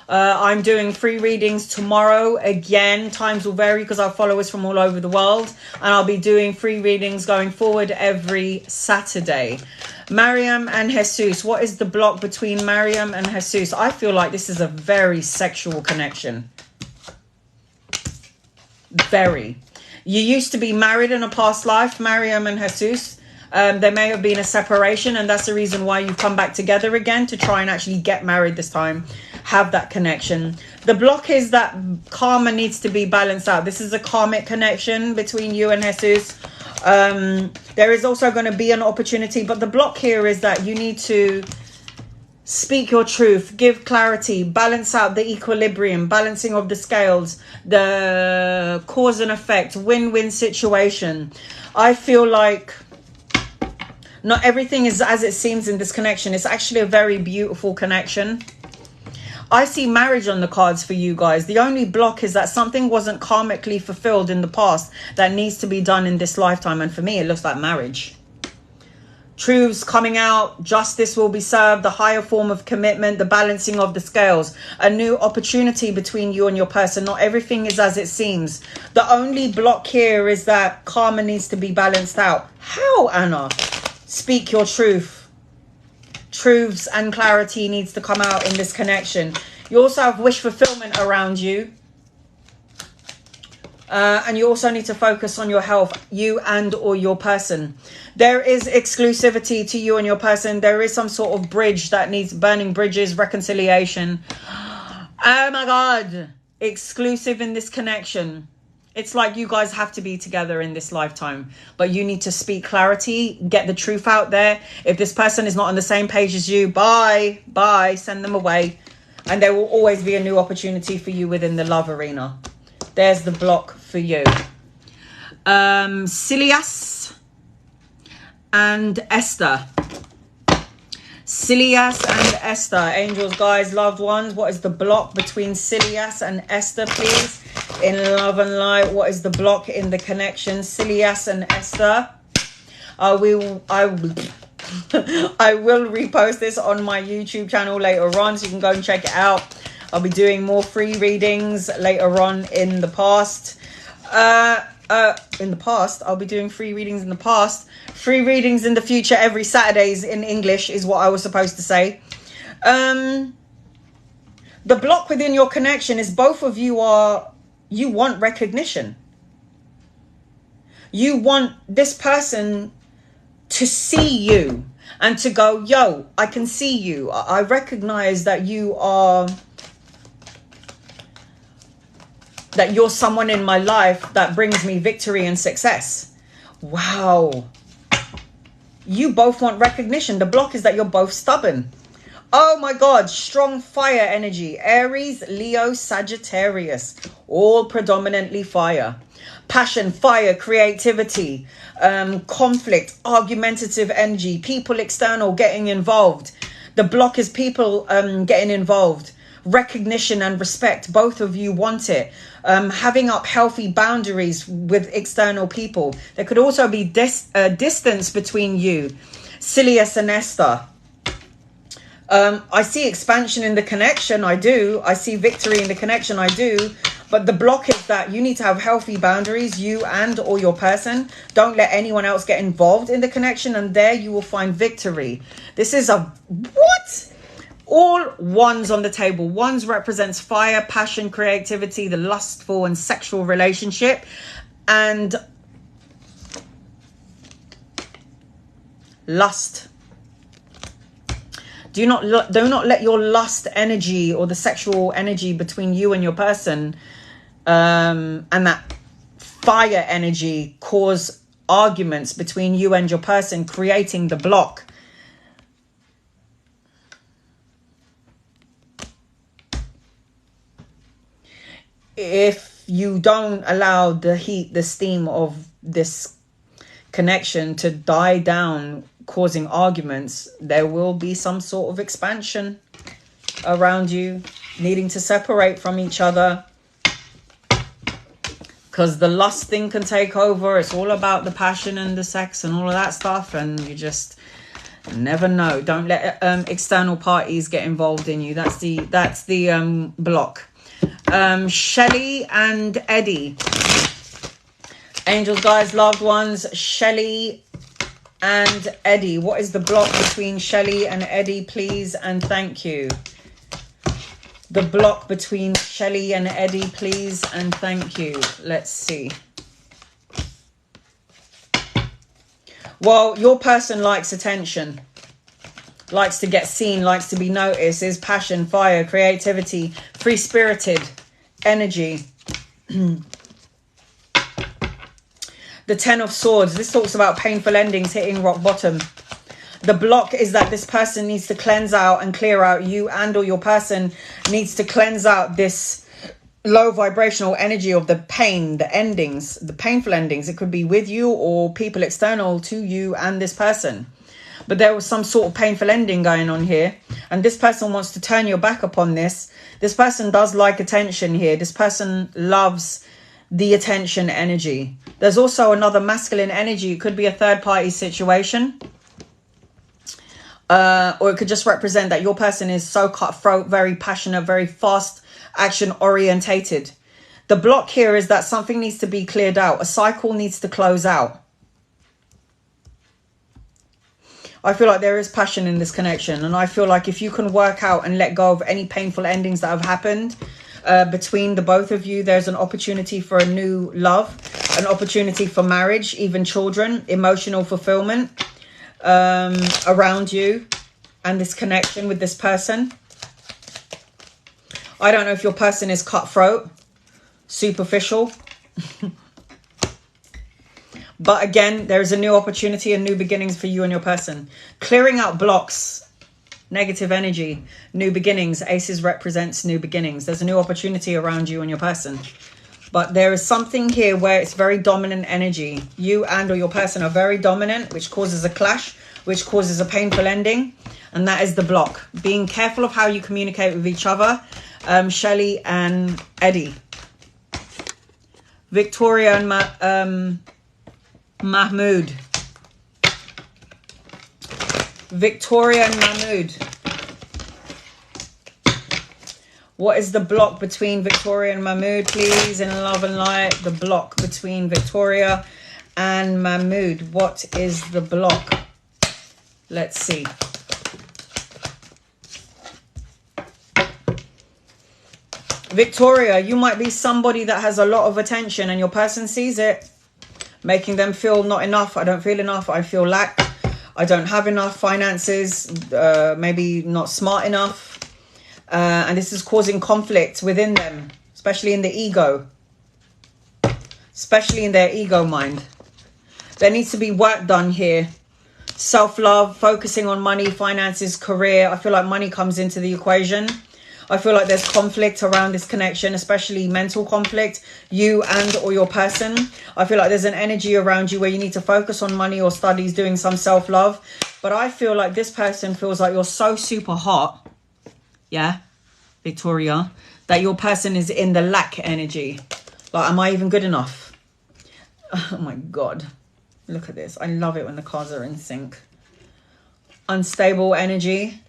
I'm doing free readings tomorrow. Again, times will vary because I have followers from all over the world. And I'll be doing free readings going forward every Saturday. Mariam and Jesus. What is the block between Mariam and Jesus? I feel like this is a very sexual connection. Very. You used to be married in a past life, Mariam and Jesus. There may have been a separation, and that's the reason why you've come back together again to try and actually get married this time. Have that connection. The block is that karma needs to be balanced out. This is a karmic connection between you and Jesus. There is also going to be an opportunity, but the block here is that you need to speak your truth, give clarity, balance out the equilibrium, balancing of the scales, the cause and effect, win-win situation. I feel like not everything is as it seems in this connection. It's actually a very beautiful connection. I see marriage on the cards for you guys. The only block is that something wasn't karmically fulfilled in the past that needs to be done in this lifetime. And for me, it looks like marriage. Truths coming out, justice will be served, the higher form of commitment, the balancing of the scales, a new opportunity between you and your person. Not everything is as it seems. The only block here is that karma needs to be balanced out. How, Anna? Speak your truth. Truths and clarity needs to come out in this connection. You also have wish fulfillment around you. And you also need to focus on your health, you and or your person. There is exclusivity to you and your person. There is some sort of bridge that needs burning bridges, reconciliation. Oh my God. Exclusive in this connection. It's like you guys have to be together in this lifetime. But you need to speak clarity, get the truth out there. If this person is not on the same page as you, bye, send them away. And there will always be a new opportunity for you within the love arena. There's the block for you. Silias and Esther. Silias and Esther. Angels, guys, loved ones. What is the block between Silias and Esther, please? In love and light, what is the block in the connection? Silias and Esther. I will repost this on my YouTube channel later on, so you can go and check it out. I'll be doing more free readings later on in the past. I'll be doing free readings in the past. Free readings in the future every Saturdays in English is what I was supposed to say. The block within your connection is both of you want recognition. You want this person to see you and to go, yo, I can see you. I recognize that you're someone in my life that brings me victory and success. Wow. You both want recognition. The block is that you're both stubborn. Oh my God, strong fire energy. Aries, Leo, Sagittarius. All predominantly fire. Passion, fire, creativity, conflict, argumentative energy, people external getting involved. The block is people getting involved. Recognition and respect. Both of you want it. Having up healthy boundaries with external people. There could also be distance between you. Silius and Esther. I see expansion in the connection. I do. I see victory in the connection. I do. But the block is that you need to have healthy boundaries, you and or your person. Don't let anyone else get involved in the connection. And there you will find victory. This is a what? All ones on the table. Ones represents fire, passion, creativity, the lustful and sexual relationship. And lust. Do not let your lust energy or the sexual energy between you and your person and that fire energy cause arguments between you and your person, creating the block. If you don't allow the heat, the steam of this connection to die down, causing arguments, there will be some sort of expansion around you, needing to separate from each other, because the lust thing can take over. It's all about the passion and the sex and all of that stuff, and you just never know. Don't let external parties get involved in you. That's the block. Shelley and Eddie, angels, guides, loved ones. Shelley and Eddie, what is the block between Shelley and Eddie, please and thank you? The block between Shelley and Eddie, please and thank you. Let's see. Well, your person likes attention, likes to get seen, likes to be noticed, is passion, fire, creativity, free-spirited energy. The Ten of Swords. This talks about painful endings, hitting rock bottom. The block is that this person needs to cleanse out and clear out. You and or your person needs to cleanse out this low vibrational energy of the pain, the endings, the painful endings. It could be with you or people external to you and this person. But there was some sort of painful ending going on here. And this person wants to turn your back upon this. This person does like attention here. This person loves the attention energy. There's also another masculine energy. It could be a third party situation. Or it could just represent that your person is so cutthroat, very passionate, very fast action orientated. The block here is that something needs to be cleared out. A cycle needs to close out. I feel like there is passion in this connection. And I feel like if you can work out and let go of any painful endings that have happened between the both of you, there's an opportunity for a new love, an opportunity for marriage, even children, emotional fulfillment around you and this connection with this person. I don't know if your person is cutthroat, superficial. But again, there is a new opportunity and new beginnings for you and your person. Clearing out blocks, negative energy, new beginnings. Aces represents new beginnings. There's a new opportunity around you and your person. But there is something here where it's very dominant energy. You and or your person are very dominant, which causes a clash, which causes a painful ending. And that is the block. Being careful of how you communicate with each other. Shelley and Eddie. Victoria and Mahmoud. Victoria and Mahmoud. What is the block between Victoria and Mahmoud, please, in love and light? The block between Victoria and Mahmoud. What is the block? Let's see. Victoria, you might be somebody that has a lot of attention and your person sees it, making them feel not enough. I don't feel enough. I feel lack. I don't have enough finances. Maybe not smart enough. And this is causing conflict within them, especially in the ego. Especially in their ego mind. There needs to be work done here. Self-love, focusing on money, finances, career. I feel like money comes into the equation. I feel like there's conflict around this connection, especially mental conflict, you and or your person. I feel like there's an energy around you where you need to focus on money or studies, doing some self-love. But I feel like this person feels like you're so super hot, yeah, Victoria, that your person is in the lack energy. Like, am I even good enough? Oh my God. Look at this. I love it when the cards are in sync. Unstable energy.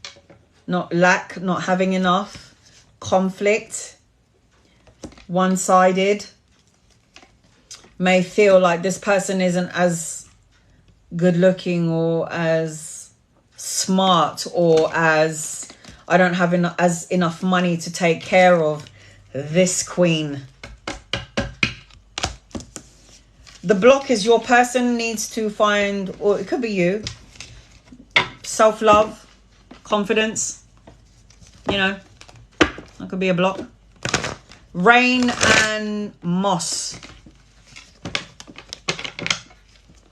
not lack, not having enough, conflict, one-sided. May feel like this person isn't as good looking or as smart or as I don't have enough money to take care of this queen. The block is your person needs to find, or it could be you, self-love, confidence, you know, that could be a block. Rain and moss.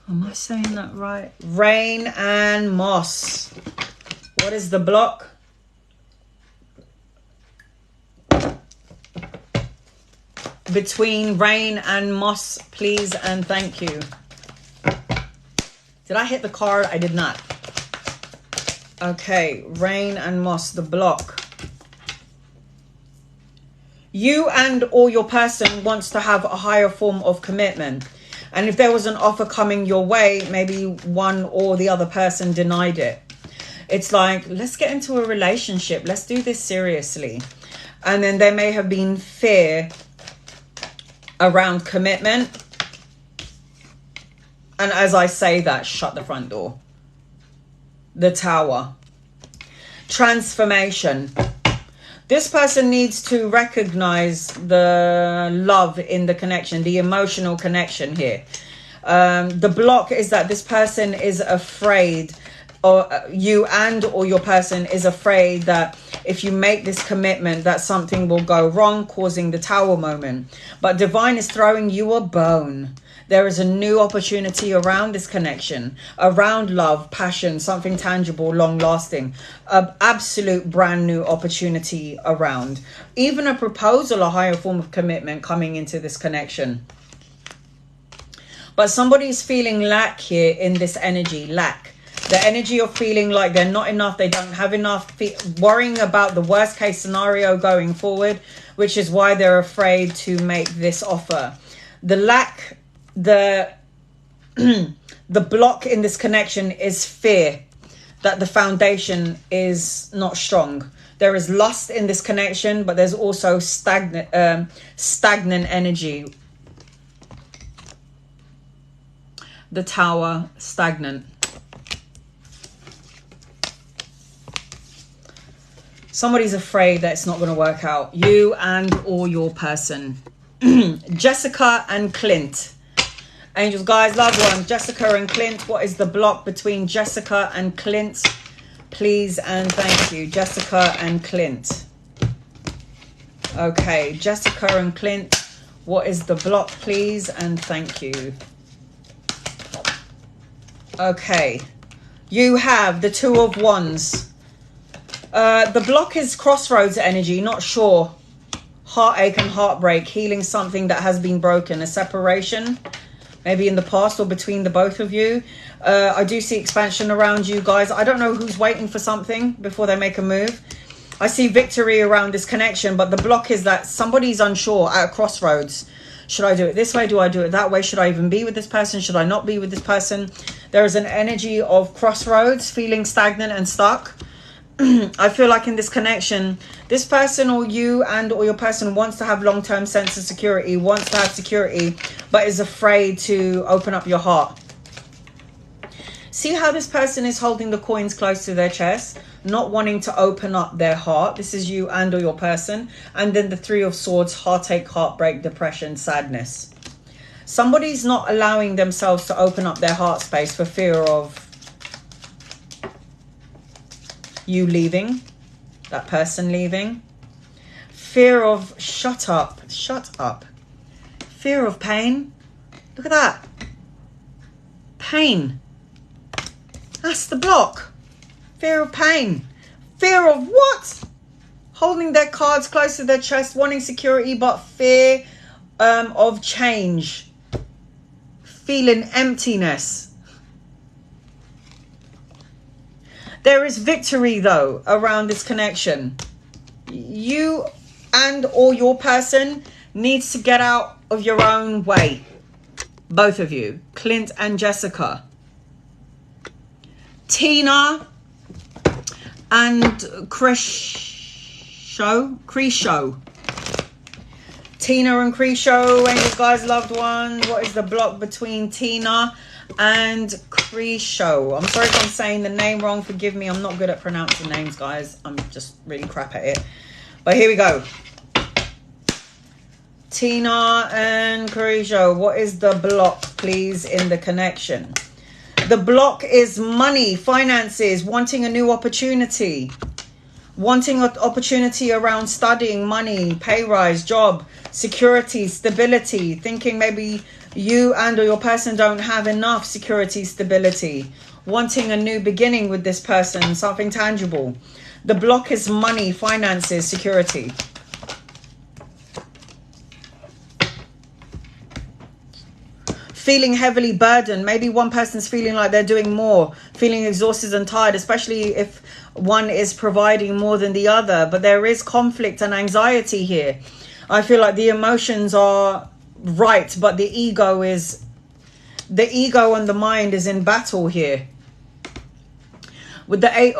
Am I saying that right? Rain and moss. What is the block? Between rain and moss, please and thank you. Did I hit the card? I did not. Okay, rain and moss, the block. You and or your person wants to have a higher form of commitment. And if there was an offer coming your way, maybe one or the other person denied it. It's like, let's get into a relationship. Let's do this seriously. And then there may have been fear around commitment. And as I say that, shut the front door. The Tower. Transformation. This person needs to recognize the love in the connection, the emotional connection here. The block is that this person is afraid, or you and or your person is afraid that if you make this commitment that something will go wrong, causing the Tower moment. But Divine is throwing you a bone. There is a new opportunity around this connection, around love, passion, something tangible, long-lasting. An absolute brand new opportunity around. Even a proposal, a higher form of commitment coming into this connection. But somebody's feeling lack here in this energy, lack. The energy of feeling like they're not enough, they don't have enough, worrying about the worst case scenario going forward, which is why they're afraid to make this offer. The lack... The block in this connection is fear that the foundation is not strong. There is lust in this connection, but there's also stagnant energy. The Tower, stagnant. Somebody's afraid that it's not going to work out. You and or your person. Jessica and Clint. Angels, guys, loved ones, Jessica and Clint. What is the block between Jessica and Clint? Please and thank you. Jessica and Clint. Okay, Jessica and Clint. What is the block, please and thank you. Okay, you have the Two of Wands. The block is crossroads energy, not sure. Heartache and heartbreak, healing something that has been broken, a separation. Maybe in the past or between the both of you. I do see expansion around you guys. I don't know who's waiting for something before they make a move. I see victory around this connection, but the block is that somebody's unsure at a crossroads. Should I do it this way? Do I do it that way? Should I even be with this person? Should I not be with this person? There is an energy of crossroads, feeling stagnant and stuck. I feel like in this connection, this person or you and or your person wants to have long-term sense of security, wants to have security, but is afraid to open up your heart. See how this person is holding the coins close to their chest, not wanting to open up their heart. This is you and or your person. And then the Three of Swords, heartache, heartbreak, depression, sadness. Somebody's not allowing themselves to open up their heart space for fear of you leaving, that person leaving. Fear of shut up. Fear of pain. Look at that. Pain. That's the block. Fear of pain. Fear of what? Holding their cards close to their chest, wanting security, but fear of change. Feeling emptiness. There is victory, though, around this connection. You and or your person needs to get out of your own way. Both of you, Clint and Jessica. Tina and Cresho. Tina and Cresho, angels, guys, loved ones. What is the block between Tina and Cresho? I'm sorry if I'm saying the name wrong. Forgive me. I'm not good at pronouncing names, guys. I'm just really crap at it. But here we go. Tina and Cresho, what is the block, please, in the connection? The block is money, finances, wanting a new opportunity. Wanting an opportunity around studying, money, pay rise, job, security, stability. Thinking maybe you and or your person don't have enough security, stability. Wanting a new beginning with this person, something tangible. The block is money, finances, security. Feeling heavily burdened. Maybe one person's feeling like they're doing more, feeling exhausted and tired, especially if one is providing more than the other. But there is conflict and anxiety here. I feel like the emotions are right, but the ego and the mind is in battle here. With the Eight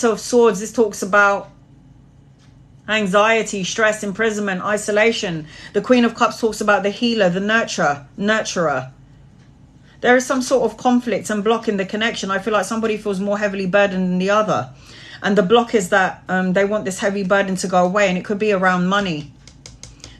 of Swords, this talks about anxiety, stress, imprisonment, isolation. The Queen of Cups talks about the healer, the nurturer. There is some sort of conflict and block in the connection. I feel like somebody feels more heavily burdened than the other. And the block is that they want this heavy burden to go away. And it could be around money.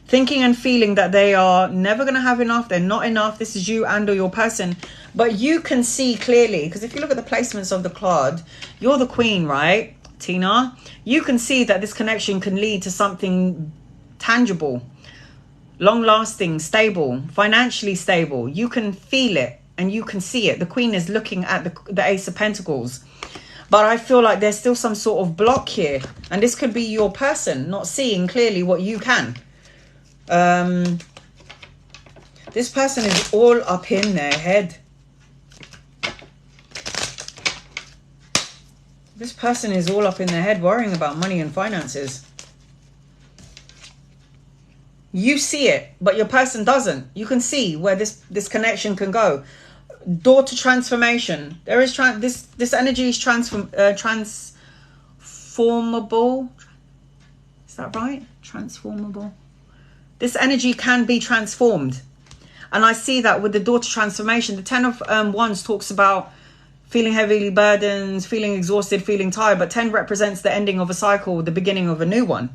Thinking and feeling that they are never going to have enough. They're not enough. This is you and or your person. But you can see clearly. Because if you look at the placements of the card, you're the Queen, right, Tina? You can see that this connection can lead to something tangible, long-lasting, stable, financially stable. You can feel it and you can see it. The Queen is looking at the Ace of Pentacles. But I feel like there's still some sort of block here. And this could be your person not seeing clearly what you can. This person is all up in their head. This person is all up in their head worrying about money and finances. You see it, but your person doesn't. You can see where this connection can go. Door to transformation. There is this energy is transformable. Is that right? Transformable. This energy can be transformed. And I see that with the door to transformation. The Ten of Wands talks about feeling heavily burdened, feeling exhausted, feeling tired. But 10 represents the ending of a cycle, the beginning of a new one.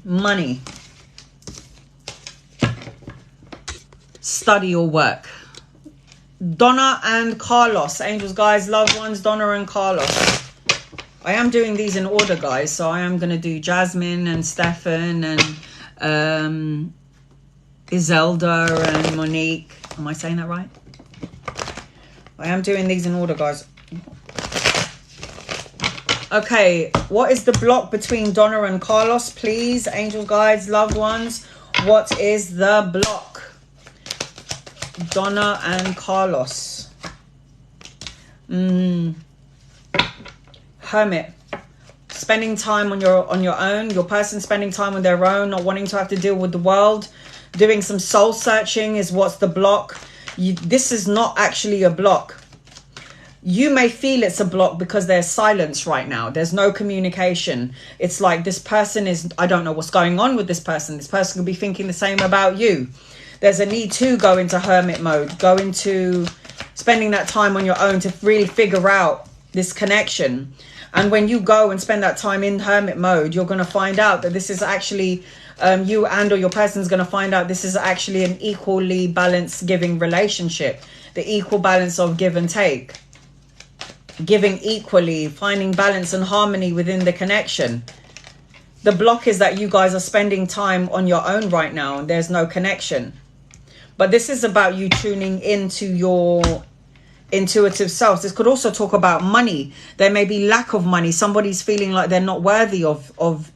Money. Study or work. Donna and Carlos. Angels, guys, loved ones. Donna and Carlos. I am doing these in order, guys. So I am going to do Jasmine and Stefan and Iselda and Monique. Am I saying that right? I am doing these in order, guys. Okay, what is the block between Donna and Carlos, please? Angels, guides, loved ones. What is the block? Donna and Carlos. Hermit. Spending time on your own. Your person spending time on their own, not wanting to have to deal with the world. Doing some soul searching is what's the block. This is not actually a block. You may feel it's a block because there's silence right now. There's no communication. It's like this person is, I don't know what's going on with this person. This person could be thinking the same about you. There's a need to go into hermit mode. Go into spending that time on your own to really figure out this connection. And when you go and spend that time in hermit mode, you're going to find out that this is actually, you and or your person is going to find out this is actually an equally balanced giving relationship. The equal balance of give and take. Giving equally, finding balance and harmony within the connection. The block is that you guys are spending time on your own right now and there's no connection. But this is about you tuning into your intuitive self. This could also talk about money. There may be lack of money. Somebody's feeling like they're not worthy of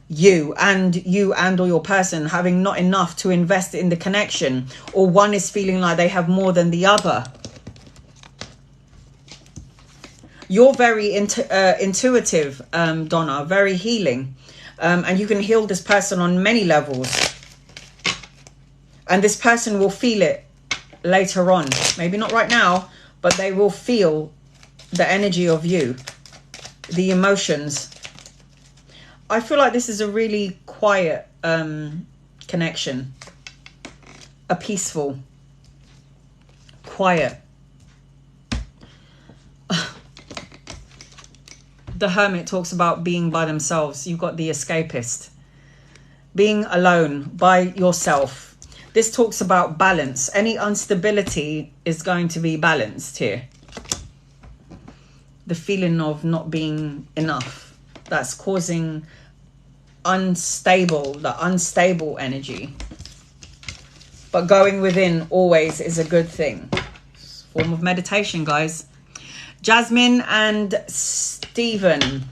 you and or your person having not enough to invest in the connection, or one is feeling like they have more than the other. You're very intuitive, Donna, very healing, and you can heal this person on many levels, and this person will feel it later on. Maybe not right now, but they will feel the energy of you, the emotions. I feel like this is a really quiet connection, a peaceful, quiet. The Hermit talks about being by themselves. You've got the escapist, being alone by yourself. This talks about balance. Any instability is going to be balanced here. The feeling of not being enough, that's causing the unstable energy. But going within always is a good thing. It's a form of meditation, guys. Jasmine and Stephen.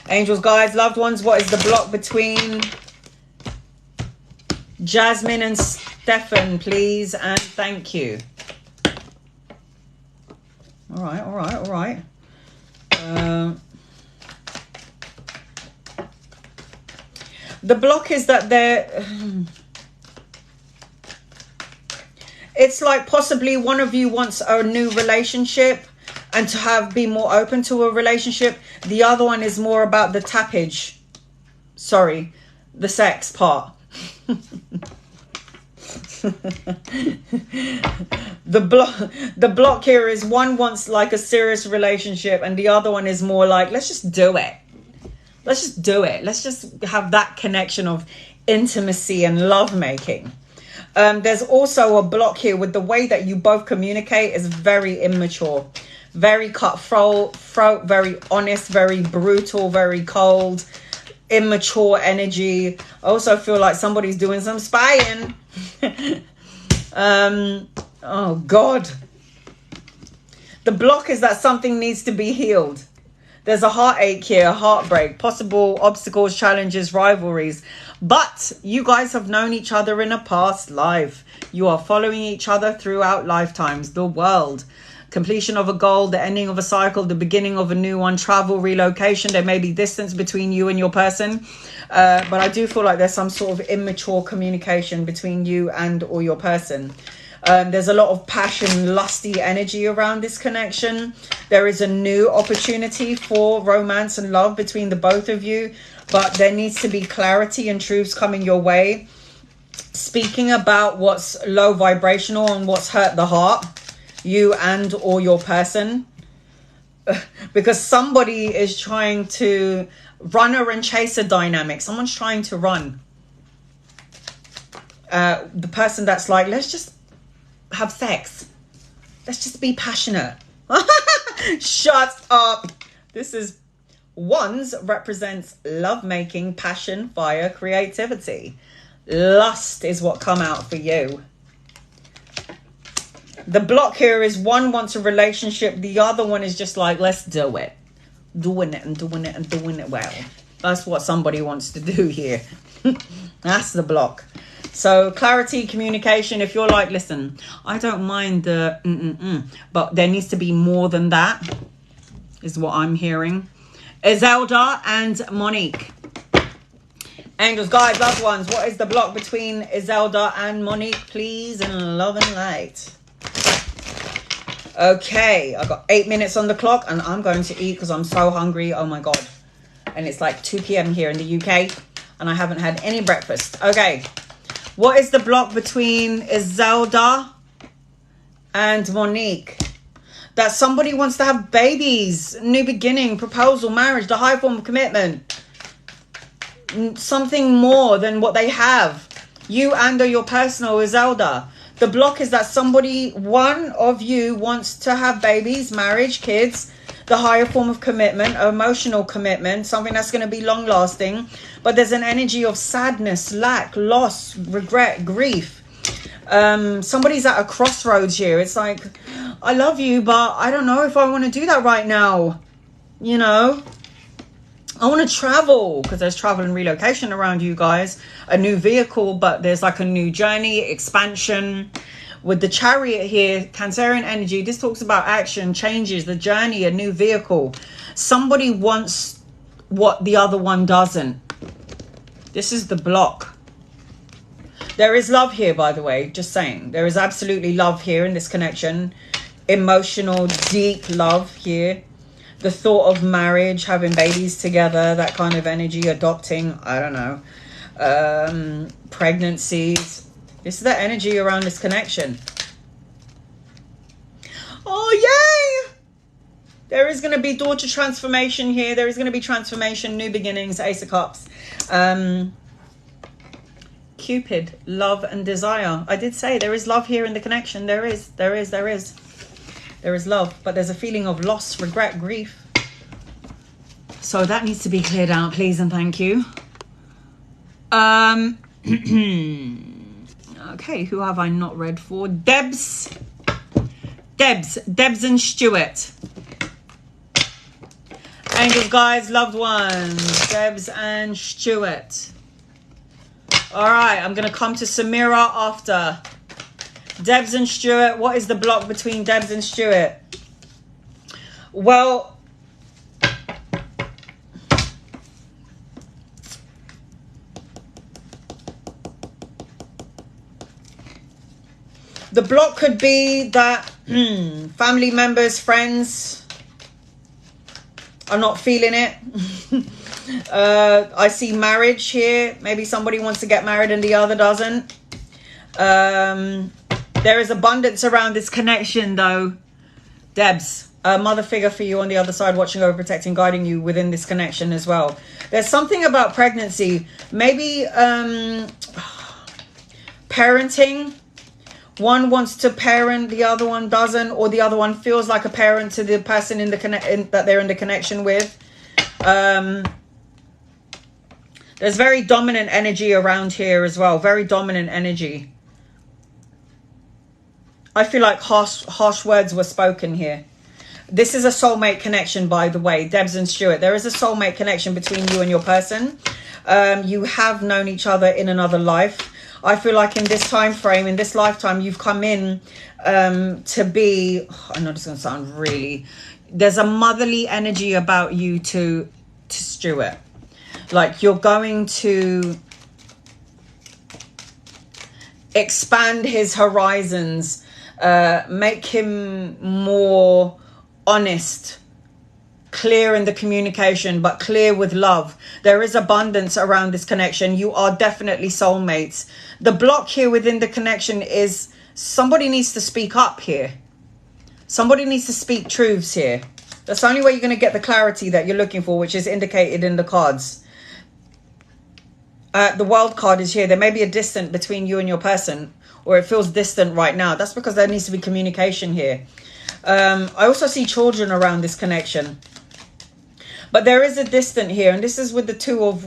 Angels, guides, loved ones, what is the block between Jasmine and Stephen, please? And thank you. All right. The block is that it's like possibly one of you wants a new relationship and to be more open to a relationship. The other one is more about the tappage. Sorry, the sex part. The block here is one wants like a serious relationship and the other one is more like, let's just do it. Let's just have that connection of intimacy and lovemaking. There's also a block here with the way that you both communicate is very immature, very cutthroat, very honest, very brutal, very cold, immature energy. I also feel like somebody's doing some spying. Oh God. The block is that something needs to be healed. There's a heartache here, a heartbreak, possible obstacles, challenges, rivalries. But you guys have known each other in a past life. You are following each other throughout lifetimes. The world. Completion of a goal, the ending of a cycle, the beginning of a new one, travel, relocation. There may be distance between you and your person. But I do feel like there's some sort of immature communication between you and or your person. There's a lot of passion, lusty energy around this connection. There is a new opportunity for romance and love between the both of you. But there needs to be clarity and truths coming your way. Speaking about what's low vibrational and what's hurt the heart. You and or your person. Because somebody is trying to runner and chaser dynamic. Someone's trying to run. The person that's like, let's just have sex. Let's just be passionate. Shut up. This is Wands represents lovemaking, passion, fire, creativity. Lust is what come out for you. The block here is one wants a relationship. The other one is just like, let's do it. Doing it well. That's what somebody wants to do here. That's the block. So clarity, communication. If you're like, listen, I don't mind the but there needs to be more than that, is what I'm hearing. Izelda and Monique. Angels, guides, loved ones, what is the block between Izelda and Monique, please, in love and light? Okay, I've got 8 minutes on the clock and I'm going to eat because I'm so hungry. Oh my God. And it's like 2 p.m. here in the UK and I haven't had any breakfast. Okay, what is the block between Izelda and Monique? That somebody wants to have babies, new beginning, proposal, marriage, the high form of commitment. Something more than what they have. You and or your personal Izelda. The block is that one of you wants to have babies, marriage, kids, the higher form of commitment, emotional commitment, something that's going to be long lasting. But there's an energy of sadness, lack, loss, regret, grief. Somebody's at a crossroads here. It's like, I love you, but I don't know if I want to do that right now. You know, I want to travel because there's travel and relocation around you guys. A new vehicle, but there's like a new journey, expansion. With the Chariot here, Cancerian energy, this talks about action, changes, the journey, a new vehicle. Somebody wants what the other one doesn't. This is the block. There is love here, by the way, just saying. There is absolutely love here in this connection. Emotional, deep love here. The thought of marriage, having babies together, that kind of energy, adopting, I don't know, pregnancies. This is the energy around this connection. Oh, yay! There is going to be daughter transformation here. There is going to be transformation, new beginnings, Ace of Cups. Cupid, love and desire. I did say there is love here in the connection. There is love, but there's a feeling of loss, regret, grief. So that needs to be cleared out, please and thank you. Okay, who have I not read for? Debs and Stuart. Angels, guides, loved ones, Debs and Stuart. All right, I'm going to come to Samira after. Debs and Stuart, what is the block between Debs and Stuart? Well, the block could be that family members, friends are not feeling it. I see marriage here. Maybe somebody wants to get married and the other doesn't. There is abundance around this connection though. Debs, a mother figure for you on the other side, watching over, protecting, guiding you within this connection as well. There's something about pregnancy. Maybe parenting. One wants to parent, the other one doesn't, or the other one feels like a parent to the person in the that they're in the connection with. There's very dominant energy around here as well. Very dominant energy. I feel like harsh words were spoken here. This is a soulmate connection, by the way, Debs and Stuart. There is a soulmate connection between you and your person. You have known each other in another life. I feel like in this time frame, in this lifetime, you've come in to be, I know this is going to sound really, there's a motherly energy about you to Stuart. Like you're going to expand his horizons, make him more honest, clear in the communication, but clear with love. There is abundance around this connection. You are definitely soulmates. The block here within the connection is somebody needs to speak up here. Somebody needs to speak truths here. That's the only way you're going to get the clarity that you're looking for, which is indicated in the cards. The world card is here. There may be a distance between you and your person, or it feels distant right now. That's because there needs to be communication here. I also see children around this connection. But there is a distance here, and this is with the two of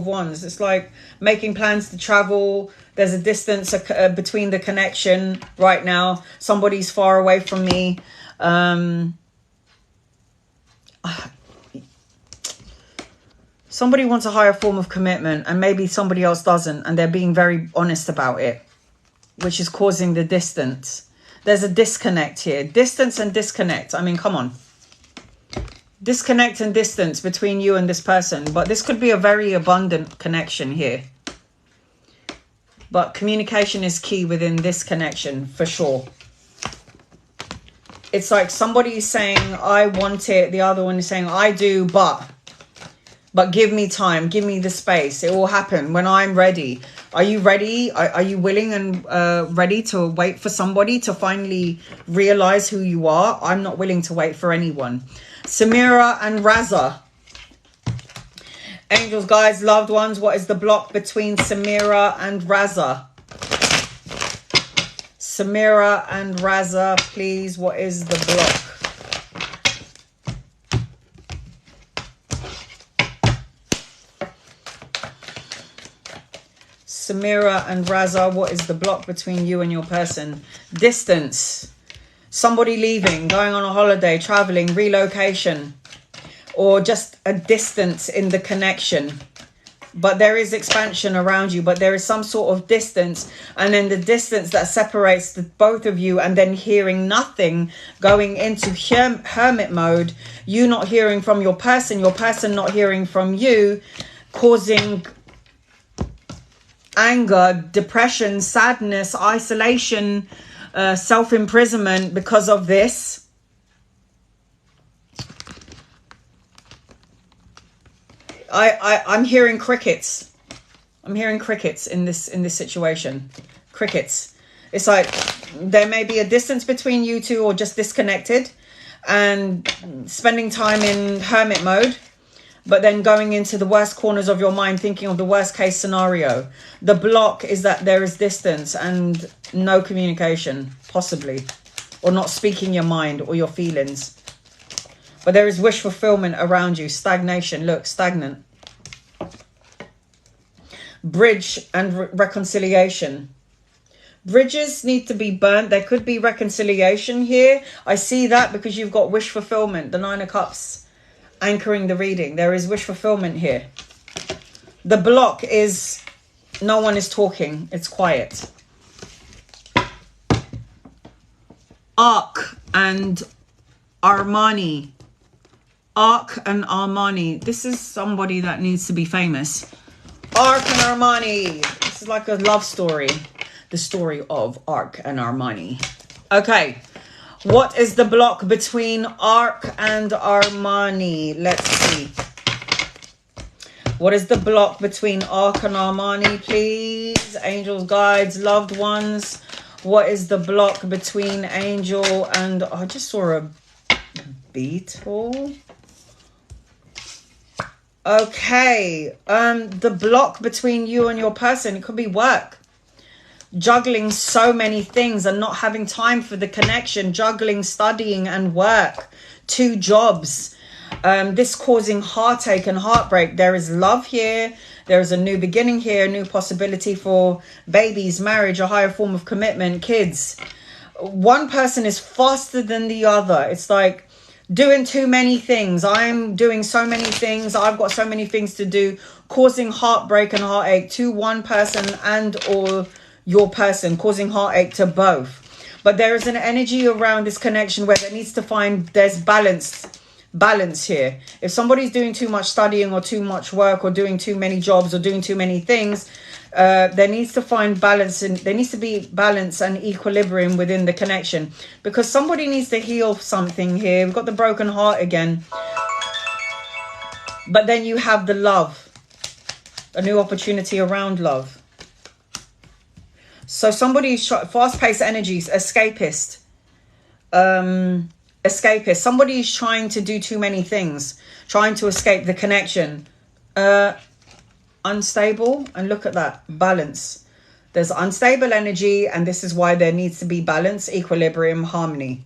wands. It's like making plans to travel. There's a distance between the connection right now. Somebody's far away from me. Somebody wants a higher form of commitment, and maybe somebody else doesn't, and they're being very honest about it, which is causing the distance. There's a disconnect here. Distance and disconnect. I mean, come on. Disconnect and distance between you and this person. But this could be a very abundant connection here. But communication is key within this connection, for sure. It's like somebody is saying, I want it. The other one is saying, I do, but give me time. Give me the space. It will happen when I'm ready. Are you ready? Are you willing and ready to wait for somebody to finally realize who you are? I'm not willing to wait for anyone. Samira and Raza. Angels, guides, loved ones. What is the block between Samira and Raza? Samira and Raza, please. What is the block? Samira and Raza, what is the block between you and your person? Distance. Somebody leaving, going on a holiday, traveling, relocation, or just a distance in the connection. But there is expansion around you, but there is some sort of distance, and then the distance that separates the both of you, and then hearing nothing, going into hermit mode, you not hearing from your person not hearing from you, causing anger, depression, sadness, isolation, self-imprisonment because of this. I'm hearing crickets. I'm hearing crickets in this situation. Crickets. It's like there may be a distance between you two, or just disconnected and spending time in hermit mode, but then going into the worst corners of your mind, thinking of the worst case scenario. The block is that there is distance and no communication, possibly, or not speaking your mind or your feelings. But there is wish fulfillment around you. Stagnation. Look, stagnant. Bridge and reconciliation. Bridges need to be burnt. There could be reconciliation here. I see that because you've got wish fulfillment. The 9 of Cups anchoring the reading. There is wish fulfillment here. The block is no one is talking. It's quiet. Arc and Armani. Arc and Armani. This is somebody that needs to be famous. Arc and Armani. This is like a love story. The story of Arc and Armani. Okay. What is the block between Arc and Armani? Let's see. What is the block between Arc and Armani, please? Angels, guides, loved ones. What is the block between Angel and... I just saw a beetle. Okay. The block between you and your person. It could be work. Juggling so many things and not having time for the connection. Juggling, studying and work. 2 jobs. This causing heartache and heartbreak. There is love here. There is a new beginning here. A new possibility for babies, marriage, a higher form of commitment, kids. One person is faster than the other. It's like doing too many things. I'm doing so many things. I've got so many things to do. Causing heartbreak and heartache to one person and or your person. Causing heartache to both. But there is an energy around this connection where there needs to find, there's balance here. If somebody's doing too much studying or too much work or doing too many jobs or doing too many things, there needs to find balance, and there needs to be balance and equilibrium within the connection, because somebody needs to heal something here. We've got the broken heart again, but then you have the love, a new opportunity around love. So somebody's fast-paced energies, escapist, somebody's trying to do too many things, trying to escape the connection. Unstable, and look at that, balance. There's unstable energy, and this is why there needs to be balance, equilibrium, harmony.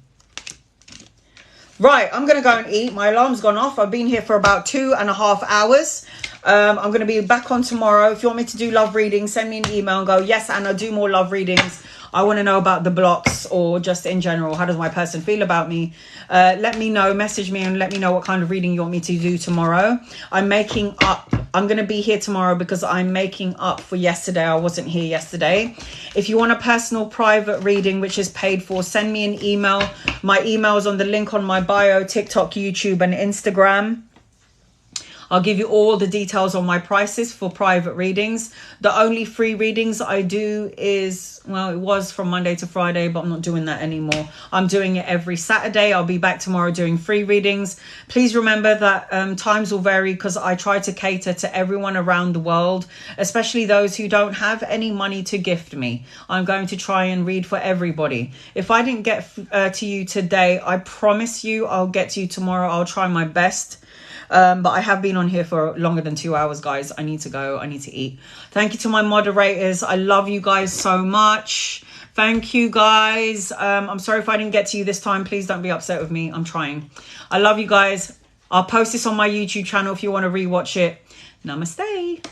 Right, I'm gonna go and eat. My alarm's gone off. I've been here for about 2.5 hours. I'm going to be back on tomorrow. If you want me to do love readings, send me an email and go, yes, Anna, do more love readings. I want to know about the blocks, or just in general, how does my person feel about me? Let me know, message me and let me know what kind of reading you want me to do tomorrow. I'm making up. I'm going to be here tomorrow because I'm making up for yesterday. I wasn't here yesterday. If you want a personal private reading, which is paid for, send me an email. My email is on the link on my bio, TikTok, YouTube and Instagram. I'll give you all the details on my prices for private readings. The only free readings I do is, well, it was from Monday to Friday, but I'm not doing that anymore. I'm doing it every Saturday. I'll be back tomorrow doing free readings. Please remember that times will vary because I try to cater to everyone around the world, especially those who don't have any money to gift me. I'm going to try and read for everybody. If I didn't get to you today, I promise you I'll get to you tomorrow. I'll try my best. But I have been on here for longer than 2 hours, guys. I need to go. I need to eat. Thank you to my moderators. I love you guys so much. Thank you, guys. I'm sorry if I didn't get to you this time. Please don't be upset with me. I'm trying. I love you guys. I'll post this on my YouTube channel if you want to rewatch it. Namaste.